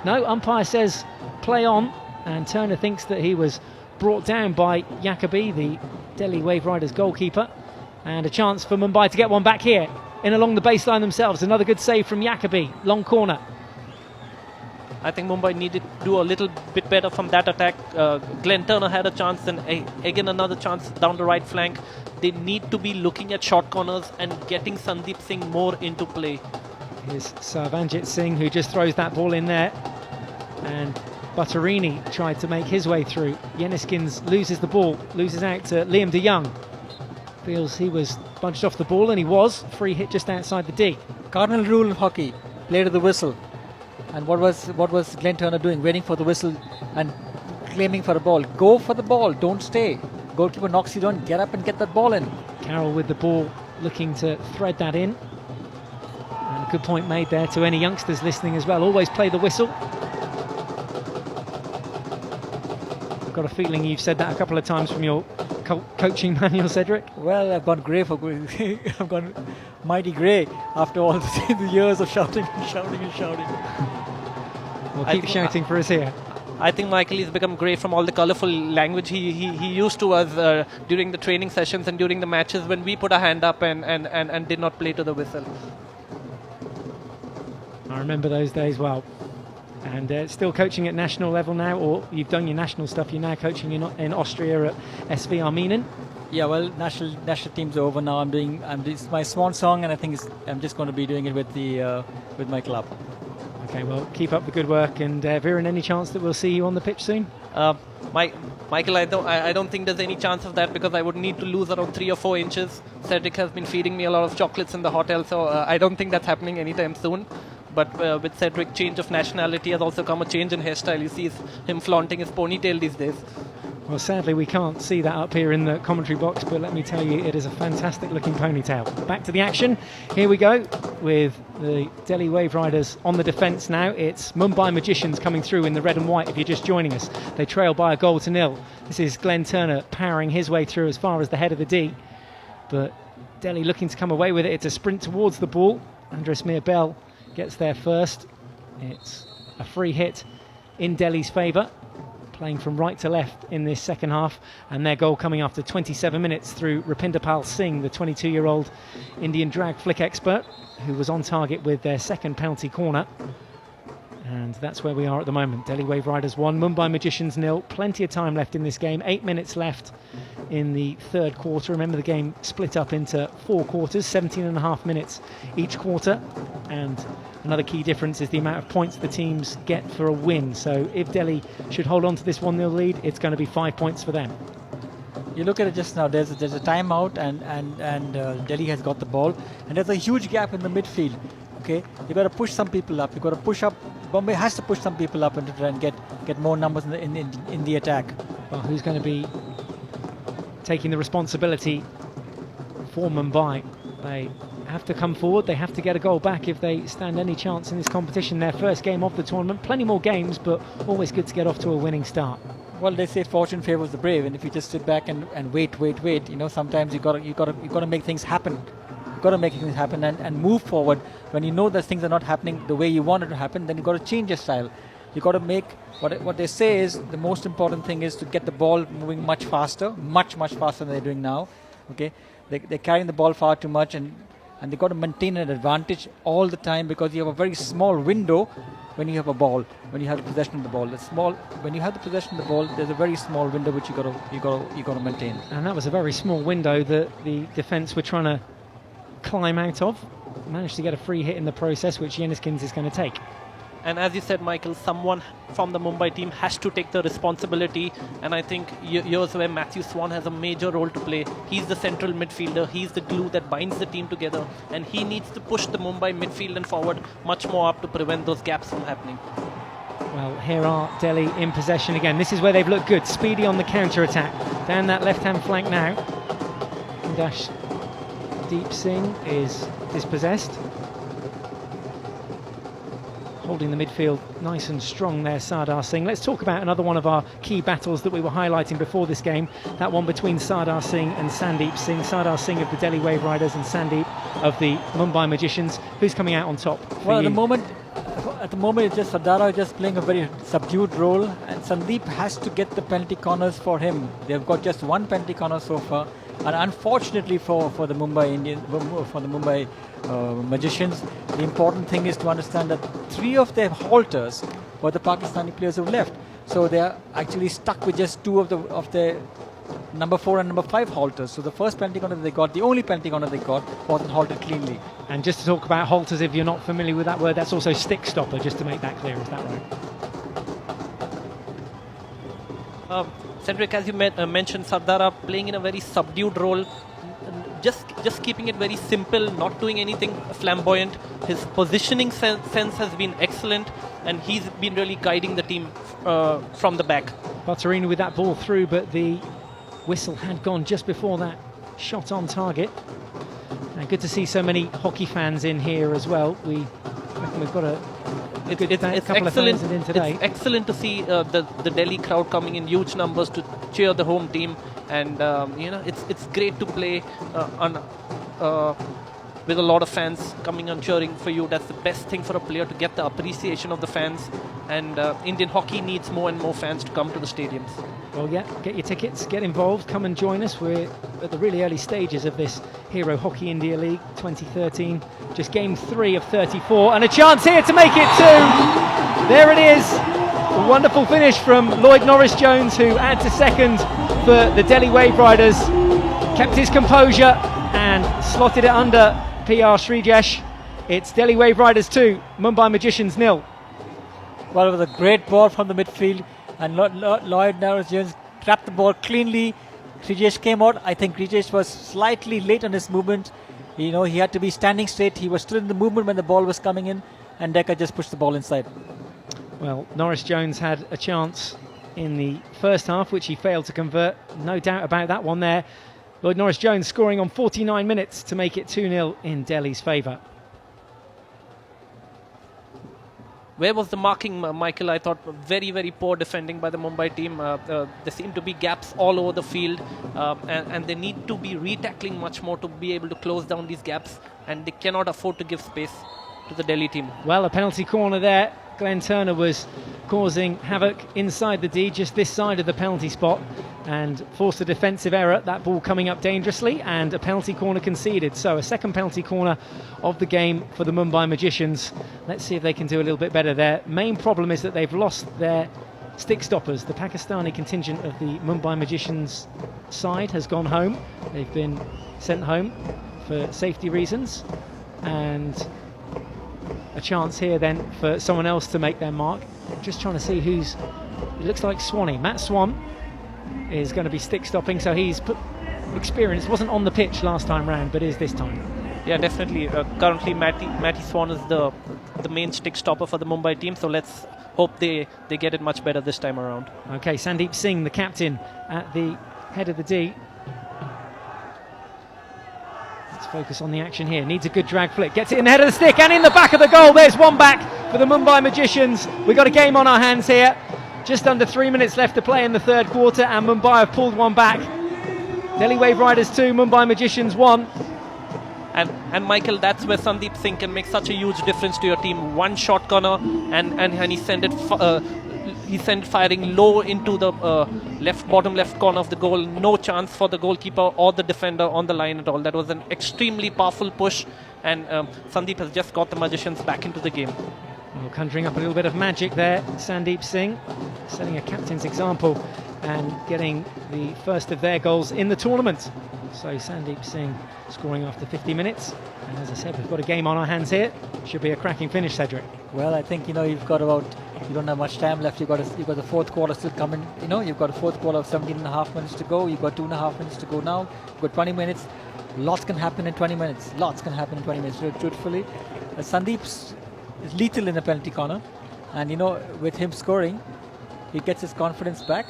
No, umpire says play on. And Turner thinks that he was brought down by Jacobi, the Delhi Wave Riders goalkeeper. And a chance for Mumbai to get one back here, in along the baseline themselves. Another good save from Jacobi, long corner. I think Mumbai needed to do a little bit better from that attack. Glenn Turner had a chance, and again another chance down the right flank. They need to be looking at short corners and getting Sandeep Singh more into play. Here's Sarvanjit Singh, who just throws that ball in there. And Butterini tried to make his way through. Yenniskins loses the ball, loses out to Liam de Jong. Feels he was bunched off the ball, and he was. Free hit just outside the D. Cardinal rule in hockey: play to the whistle. And what was Glenn Turner doing? Waiting for the whistle and claiming for a ball. Go for the ball, don't stay. Goalkeeper knocks you down, get up and get that ball in. Carroll with the ball, looking to thread that in. And a good point made there to any youngsters listening as well. Always play the whistle. I've got a feeling you've said that a couple of times from your coaching manual, Cedric. Well, I've gone grey I've gone mighty grey after all the years of shouting and shouting and shouting. Well, keep shouting for us here. I think Michael has become grey from all the colourful language he used to us during the training sessions and during the matches when we put a hand up and did not play to the whistle. I remember those days well. And still coaching at national level now, or you've done your national stuff, you're now coaching in Austria at SV Arminen. Yeah, well, national team's over now. It's my swan song, and I think I'm just going to be doing it with my club. Okay, well, keep up the good work, and Viren, any chance that we'll see you on the pitch soon? Michael, I don't think there's any chance of that, because I would need to lose around 3 or 4 inches. Cedric has been feeding me a lot of chocolates in the hotel, so I don't think that's happening anytime soon. But with Cedric, change of nationality has also come a change in hairstyle. You see him flaunting his ponytail these days. Well, sadly, we can't see that up here in the commentary box, but let me tell you, it is a fantastic looking ponytail. Back to the action. Here we go with the Delhi Wave Riders on the defence now. It's Mumbai Magicians coming through in the red and white if you're just joining us. They trail by a goal to nil. This is Glenn Turner powering his way through as far as the head of the D. But Delhi looking to come away with it. It's a sprint towards the ball. Andres Mirbel gets there first. It's a free hit in Delhi's favour, playing from right to left in this second half, and their goal coming after 27 minutes through Rupinder Pal Singh, the 22-year-old Indian drag flick expert, who was on target with their second penalty corner. And that's where we are at the moment. Delhi Wave Riders 1, Mumbai Magicians 0. Plenty of time left in this game. 8 minutes left in the third quarter. Remember, the game split up into 4 quarters, 17.5 minutes each quarter. And another key difference is the amount of points the teams get for a win. So if Delhi should hold on to this 1-0 lead, it's going to be 5 points for them. You look at it just now, there's a timeout, and Delhi has got the ball. And there's a huge gap in the midfield. Okay, you got to push some people up. You got to push up. Bombay has to push some people up and to try and get more numbers in the attack. Well, who's going to be taking the responsibility for Mumbai? They have to come forward. They have to get a goal back if they stand any chance in this competition. Their first game of the tournament. Plenty more games, but always good to get off to a winning start. Well, they say fortune favors the brave, and if you just sit back and wait, sometimes you gotta make things happen. You gotta make things happen and move forward. When you know that things are not happening the way you want it to happen, then you gotta change your style. You gotta make what they say is the most important thing is to get the ball moving much faster than they're doing now. Okay, they're carrying the ball far too much, and they got to maintain an advantage all the time because you have a very small window when you have a ball, when you have the possession of the ball. When you have the possession of the ball, there's a very small window which you got to maintain. And that was a very small window that the defence were trying to climb out of. Managed to get a free hit in the process, which Yenniskins is going to take. And as you said, Michael, someone from the Mumbai team has to take the responsibility. And I think here's where Matthew Swan has a major role to play. He's the central midfielder. He's the glue that binds the team together. And he needs to push the Mumbai midfield and forward much more up to prevent those gaps from happening. Well, here are Delhi in possession again. This is where they've looked good. Speedy on the counter-attack. Down that left-hand flank now. Dash Deep Singh is dispossessed. Holding the midfield nice and strong there, Sardar Singh. Let's talk about another one of our key battles that we were highlighting before this game. That one between Sardar Singh and Sandeep Singh. Sardar Singh of the Delhi Wave Riders and Sandeep of the Mumbai Magicians. Who's coming out on top? Well, at the moment, it's just Sardar just playing a very subdued role, and Sandeep has to get the penalty corners for him. They've got just one penalty corner so far, and unfortunately for the Mumbai Magicians, the important thing is to understand that 3 of their halters were the Pakistani players who left. So they are actually stuck with just 2 of the number 4 and number 5 halters. So the first penalty corner they got, the only penalty corner they got, wasn't halted cleanly. And just to talk about halters, if you're not familiar with that word, that's also stick stopper, just to make that clear. Is that right? Cedric, as you mentioned, Sardara playing in a very subdued role. Just keeping it very simple, not doing anything flamboyant. His positioning sense has been excellent, and he's been really guiding the team from the back. Butterini with that ball through, but the whistle had gone just before that shot on target. And good to see so many hockey fans in here as well. We reckon we've got a couple of fans in today. It's excellent to see the Delhi crowd coming in huge numbers to cheer the home team. And it's great to play with a lot of fans coming and cheering for you. That's the best thing for a player, to get the appreciation of the fans. And Indian hockey needs more and more fans to come to the stadiums. Well, yeah, get your tickets, get involved, come and join us. We're at the really early stages of this Hero Hockey India League 2013. Just game 3 of 34, and a chance here to make it 2. There it is. A wonderful finish from Lloyd Norris-Jones, who adds a second for the Delhi Wave Riders. Kept his composure and slotted it under PR Srijesh. It's Delhi Wave Riders 2, Mumbai Magicians 0. Well, it was a great ball from the midfield, and Lloyd Norris-Jones trapped the ball cleanly. Srijesh came out. I think Srijesh was slightly late on his movement. He had to be standing straight. He was still in the movement when the ball was coming in, and Decca just pushed the ball inside. Well, Norris-Jones had a chance in the first half, which he failed to convert. No doubt about that one there. Lloyd Norris-Jones scoring on 49 minutes to make it 2-0 in Delhi's favour. Where was the marking, Michael? I thought very, very poor defending by the Mumbai team. There seem to be gaps all over the field, and they need to be re-tackling much more to be able to close down these gaps, and they cannot afford to give space to the Delhi team. Well, a penalty corner there. Glenn Turner was causing havoc inside the D, just this side of the penalty spot, and forced a defensive error. That ball coming up dangerously, and a penalty corner conceded. So a second penalty corner of the game for the Mumbai Magicians. Let's see if they can do a little bit better there. Main problem is that they've lost their stick stoppers. The Pakistani contingent of the Mumbai Magicians side has gone home. They've been sent home for safety reasons, and a chance here then for someone else to make their mark. Just trying to see who's... It looks like Swanee. Matt Swan is going to be stick stopping, so he's put experience. Wasn't on the pitch last time round, but is this time. Yeah, definitely. Currently, Matty Swan is the main stick stopper for the Mumbai team, so let's hope they get it much better this time around. Okay, Sandeep Singh, the captain, at the head of the D. Focus on the action here. Needs a good drag flick. Gets it in the head of the stick and in the back of the goal. There's one back for the Mumbai Magicians. We've got a game on our hands here. Just under 3 minutes left to play in the third quarter, and Mumbai have pulled one back. Delhi Wave Riders 2, Mumbai Magicians 1. And Michael, that's where Sandeep Singh can make such a huge difference to your team. One shot corner, and he sent it firing low into the bottom left corner of the goal. No chance for the goalkeeper or the defender on the line at all. That was an extremely powerful push, and Sandeep has just got the Magicians back into the game. Well, conjuring up a little bit of magic there, Sandeep Singh, setting a captain's example and getting the first of their goals in the tournament. So Sandeep Singh scoring after 50 minutes. And as I said, we've got a game on our hands here. Should be a cracking finish, Cedric. Well, I think, you don't have much time left. You've got the fourth quarter still coming. You've got a fourth quarter of 17.5 minutes to go. You've got 2.5 minutes to go now. You've got 20 minutes. Lots can happen in 20 minutes. Lots can happen in 20 minutes, truthfully. Sandeep is lethal in the penalty corner. And, with him scoring, he gets his confidence back.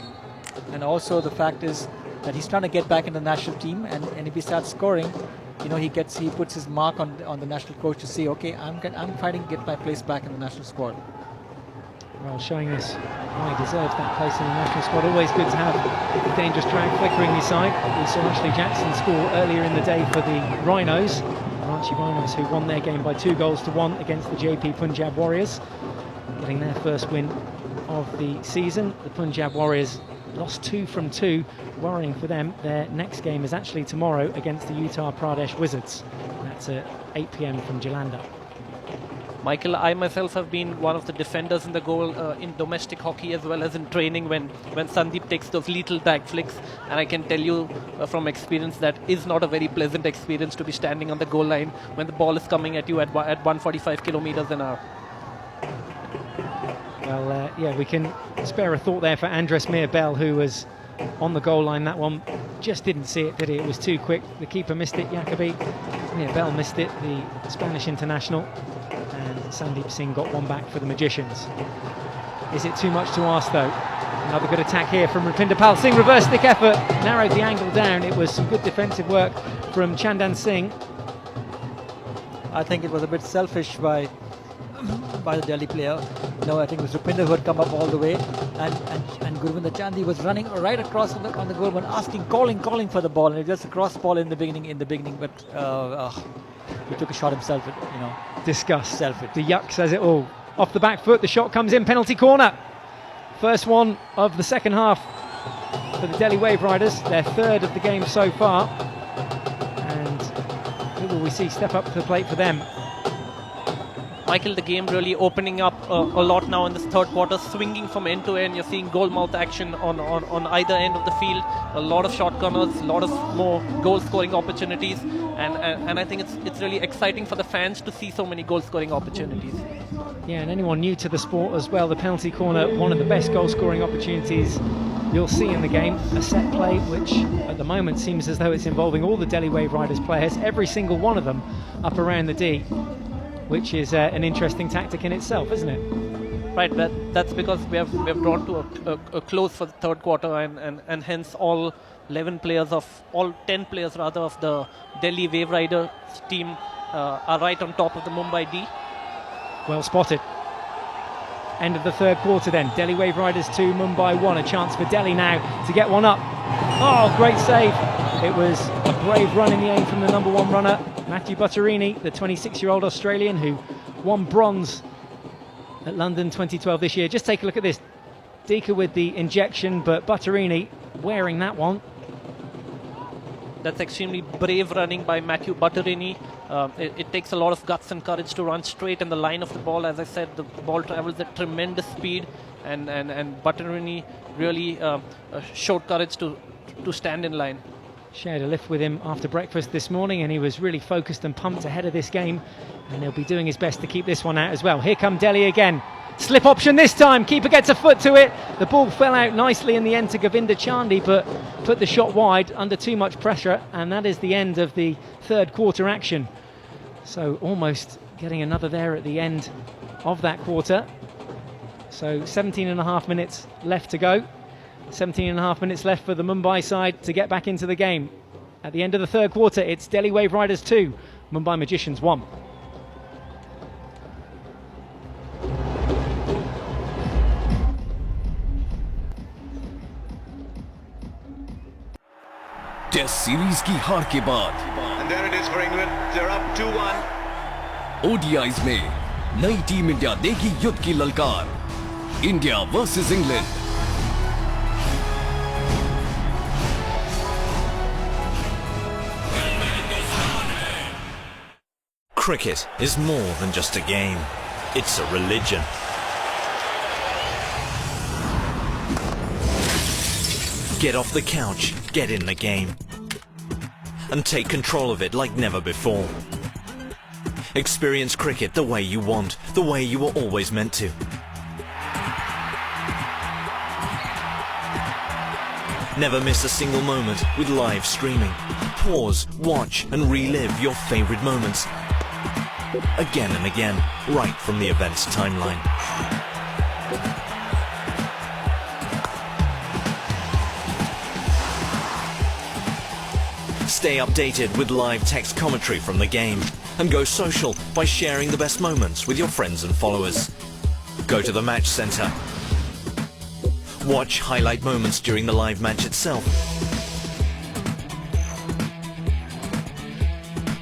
And also the fact is that he's trying to get back in the national team. And if he starts scoring, he puts his mark on the national coach to say, okay, I'm fighting to get my place back in the national squad. Well, showing us why he deserves that place in the national squad. Always good to have the dangerous drag flickering his side. We saw Ashley Jackson score earlier in the day for the Rhinos. Ranchi Rhinos, who won their game by 2-1 against the JP Punjab Warriors, getting their first win of the season. The Punjab Warriors lost 2 from 2, worrying for them. Their next game is actually tomorrow against the Uttar Pradesh Wizards. That's at 8 p.m. from Jalandhar. Michael, I myself have been one of the defenders in the goal in domestic hockey as well as in training when Sandeep takes those little tag flicks, and I can tell you from experience that is not a very pleasant experience to be standing on the goal line when the ball is coming at you at 145 kilometers an hour. Well, yeah, we can spare a thought there for Andres Mirbel, who was on the goal line. That one just didn't see it, did he? It was too quick. The keeper missed it, Jacobi. Mirbel missed it, the Spanish international. And Sandeep Singh got one back for the Magicians. Is it too much to ask, though? Another good attack here from Rupinder Pal Singh. Reverse stick effort, narrowed the angle down. It was some good defensive work from Chandan Singh. I think it was a bit selfish by the Delhi player. I think it was Rupinder who had come up all the way, and Gurvinder Chandi was running right across on the goal when calling for the ball, and it was just a cross ball in the beginning, but he took a shot himself. Disgust. Selfish. The yuck says it all. Off the back foot, the shot comes in, penalty corner. First one of the second half for the Delhi Wave Riders, their third of the game so far. And who will we see step up to the plate for them? Michael, the game really opening up a lot now in this third quarter, swinging from end to end. You're seeing goal-mouth action on either end of the field. A lot of shot corners, a lot of more goal-scoring opportunities, and I think it's really exciting for the fans to see so many goal-scoring opportunities. Yeah, and anyone new to the sport as well, the penalty corner, one of the best goal-scoring opportunities you'll see in the game. A set play which at the moment seems as though it's involving all the Delhi Wave Riders players, every single one of them up around the D, which is an interesting tactic in itself, isn't it? Right, that's because we have drawn to a close for the third quarter, and hence all 10 players of the Delhi Wave Rider team are right on top of the Mumbai D. Well spotted. End of the third quarter then. Delhi Wave Riders 2, Mumbai 1. A chance for Delhi now to get one up. Oh, great save. It was a brave run in the aim from the number 1 runner, Matthew Butterini, the 26-year-old Australian who won bronze at London 2012 this year. Just take a look at this. Dika with the injection, but Butterini wearing that one. That's extremely brave running by Matthew Butterini. It takes a lot of guts and courage to run straight in the line of the ball. As I said, the ball travels at tremendous speed, and Butterini really showed courage to stand in line. Shared a lift with him after breakfast this morning, and he was really focused and pumped ahead of this game, and he'll be doing his best to keep this one out as well. Here come Delhi again. Slip option this time. Keeper gets a foot to it. The ball fell out nicely in the end to Govinda Chandi, but put the shot wide under too much pressure, and that is the end of the third quarter action. So almost getting another there at the end of that quarter. So 17.5 minutes left to go. 17.5 minutes left for the Mumbai side to get back into the game. At the end of the third quarter, it's Delhi Wave Riders 2, Mumbai Magicians 1. Test series की हार के बाद And there it is for England. They're up 2-1. ODIs में नई team India देगी युद्ध की ललकार। India versus England. Cricket is more than just a game. It's a religion. Get off the couch, get in the game, and take control of it like never before. Experience cricket the way you want, the way you were always meant to. Never miss a single moment with live streaming. Pause, watch, and relive your favorite moments again and again, right from the event's timeline. Stay updated with live text commentary from the game, and go social by sharing the best moments with your friends and followers. Go to the match center. Watch highlight moments during the live match itself.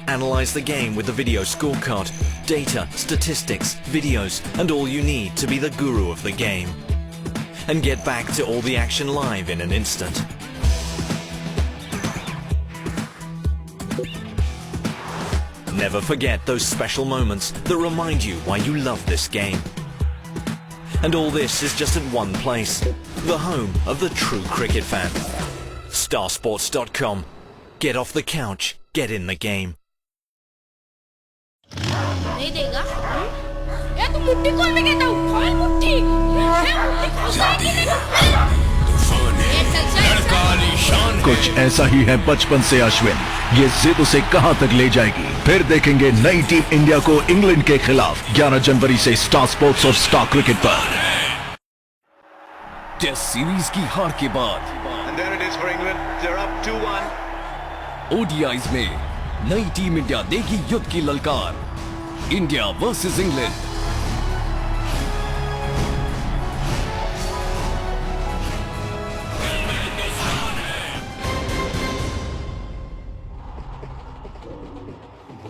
Analyze the game with the video scorecard, data, statistics, videos, and all you need to be the guru of the game. And get back to all the action live in an instant. Never forget those special moments that remind you why you love this game. And all this is just at one place, the home of the true cricket fan. Starsports.com. Get off the couch, get in the game. नहीं देगा? ये तू मुट्ठी खोल में कहता हूँ, खोल मुट्ठी। ये मुट्ठी खोलता है कि नहीं? लड़का आलीशान। कुछ ऐसा ही है बचपन से अश्विन। ये जिद उसे कहां तक ले जाएगी। फिर देखेंगे नई टीम इंडिया को इंग्लैंड के खिलाफ 11 जनवरी से स्टार स्पोर्ट्स और स्टार क्रिकेट पर। टेस्ट सीरीज की हार के बाद And there it is for England. They're up 2-1. ODIs में नई टीम इंडिया देगी युद्ध की ललकार। India versus England.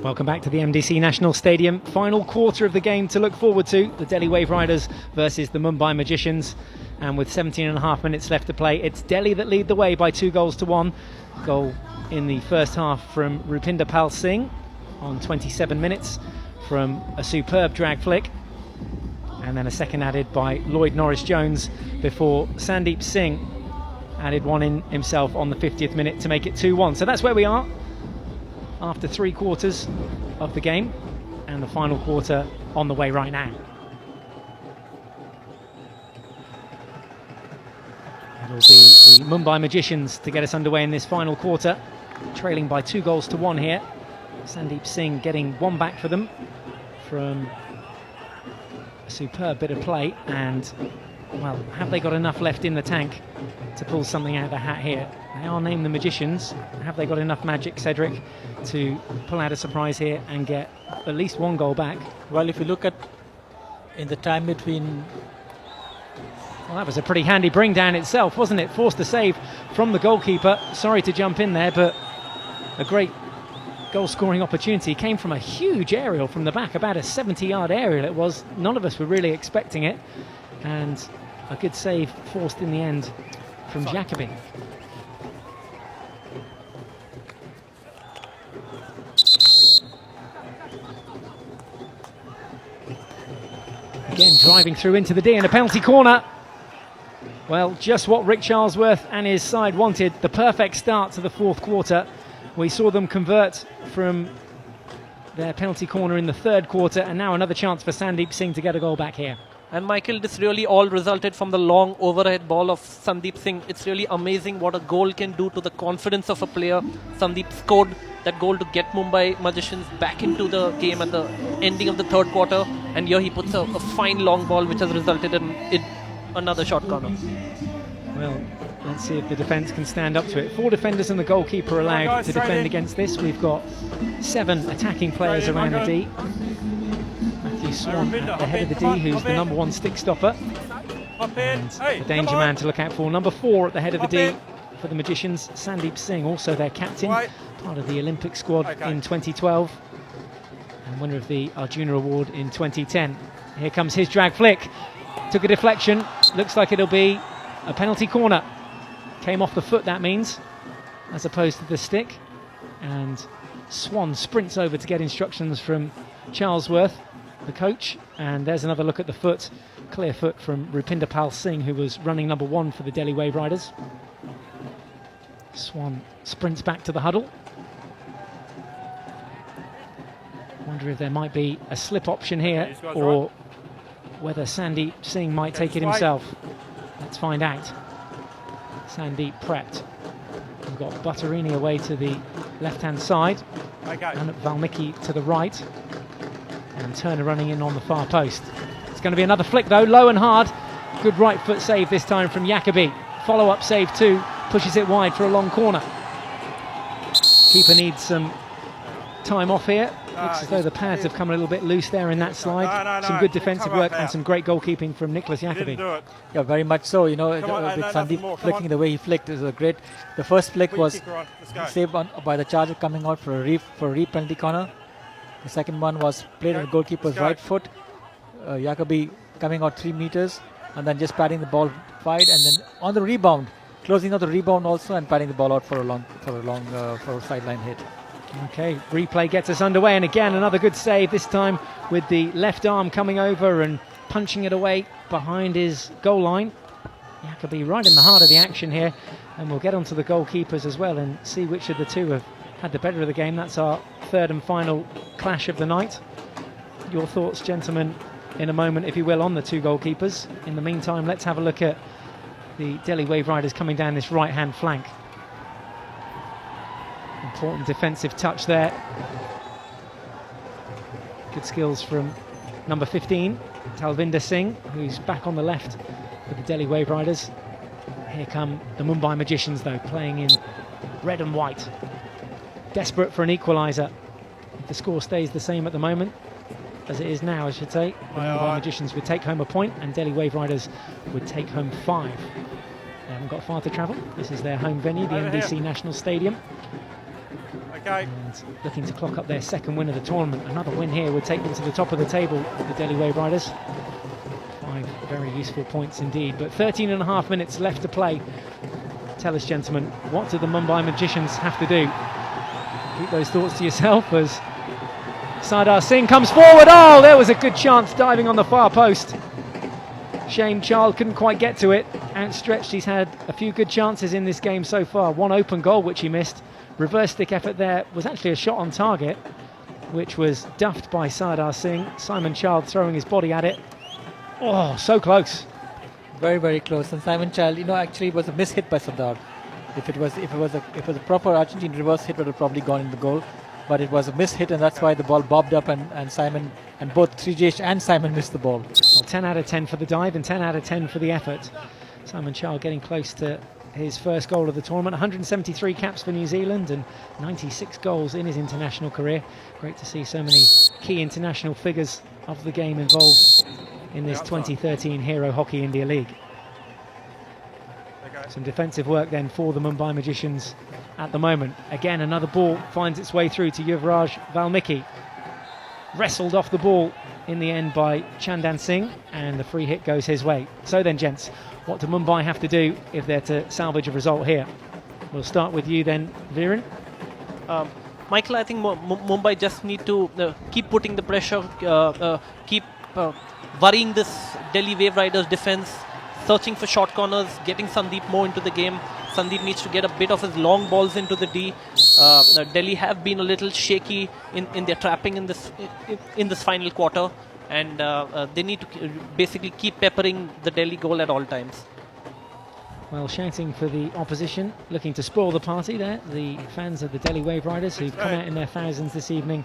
Welcome back to the MDC National Stadium. Final quarter of the game to look forward to. The Delhi Wave Riders versus the Mumbai Magicians. And with 17.5 minutes left to play, it's Delhi that lead the way by 2-1. Goal in the first half from Rupinder Pal Singh on 27 minutes from a superb drag flick. And then a second added by Lloyd Norris-Jones before Sandeep Singh added one in himself on the 50th minute to make it 2-1. So that's where we are after 3 quarters of the game, and the final quarter on the way right now. It'll be the Mumbai Magicians to get us underway in this final quarter, trailing by 2-1 here. Sandeep Singh getting one back for them from a superb bit of play, and well, have they got enough left in the tank to pull something out of the hat here? They are named the Magicians. Have they got enough magic, Cedric, to pull out a surprise here and get at least 1 goal back? Well, if you look at in the time between... Well, that was a pretty handy bring down itself, wasn't it? Forced a save from the goalkeeper. Sorry to jump in there, but a great goal-scoring opportunity. Came from a huge aerial from the back, about a 70-yard aerial it was. None of us were really expecting it. And a good save forced in the end from Jacobin. Again, driving through into the D and a penalty corner. Well, just what Rick Charlesworth and his side wanted. The perfect start to the 4th quarter. We saw them convert from their penalty corner in the 3rd quarter, and now another chance for Sandeep Singh to get a goal back here. And Michael, this really all resulted from the long overhead ball of Sandeep Singh. It's really amazing what a goal can do to the confidence of a player. Sandeep scored that goal to get Mumbai Magicians back into the game at the ending of the 3rd quarter. And here he puts a fine long ball which has resulted in another short corner. Well, let's see if the defence can stand up to it. 4 defenders and the goalkeeper allowed to defend against this. We've got 7 attacking players around the D. Swan at the head of the D, who's the #1 stick stopper, and the danger man to look out for. Number 4 at the head of the D for the Magicians, Sandeep Singh, also their captain, part of the Olympic squad in 2012 and winner of the Arjuna Award in 2010. Here comes his drag flick. Took a deflection. Looks like it'll be a penalty corner. Came off the foot, that means, as opposed to the stick. And Swan sprints over to get instructions from Charlesworth, the coach. And there's another look at the foot. Clear foot from Rupinder Pal Singh, who was running number 1 for the Delhi Wave Riders. Swan sprints back to the huddle. Wonder if there might be a slip option here, or whether Sandeep Singh might take it himself. Let's find out. Sandeep prepped. We've got Butterini away to the left-hand side, and Valmiki to the right, and Turner running in on the far post. It's going to be another flick though, low and hard. Good right foot save this time from Jacobi. Follow-up save too, pushes it wide for a long corner. Keeper needs some time off here. Looks as though the pads have come a little bit loose there in that slide. Some good defensive work and some great goalkeeping from Nicholas Jacobi. Yeah, very much so. You know, with Sandeep flicking the way he flicked is a great. The first flick was saved by the charger coming out for a re penalty corner. The second one was played on the goalkeeper's right foot. Jacobi coming out 3 meters and then just patting the ball wide, and then on the rebound, closing out the rebound also and patting the ball out for a sideline hit. Okay, replay gets us underway, and again another good save, this time with the left arm coming over and punching it away behind his goal line. Jacobi right in the heart of the action here, and we'll get onto the goalkeepers as well and see which of the two have had the better of the game. That's our third and final clash of the night. Your thoughts, gentlemen, in a moment, if you will, on the two goalkeepers. In the meantime, let's have a look at the Delhi Wave Riders coming down this right-hand flank. Important defensive touch there. Good skills from number 15, Talvinder Singh, who's back on the left with the Delhi Wave Riders. Here come the Mumbai Magicians, though, playing in red and white. Desperate for an equaliser. If the score stays the same at the moment, as it is now, I should say, the Mumbai Magicians would take home a point and Delhi Wave Riders would take home 5. They haven't got far to travel. This is their home venue, the NDC National Stadium. And looking to clock up their second win of the tournament. Another win here would take them to the top of the table, the Delhi Wave Riders. 5 very useful points indeed, but 13.5 minutes left to play. Tell us, gentlemen, what do the Mumbai Magicians have to do? Keep those thoughts to yourself as Sardar Singh comes forward. Oh, there was a good chance diving on the far post. Shane Child couldn't quite get to it. Outstretched, he's had a few good chances in this game so far. One open goal which he missed. Reverse stick effort there was actually a shot on target, which was duffed by Sardar Singh. Simon Child throwing his body at it. Oh, so close. Very, very close. And Simon Child, you know, actually it was a miss hit by Sardar. If it was a proper Argentine reverse hit, it would have probably gone in the goal. But it was a miss hit, and that's why the ball bobbed up, and Simon, and both Trijesh and Simon missed the ball. Well, 10 out of 10 for the dive and 10 out of 10 for the effort. Simon Child getting close to his first goal of the tournament. 173 caps for New Zealand and 96 goals in his international career. Great to see so many key international figures of the game involved in this 2013 Hero Hockey India League. Some defensive work then for the Mumbai Magicians at the moment. Again, another ball finds its way through to Yuvraj Valmiki. Wrestled off the ball in the end by Chandan Singh, and the free hit goes his way. So then, gents, what do Mumbai have to do if they're to salvage a result here? We'll start with you then, Viren. Michael, I think Mumbai just need to keep putting the pressure, keep worrying this Delhi Wave Riders defense, searching for short corners, getting Sandeep more into the game. Sandeep needs to get a bit of his long balls into the D. Delhi have been a little shaky in their trapping in this final quarter, and they need to basically keep peppering the Delhi goal at all times. Well, shouting for the opposition, looking to spoil the party there, the fans of the Delhi Wave Riders who've come out in their thousands this evening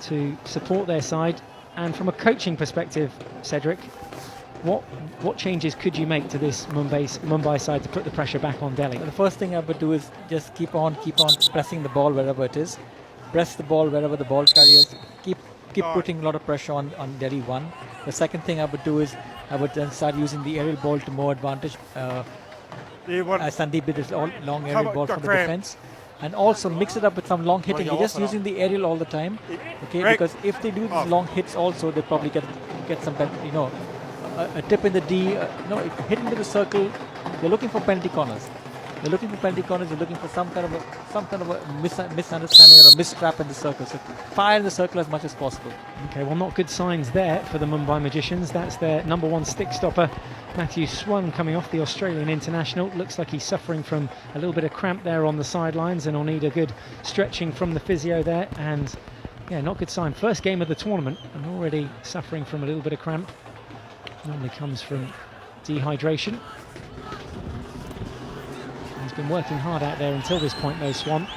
to support their side. And from a coaching perspective, Cedric, what changes could you make to this Mumbai side to put the pressure back on Delhi? The first thing I would do is just keep on pressing the ball wherever it is. Press the ball wherever the ball carriers. Keep putting a lot of pressure on Delhi 1. The second thing I would do is I would then start using the aerial ball to more advantage. as Sandeep did his long aerial ball from the defense. And also mix it up with some long hitting. They're just using the aerial all the time, okay? Because if they do these long hits also, they probably get some, a tip in the D. Hit into the circle. They're looking for penalty corners. They're looking for some kind of a misunderstanding or a mistrap in the circle. So fire in the circle as much as possible. Okay, well, not good signs there for the Mumbai Magicians. That's their number one stick stopper, Matthew Swan, coming off, the Australian international. Looks like he's suffering from a little bit of cramp there on the sidelines, and will need a good stretching from the physio there. And yeah, not good sign. First game of the tournament and already suffering from a little bit of cramp. Normally comes from dehydration. He's been working hard out there until this point though, Swan.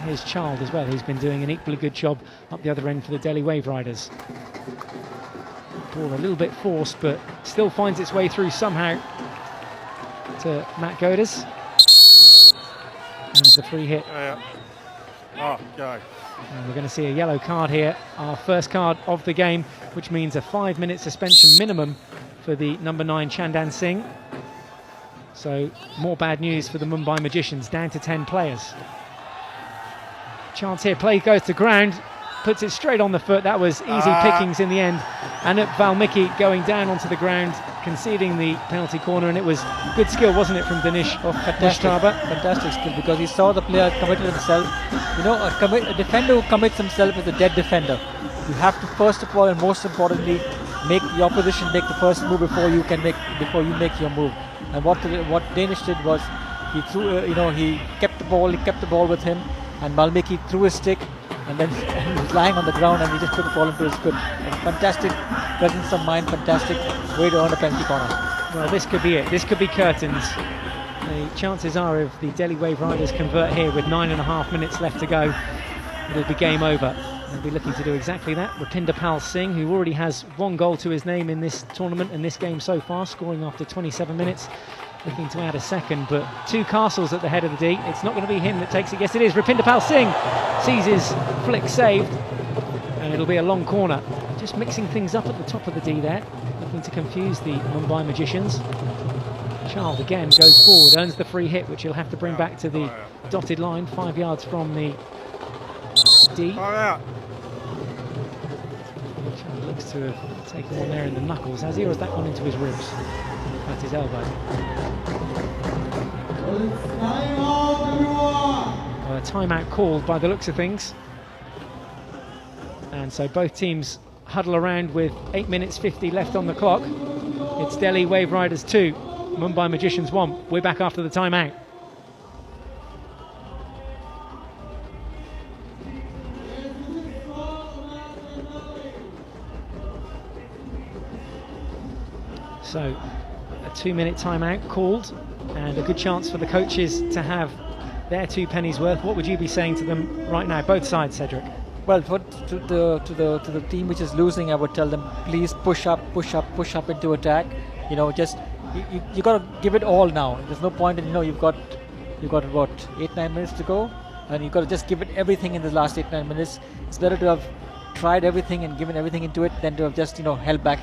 Here's Child as well, who's been doing an equally good job up the other end for the Delhi Wave Riders. Ball a little bit forced, but still finds its way through somehow to Matt Godas. And the free hit. And we're going to see a yellow card here, our first card of the game, which means a 5-minute suspension minimum for the number 9 Chandan Singh. So more bad news for the Mumbai Magicians, down to 10 players. Chance here, play goes to ground, puts it straight on the foot. That was easy pickings in the end. And Valmiki going down onto the ground, conceding the penalty corner, and it was good skill, wasn't it, from Dinesh Fantastic skill, because he saw the player committed himself. A defender who commits himself is a dead defender. You have to first of all, and most importantly, make the opposition make the first move before you make your move. And what Danish did was he threw, he kept the ball with him, and Valmiki threw his stick, and then he was lying on the ground, and he just took the ball into his foot. Fantastic presence of mind, fantastic way to earn a penalty corner. Well, this could be it. This could be curtains. The chances are, if the Delhi Wave Riders convert here with 9.5 minutes left to go, it'll be game over. They'll be looking to do exactly that. Rupinder Pal Singh, who already has 1 goal to his name in this tournament and this game so far, scoring after 27 minutes, looking to add a second, but 2 castles at the head of the D. It's not going to be him that takes it. Yes, it is. Rupinder Pal Singh sees his flick saved, and it'll be a long corner. Just mixing things up at the top of the D there, looking to confuse the Mumbai Magicians. Child again goes forward, earns the free hit, which he'll have to bring back to the dotted line, 5 yards from the D. Child looks to have taken one there in the knuckles, has he, or has that gone into his ribs? At his elbow. Well, a timeout called by the looks of things. And so both teams huddle around with 8 minutes 50 left on the clock. It's Delhi Wave Riders 2, Mumbai Magicians 1. We're back after the timeout. So a 2-minute timeout called, and a good chance for the coaches to have their 2 pennies worth. What would you be saying to them right now, both sides, Cedric? Well, to the team which is losing, I would tell them, please push up into attack. You got to give it all now. There's no point in, you've got what, 8-9 minutes to go, and you've got to just give it everything in the last 8-9 minutes. It's better to have tried everything and given everything into it than to have just held back.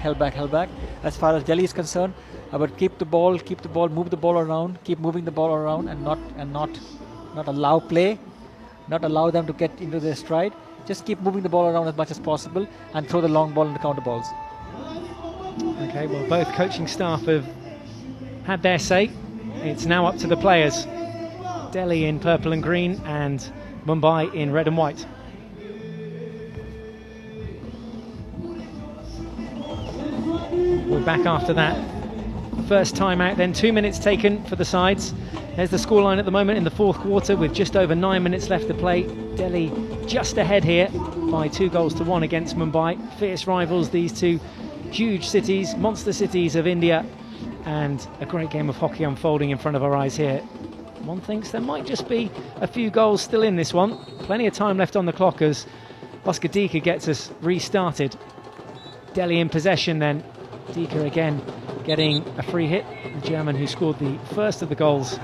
As far as Delhi is concerned, I would keep the ball, move the ball around, keep moving the ball around, and not allow play, not allow them to get into their stride. Just keep moving the ball around as much as possible and throw the long ball into counter balls. Okay, well, both coaching staff have had their say. It's now up to the players. Delhi in purple and green and Mumbai in red and white. We're back after that first time out, then 2 minutes taken for the sides. There's the scoreline at the moment in the 4th quarter with just over 9 minutes left to play. Delhi just ahead here by 2 goals to 1 against Mumbai. Fierce rivals, these 2 huge cities, monster cities of India, and a great game of hockey unfolding in front of our eyes here. One thinks there might just be a few goals still in this one. Plenty of time left on the clock as Oscar Dika gets us restarted. Delhi in possession then. Dika again getting a free hit. The German who scored the first of the goals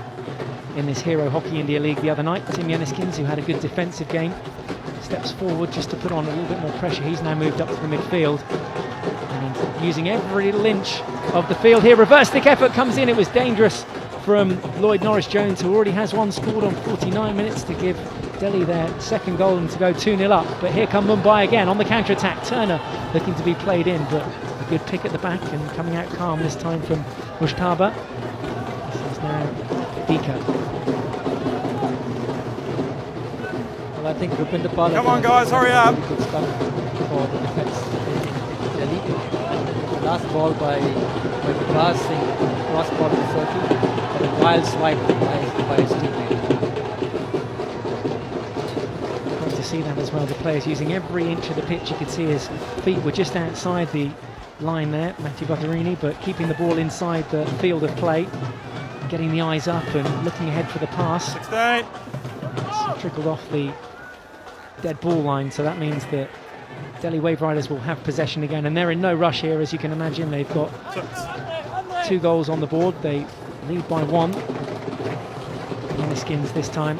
in this Hero Hockey India League the other night. Tim Yenniskins, who had a good defensive game, steps forward just to put on a little bit more pressure. He's now moved up to the midfield and using every little inch of the field here. Reverse stick effort comes in. It was dangerous from Lloyd Norris-Jones, who already has one scored on 49 minutes to give Delhi their second goal and to go 2-0 up. But here come Mumbai again on the counter-attack. Turner looking to be played in, but a good pick at the back and coming out calm this time from Mushtaba. This is now Dika. Well, I think Rupinder Pal. Come on, guys, hurry up. Good stuff for the defense in Delhi. The last ball by Vikas Singh, cross ball in the circle, and a wild swipe by his teammate. Great to see that as well. The players using every inch of the pitch. You could see his feet were just outside the line there, Matthew Butterini, but keeping the ball inside the field of play, getting the eyes up and looking ahead for the pass. 16. It's trickled off the dead ball line, so that means that Delhi Wave Riders will have possession again, and they're in no rush here, as you can imagine. They've got 2 goals on the board. They lead by 1. The Skins this time.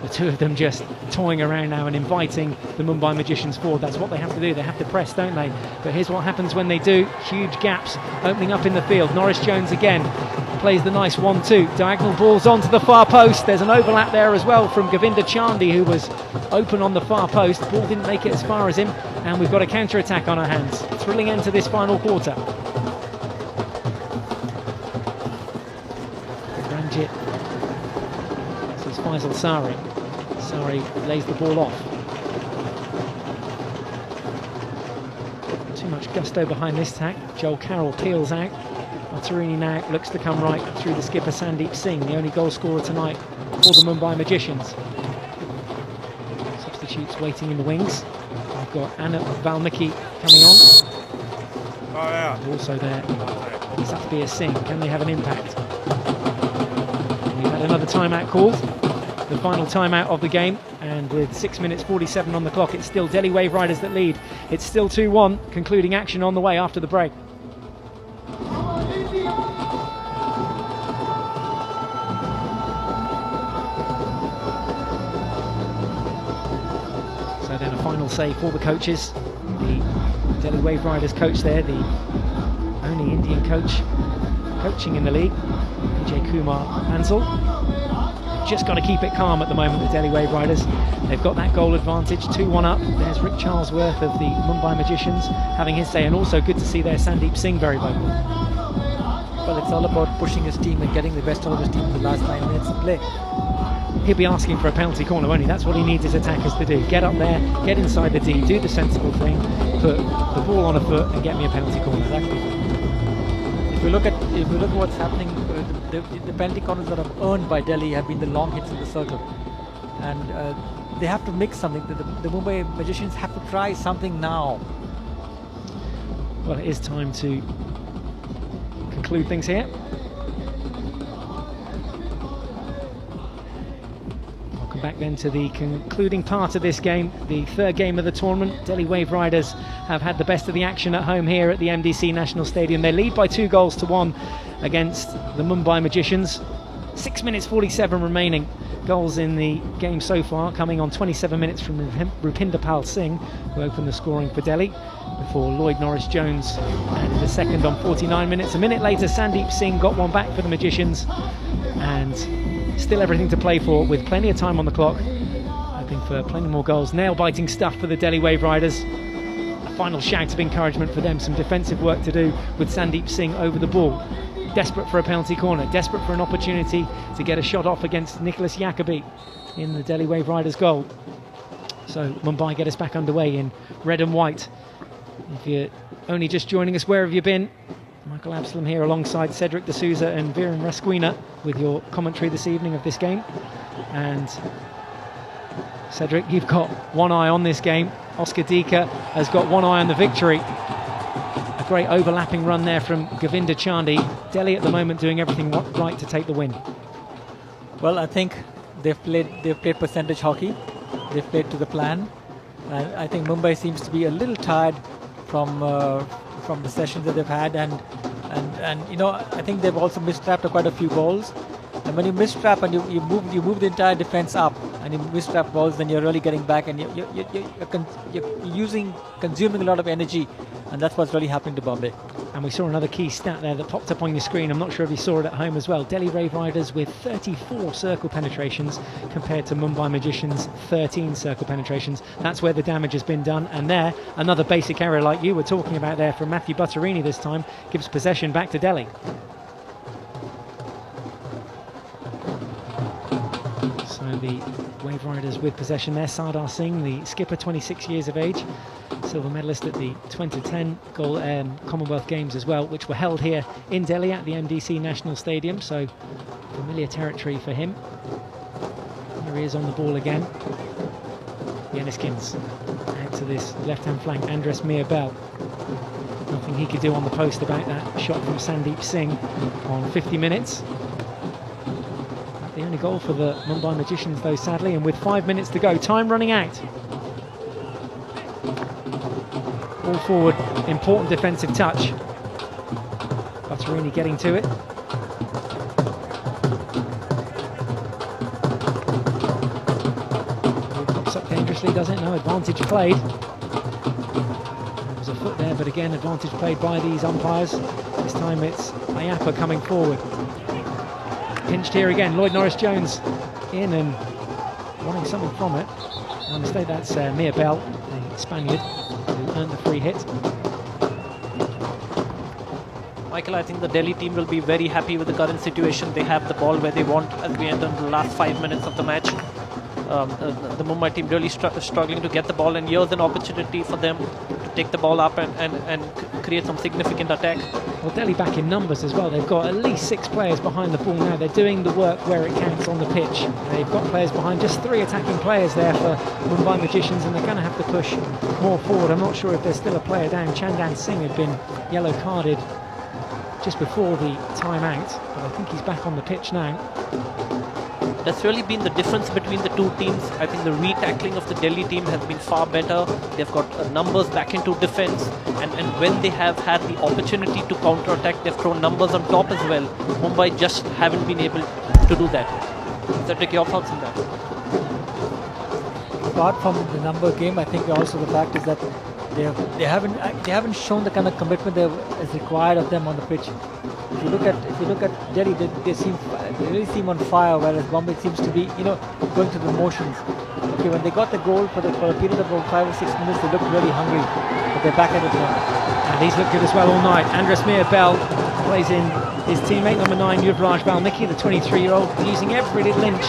The two of them just toying around now and inviting the Mumbai Magicians forward. That's what they have to do. They have to press, don't they? But here's what happens when they do. Huge gaps opening up in the field. Norris-Jones again plays the nice 1-2. Diagonal balls onto the far post. There's an overlap there as well from Govinda Chandy, who was open on the far post. Ball didn't make it as far as him, and we've got a counter-attack on our hands. Thrilling end to this final quarter. Ranjit. This is Faisal Sari. Sari lays the ball off. Too much gusto behind this tack. Joel Carroll peels out. Butterini now looks to come right through the skipper Sandeep Singh, the only goal scorer tonight for the Mumbai Magicians. Substitutes waiting in the wings. We've got Anna Valmiki coming on. Oh, yeah. And also there, Satbir Singh. Can they have an impact? We've had another timeout called. The final timeout of the game, and with 6 minutes 47 on the clock, it's still Delhi Wave Riders that lead. It's still 2-1, concluding action on the way after the break. So then a final say for the coaches. The Delhi Wave Riders coach there, the only Indian coach coaching in the league, Vijay Kumar Bansal. Just got to keep it calm at the moment, the Delhi Wave Riders. They've got that goal advantage, 2-1 up. There's Rick Charlesworth of the Mumbai Magicians having his say, and also good to see there Sandeep Singh very vocal. Well, it's all about pushing his team and getting the best out of his team in the last 9 minutes of play. He'll be asking for a penalty corner, won't he? That's what he needs his attackers to do. Get up there, get inside the D, do the sensible thing, put the ball on a foot and get me a penalty corner. Exactly. If you look at what's happening, the penalty corners that are earned by Delhi have been the long hits in the circle, and they have to mix something. The Mumbai Magicians have to try something now. Well, it is time to conclude things here. Welcome back then to the concluding part of this game, the third game of the tournament. Delhi Wave Riders have had the best of the action at home here at the MDC National Stadium. They lead by 2-1 against the Mumbai Magicians. 6 minutes 47 remaining. Goals in the game so far coming on 27 minutes from Rupinder Pal Singh, who opened the scoring for Delhi, before Lloyd Norris-Jones added a second on 49 minutes. A minute later, Sandeep Singh got one back for the Magicians, and still everything to play for with plenty of time on the clock. Hoping for plenty more goals. Nail-biting stuff for the Delhi Wave Riders. A final shout of encouragement for them. Some defensive work to do with Sandeep Singh over the ball. Desperate for a penalty corner, desperate for an opportunity to get a shot off against Nicholas Jacobi in the Delhi Wave Riders goal. So Mumbai get us back underway in red and white. If you're only just joining us, where have you been? Michael Absalom here alongside Cedric D'Souza and Viren Rasquina with your commentary this evening of this game. And Cedric, you've got one eye on this game. Oscar Dika has got one eye on the victory. A great overlapping run there from Govinda Chandy. Delhi at the moment doing everything right to take the win. Well, I think they've played percentage hockey. They've played to the plan. I think Mumbai seems to be a little tired from the sessions that they've had, and you know, I think they've also mistrapped quite a few balls. And when you mistrap and you move the entire defense up, and you mistrap balls, then you're really getting back, and you're consuming a lot of energy and that's what's really happening to Bombay. And we saw another key stat there that popped up on your screen. I'm not sure if you saw it at home as well. Delhi Wave Riders with 34 circle penetrations compared to Mumbai Magicians 13 circle penetrations. That's where the damage has been done. And there, another basic error like you were talking about there from Matthew Butterini this time, gives possession back to Delhi. So the Wave Riders with possession there. Sardar Singh, the skipper, 26 years of age, silver medalist at the 2010 Commonwealth Games as well, which were held here in Delhi at the MDC National Stadium, so familiar territory for him. Here he is on the ball again. Yeniskins out to this left-hand flank. Andres Mirbel. Nothing he could do on the post about that shot from Sandeep Singh on 50 minutes. The only goal for the Mumbai Magicians though, sadly, and with 5 minutes to go, time running out. All forward, important defensive touch. Butterini getting to it. Pops up dangerously, does it? No, advantage played. There was a foot there, but again, advantage played by these umpires. This time it's Ayappa coming forward. Pinched here again, Lloyd Norris-Jones in and wanting something from it. My mistake, that's Mirbel, the Spaniard, who earned the free hit. Michael, I think the Delhi team will be very happy with the current situation. They have the ball where they want as we enter the last 5 minutes of the match. The Mumbai team really struggling to get the ball, and here's an opportunity for them to take the ball up and create some significant attack. Well, Delhi back in numbers as well. They've got at least 6 players behind the ball now. They're doing the work where it counts on the pitch. They've got players behind, just 3 attacking players there for Mumbai Magicians, and they're going to have to push more forward. I'm not sure if there's still a player down. Chandan Singh had been yellow carded just before the timeout, but I think he's back on the pitch now. That's really been the difference between the two teams. I think the re-tackling of the Delhi team has been far better. They've got numbers back into defense, and when they have had the opportunity to counter-attack, they've thrown numbers on top as well. Mumbai just haven't been able to do that. Cedric, your thoughts on that? Apart from the number game, I think also the fact is that they haven't shown the kind of commitment that is required of them on the pitch. If you look at Delhi, they really seem on fire, whereas Bombay seems to be, going through the motions. Okay, when they got the goal for a period of about 5 or 6 minutes, they looked really hungry, but they're back at it now. And he's looked good as well all night. Andres Mirbel plays in his teammate, number 9, Yuvraj Valmiki, the 23-year-old, using every little inch.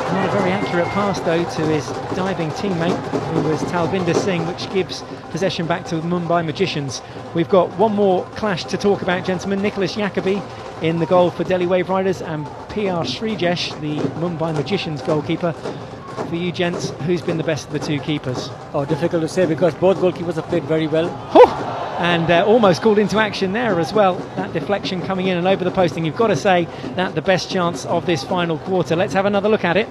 Not a very accurate pass, though, to his diving teammate, who was Talvinder Singh, which gives possession back to the Mumbai Magicians. We've got one more clash to talk about, gentlemen. Nicholas Jacobi in the goal for Delhi Wave Riders, and PR Srijesh, the Mumbai Magicians goalkeeper. For you, gents, who's been the best of the 2 keepers? Oh, difficult to say, because both goalkeepers have played very well. And almost called into action there as well. That deflection coming in and over the posting. You've got to say that the best chance of this final quarter. Let's have another look at it.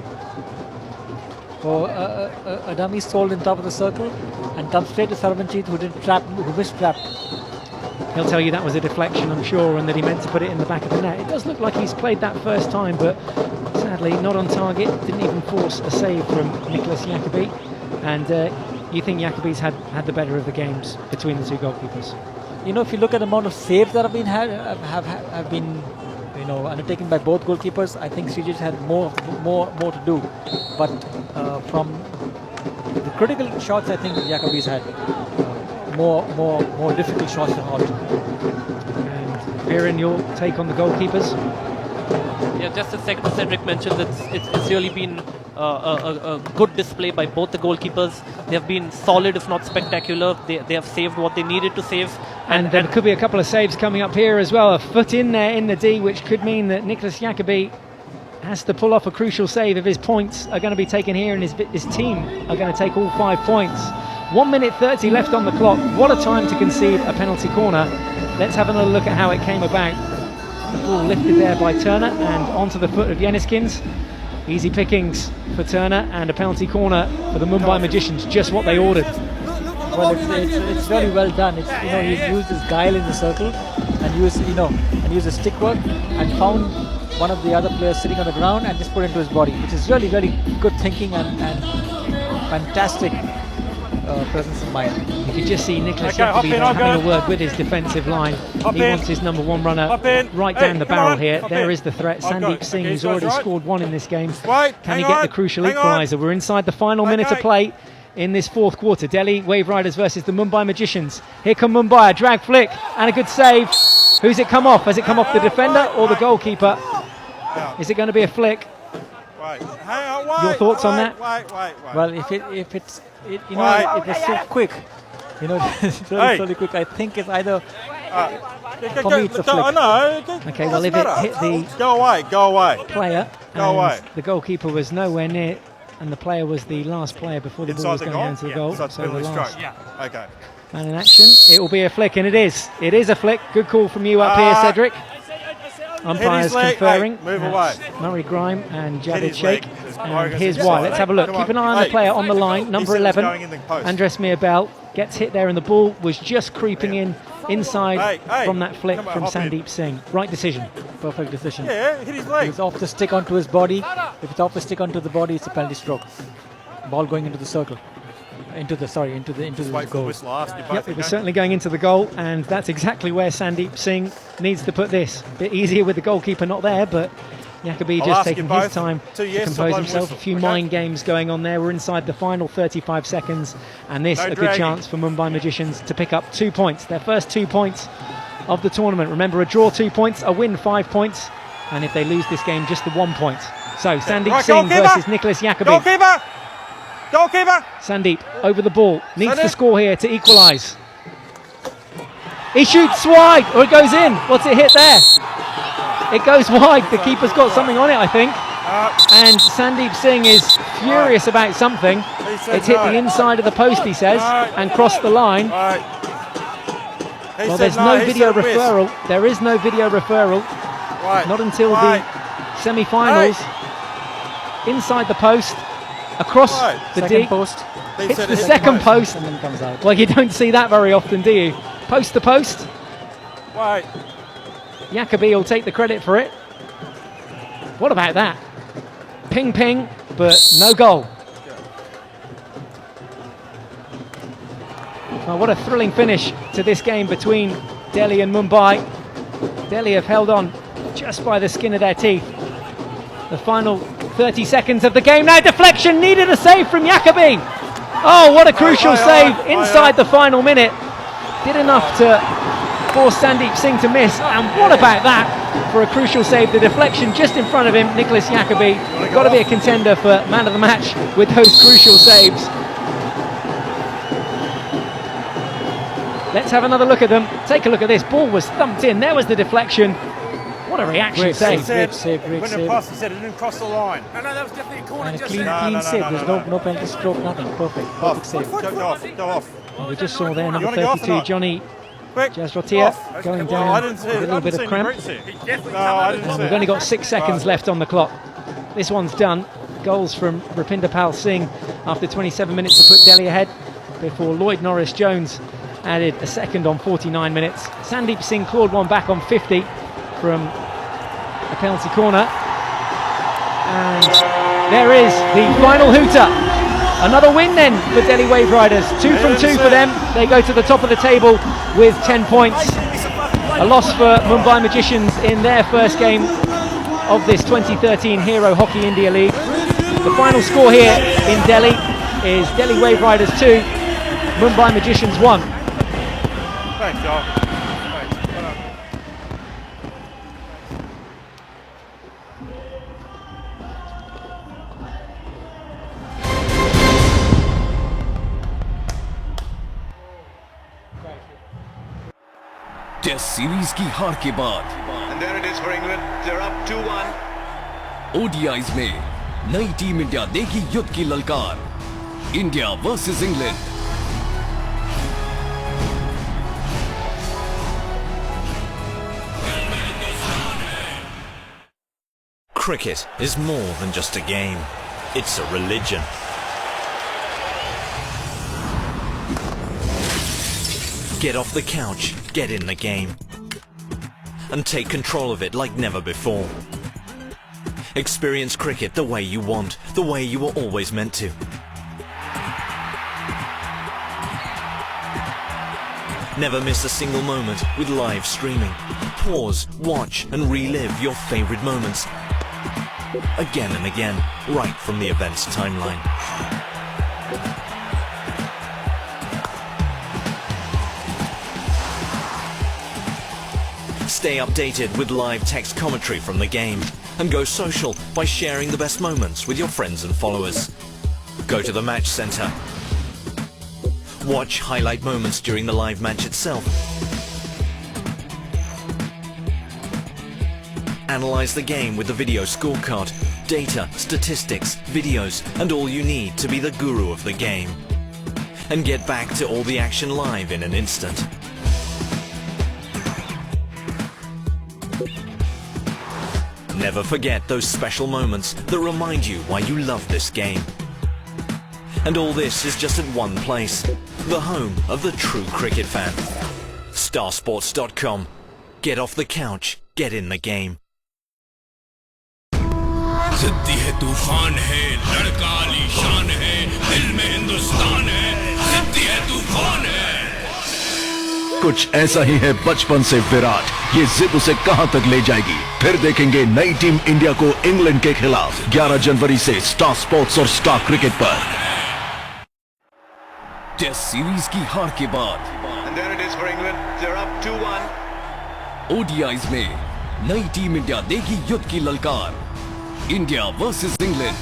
For a dummy sold in top of the circle and comes straight to Sarvanjit, who missed trap. He'll tell you that was a deflection, I'm sure, and that he meant to put it in the back of the net. It does look like he's played that first time, but sadly not on target. Didn't even force a save from Nicholas Jacobi. And you think Jacobi's had the better of the games between the 2 goalkeepers? If you look at the amount of saves that have been undertaken by both goalkeepers, I think Srijesh had more to do. But from the critical shots, I think Jacobi's had more difficult shots to halt. And Viren, your take on the goalkeepers? Yeah, just a second. Cedric mentioned that it's really been a good display by both the goalkeepers. They have been solid, if not spectacular. They have saved what they needed to save. And there could be a couple of saves coming up here as well. A foot in there in the D, which could mean that Nicholas Jacobi has to pull off a crucial save if his points are going to be taken here, and his team are going to take all 5 points. 1 minute 30 left on the clock. What a time to concede a penalty corner. Let's have another look at how it came about. The ball lifted there by Turner and onto the foot of Yeniskins. Easy pickings for Turner, and a penalty corner for the Mumbai Magicians, just what they ordered. Well, it's very well done. He's used his guile in the circle and used his stick work and found one of the other players sitting on the ground and just put it into his body, which is really, really good thinking and fantastic presence of mind. You could just see Nicholas Jacobi having a word with his defensive line. He wants his number one runner right down the barrel here. There is the threat. Sandeep Singh, who's already scored one in this game. Can he get the crucial equaliser? We're inside the final minute of play in this fourth quarter. Delhi Wave Riders versus the Mumbai Magicians. Here come Mumbai, a drag flick and a good save. Who's it come off? Has it come off the defender or the goalkeeper? Is it going to be a flick? Your thoughts on that? Well, if it's so quick, it's really quick. I think it's either. For me, it's a flick. Okay, well, if it hit the player and the goalkeeper was nowhere near, and the player was the last player before the ball was going down to the goal, so the last man in action, it will be a flick, and it is. It is a flick. Good call from you up here, Cedric. Umpires conferring. Murray Grime and Javed Sheikh. And here's why. Let's have a look. Keep an eye on the player on the line. Number 11, Andres Mirbel, gets hit there, and the ball was just creeping inside from that flick from Sandeep Singh. Right decision. Perfect decision. It's off the stick onto his body. If it's off the stick onto the body, it's a penalty stroke. Ball going into the circle. Into the goal. Yep, it was certainly going into the goal, and that's exactly where Sandeep Singh needs to put this. A bit easier with the goalkeeper not there, but Jacobi just taking his time to compose himself. A few mind games going on there. We're inside the final 35 seconds, and this a good chance for Mumbai Magicians to pick up 2 points. Their first 2 points of the tournament. Remember, a draw 2 points, a win 5 points, and if they lose this game, just the 1 point. So Sandeep Singh versus Nicholas Jacobi. Goalkeeper! Sandeep over the ball, needs to score here to equalise. He shoots wide, or it goes in. What's it hit there? It goes wide. The keeper's got something on it, I think. And Sandeep Singh is furious about something. It's hit the inside of the post, he says, and crossed the line. Well, there's no video referral. There is no video referral. Not until the semi-finals. Inside the post. Across the second post. Hits the second post and then comes out. Well, you don't see that very often, do you? Post to post. Jacobi will take the credit for it. What about that? Ping ping, but no goal. Well, what a thrilling finish to this game between Delhi and Mumbai. Delhi have held on just by the skin of their teeth. The final 30 seconds of the game now. Deflection, needed a save from Jacobi. Oh, what a crucial save inside the final minute. Did enough to force Sandeep Singh to miss. And what about that for a crucial save? The deflection just in front of him, Nicholas Jacobi. Got to be a contender for man of the match with those crucial saves. Let's have another look at them. Take a look at this. Ball was thumped in. There was the deflection. What a reaction save. Great save. When it passed, he said it didn't cross the line. No, that was definitely a corner. And a clean save. There's no penalty stroke, nothing. Perfect save. Go off. We just saw there number 32, Johnny Jasrotia, going down with a little bit of cramp. And we've only got 6 seconds left on the clock. This one's done. Goals from Rupinder Pal Singh after 27 minutes to put Delhi ahead, before Lloyd Norris Jones added a second on 49 minutes. Sandeep Singh clawed one back on 50 from a penalty corner. And there is the final hooter. Another win then for Delhi Wave Riders. 2 from 2 for them. They go to the top of the table with 10 points. A loss for Mumbai Magicians in their first game of this 2013 Hero Hockey India League. The final score here in Delhi is Delhi Wave Riders 2, Mumbai Magicians 1. Thanks, Joel. Test series की हार के बाद And there it is for England. They're up 2-1. ODIs में नई team India देगी युद्ध की ललकार. India versus England. Cricket is more than just a game. It's a religion. Get off the couch, get in the game, and take control of it like never before. Experience cricket the way you want, the way you were always meant to. Never miss a single moment with live streaming. Pause, watch and relive your favorite moments again and again, right from the event's timeline. Stay updated with live text commentary from the game and go social by sharing the best moments with your friends and followers. Go to the match center. Watch highlight moments during the live match itself. Analyze the game with the video scorecard, data, statistics, videos, and all you need to be the guru of the game. And get back to all the action live in an instant. Never forget those special moments that remind you why you love this game. And all this is just at one place, the home of the true cricket fan. Starsports.com. Get off the couch, get in the game. जिद्दी है तूफान है लड़का आलीशान है दिल में हिंदुस्तान है जिद्दी है तूफान है कुछ ऐसा ही है बचपन से विराट, ये जिद उसे कहां तक ले जाएगी। फिर देखेंगे नई टीम इंडिया को इंग्लैंड के खिलाफ 11 जनवरी से स्टार स्पोर्ट्स और स्टार क्रिकेट पर। टेस्ट सीरीज की हार के बाद And there it is for England. They're up 2-1. ODIs में नई टीम इंडिया देगी युद्ध की ललकार। India versus England.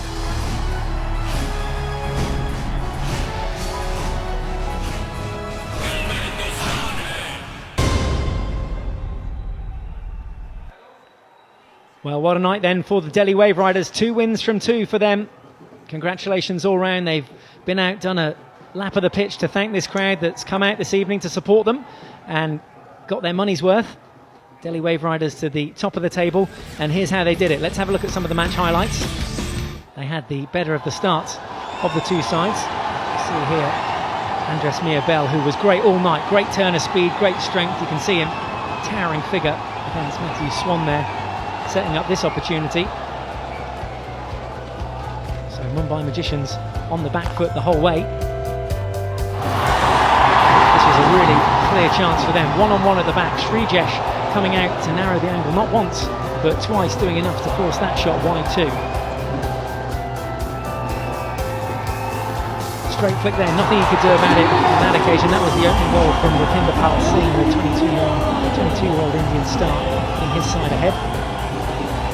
Well, what a night then for the Delhi Wave Riders. 2 wins from 2 for them. Congratulations all round. They've been out, done a lap of the pitch to thank this crowd that's come out this evening to support them and got their money's worth. Delhi Wave Riders to the top of the table, and here's how they did it. Let's have a look at some of the match highlights. They had the better of the start of the two sides. You see here Andres Mia-Bell, who was great all night, great turn of speed, great strength. You can see him, towering figure against Matthew Swan there, setting up this opportunity. So Mumbai Magicians on the back foot the whole way. This was a really clear chance for them. One-on-one at the back. Srijesh coming out to narrow the angle, not once, but twice, doing enough to force that shot wide too. Straight flick there, nothing he could do about it on that occasion. That was the opening goal from Rapinder Pal Singh, the 22-year-old Indian star, in his side ahead.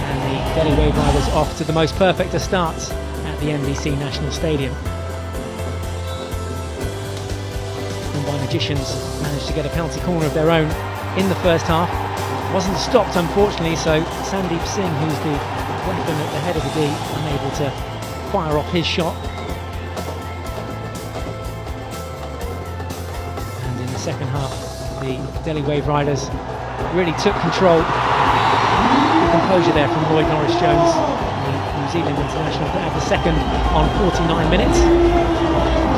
And the Delhi Wave Riders off to the most perfect of starts at the NBC National Stadium. Mumbai Magicians managed to get a penalty corner of their own in the first half. Wasn't stopped, unfortunately, so Sandeep Singh, who's the weapon at the head of the D, unable to fire off his shot. And in the second half, the Delhi Wave Riders really took control. The composure there from Lloyd Norris-Jones, the New Zealand international, to add the second on 49 minutes.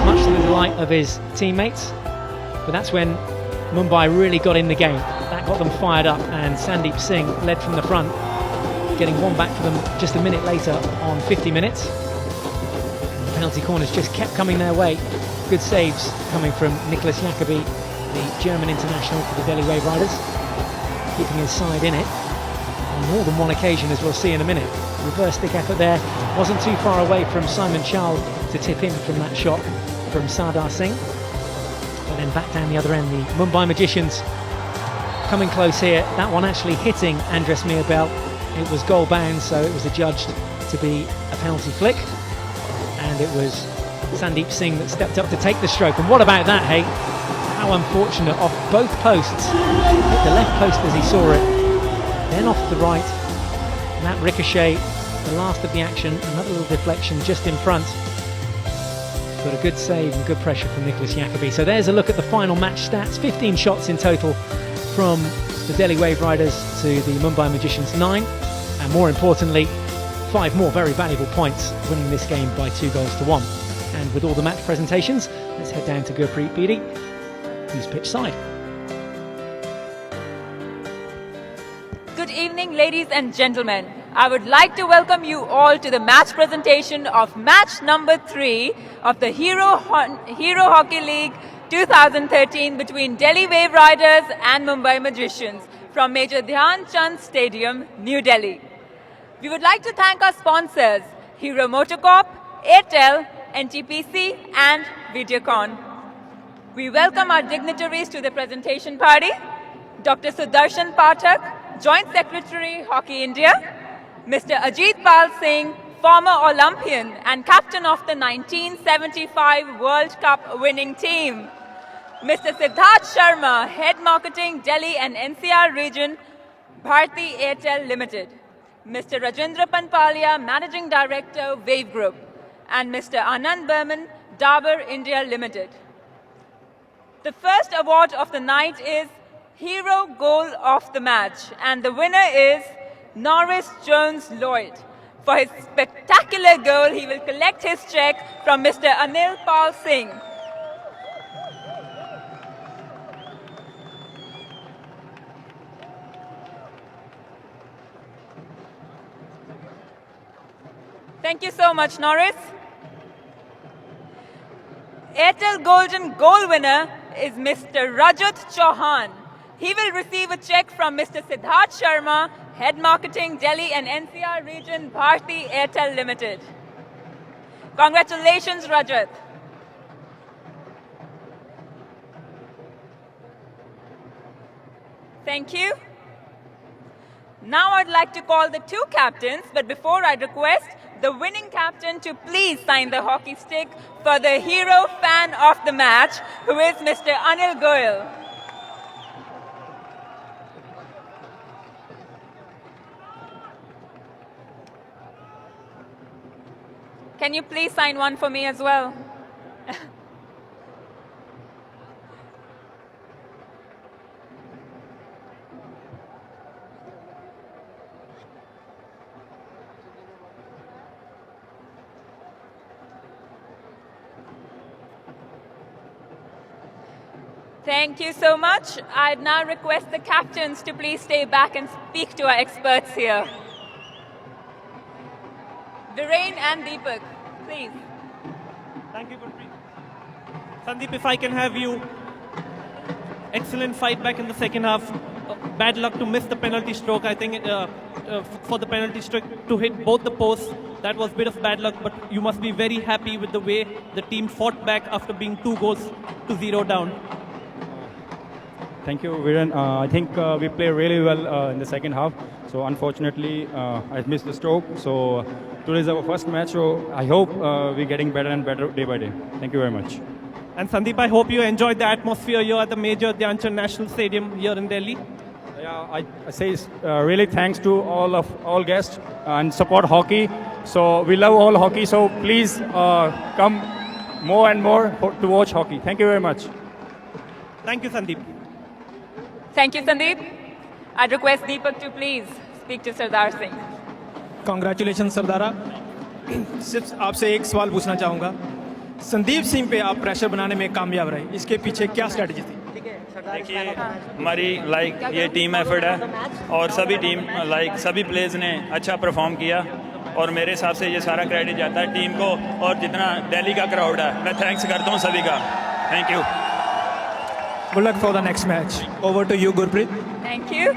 Much to the delight of his teammates. But that's when Mumbai really got in the game. That got them fired up, and Sandeep Singh led from the front, getting one back for them just a minute later on 50 minutes. And the penalty corners just kept coming their way. Good saves coming from Nicholas Jacobi, the German international for the Delhi Wave Riders, keeping his side in it on more than one occasion, as we'll see in a minute. Reverse stick effort there, wasn't too far away from Simon Chahal to tip in from that shot from Sardar Singh. But then back down the other end, the Mumbai Magicians coming close here. That one actually hitting Andres Mia-Bell. It was goal bound, so it was adjudged to be a penalty flick. And it was Sandeep Singh that stepped up to take the stroke. And what about that, hey? How unfortunate, off both posts. Hit the left post as he saw it, then off the right. And that ricochet, the last of the action, another little deflection just in front. But a good save and good pressure from Nicholas Jacobi. So there's a look at the final match stats. 15 shots in total from the Delhi Wave Riders to the Mumbai Magicians 9. And more importantly, 5 more very valuable points, winning this game by 2-1. And with all the match presentations, let's head down to Gurpreet Bedi, who's pitch side. Good evening, ladies and gentlemen. I would like to welcome you all to the match presentation of match number 3 of the Hero Hockey League 2013 between Delhi Wave Riders and Mumbai Magicians from Major Dhyan Chand Stadium, New Delhi. We would like to thank our sponsors, Hero MotoCorp, Airtel, NTPC and Videocon. We welcome our dignitaries to the presentation party. Dr. Sudarshan Pathak, Joint Secretary, Hockey India. Mr. Ajit Pal Singh, former Olympian and captain of the 1975 World Cup winning team. Mr. Siddharth Sharma, Head Marketing, Delhi and NCR Region, Bharti Airtel Limited. Mr. Rajendra Panpalia, Managing Director, Wave Group. And Mr. Anand Berman, Dabur India Limited. The first award of the night is Hero Goal of the Match, and the winner is Norris Jones Lloyd. For his spectacular goal, he will collect his check from Mr. Anil Pal Singh. Thank you so much, Norris. Airtel Golden Goal winner is Mr. Rajat Chauhan. He will receive a check from Mr. Siddharth Sharma, Head Marketing, Delhi and NCR Region, Bharti Airtel Limited. Congratulations, Rajat. Thank you. Now I'd like to call the two captains, but before I request the winning captain to please sign the hockey stick for the hero fan of the match, who is Mr. Anil Goyal. Can you please sign one for me as well? Thank you so much. I'd now request the captains to please stay back and speak to our experts here. Viren and Deepak, please. Thank you, Gurpreet. Sandeep, if I can have you. Excellent fight back in the second half. Bad luck to miss the penalty stroke. I think for the penalty stroke to hit both the posts, that was a bit of bad luck, but you must be very happy with the way the team fought back after being 2-0 down. Thank you, Viren. I think we played really well in the second half. So unfortunately, I missed the stroke. So today is our first match. So I hope we're getting better and better day by day. Thank you very much. And Sandeep, I hope you enjoyed the atmosphere here at the Major Dhyan Chand National Stadium here in Delhi. Yeah, I say really thanks to all guests and support hockey. So we love all hockey. So please come more and more to watch hockey. Thank you very much. Thank you, Sandeep. Thank you, Sandeep. I'd request Deepak to please speak to Sardar Singh. Congratulations, सरदारा। सिर्फ आपसे एक सवाल पूछना चाहूँगा। संदीप सिंह पे आप pressure बनाने में कामयाब रहे, इसके पीछे क्या स्ट्रेटजी थी? देखिए, हमारी ये टीम एफर्ट है और सभी प्लेयर्स ने अच्छा परफॉर्म किया और मेरे हिसाब से ये सारा क्रेडिट जाता है टीम को और जितना दिल्ली का क्राउड है, मैं थैंक्स करता हूँ सभी का। Thank you. Good luck for the next match. Over to you, Gurpreet. Thank you.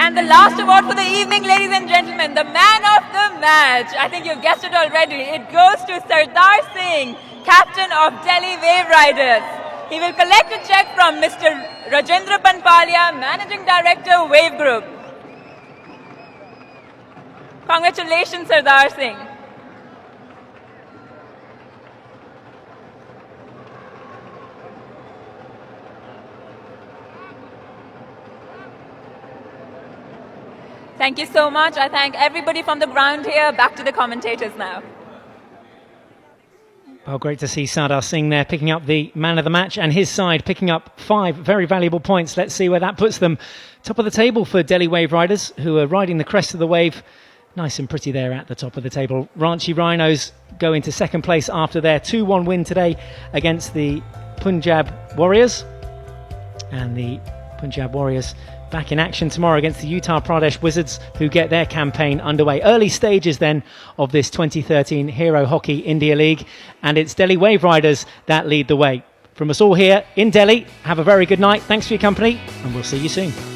And the last award for the evening, ladies and gentlemen, the man of the match. I think you've guessed it already. It goes to Sardar Singh, captain of Delhi Wave Riders. He will collect a check from Mr. Rajendra Panpalia, Managing Director, Wave Group. Congratulations, Sardar Singh. Thank you so much. I thank everybody from the ground here. Back to the commentators now. Well, great to see Sardar Singh there picking up the man of the match and his side picking up 5 very valuable points. Let's see where that puts them. Top of the table for Delhi Wave Riders, who are riding the crest of the wave. Nice and pretty there at the top of the table. Ranchi Rhinos go into second place after their 2-1 win today against the Punjab Warriors. And the Punjab Warriors back in action tomorrow against the Uttar Pradesh Wizards, who get their campaign underway. Early stages then of this 2013 Hero Hockey India League, and it's Delhi Wave Riders that lead the way. From us all here in Delhi, have a very good night. Thanks for your company, and we'll see you soon.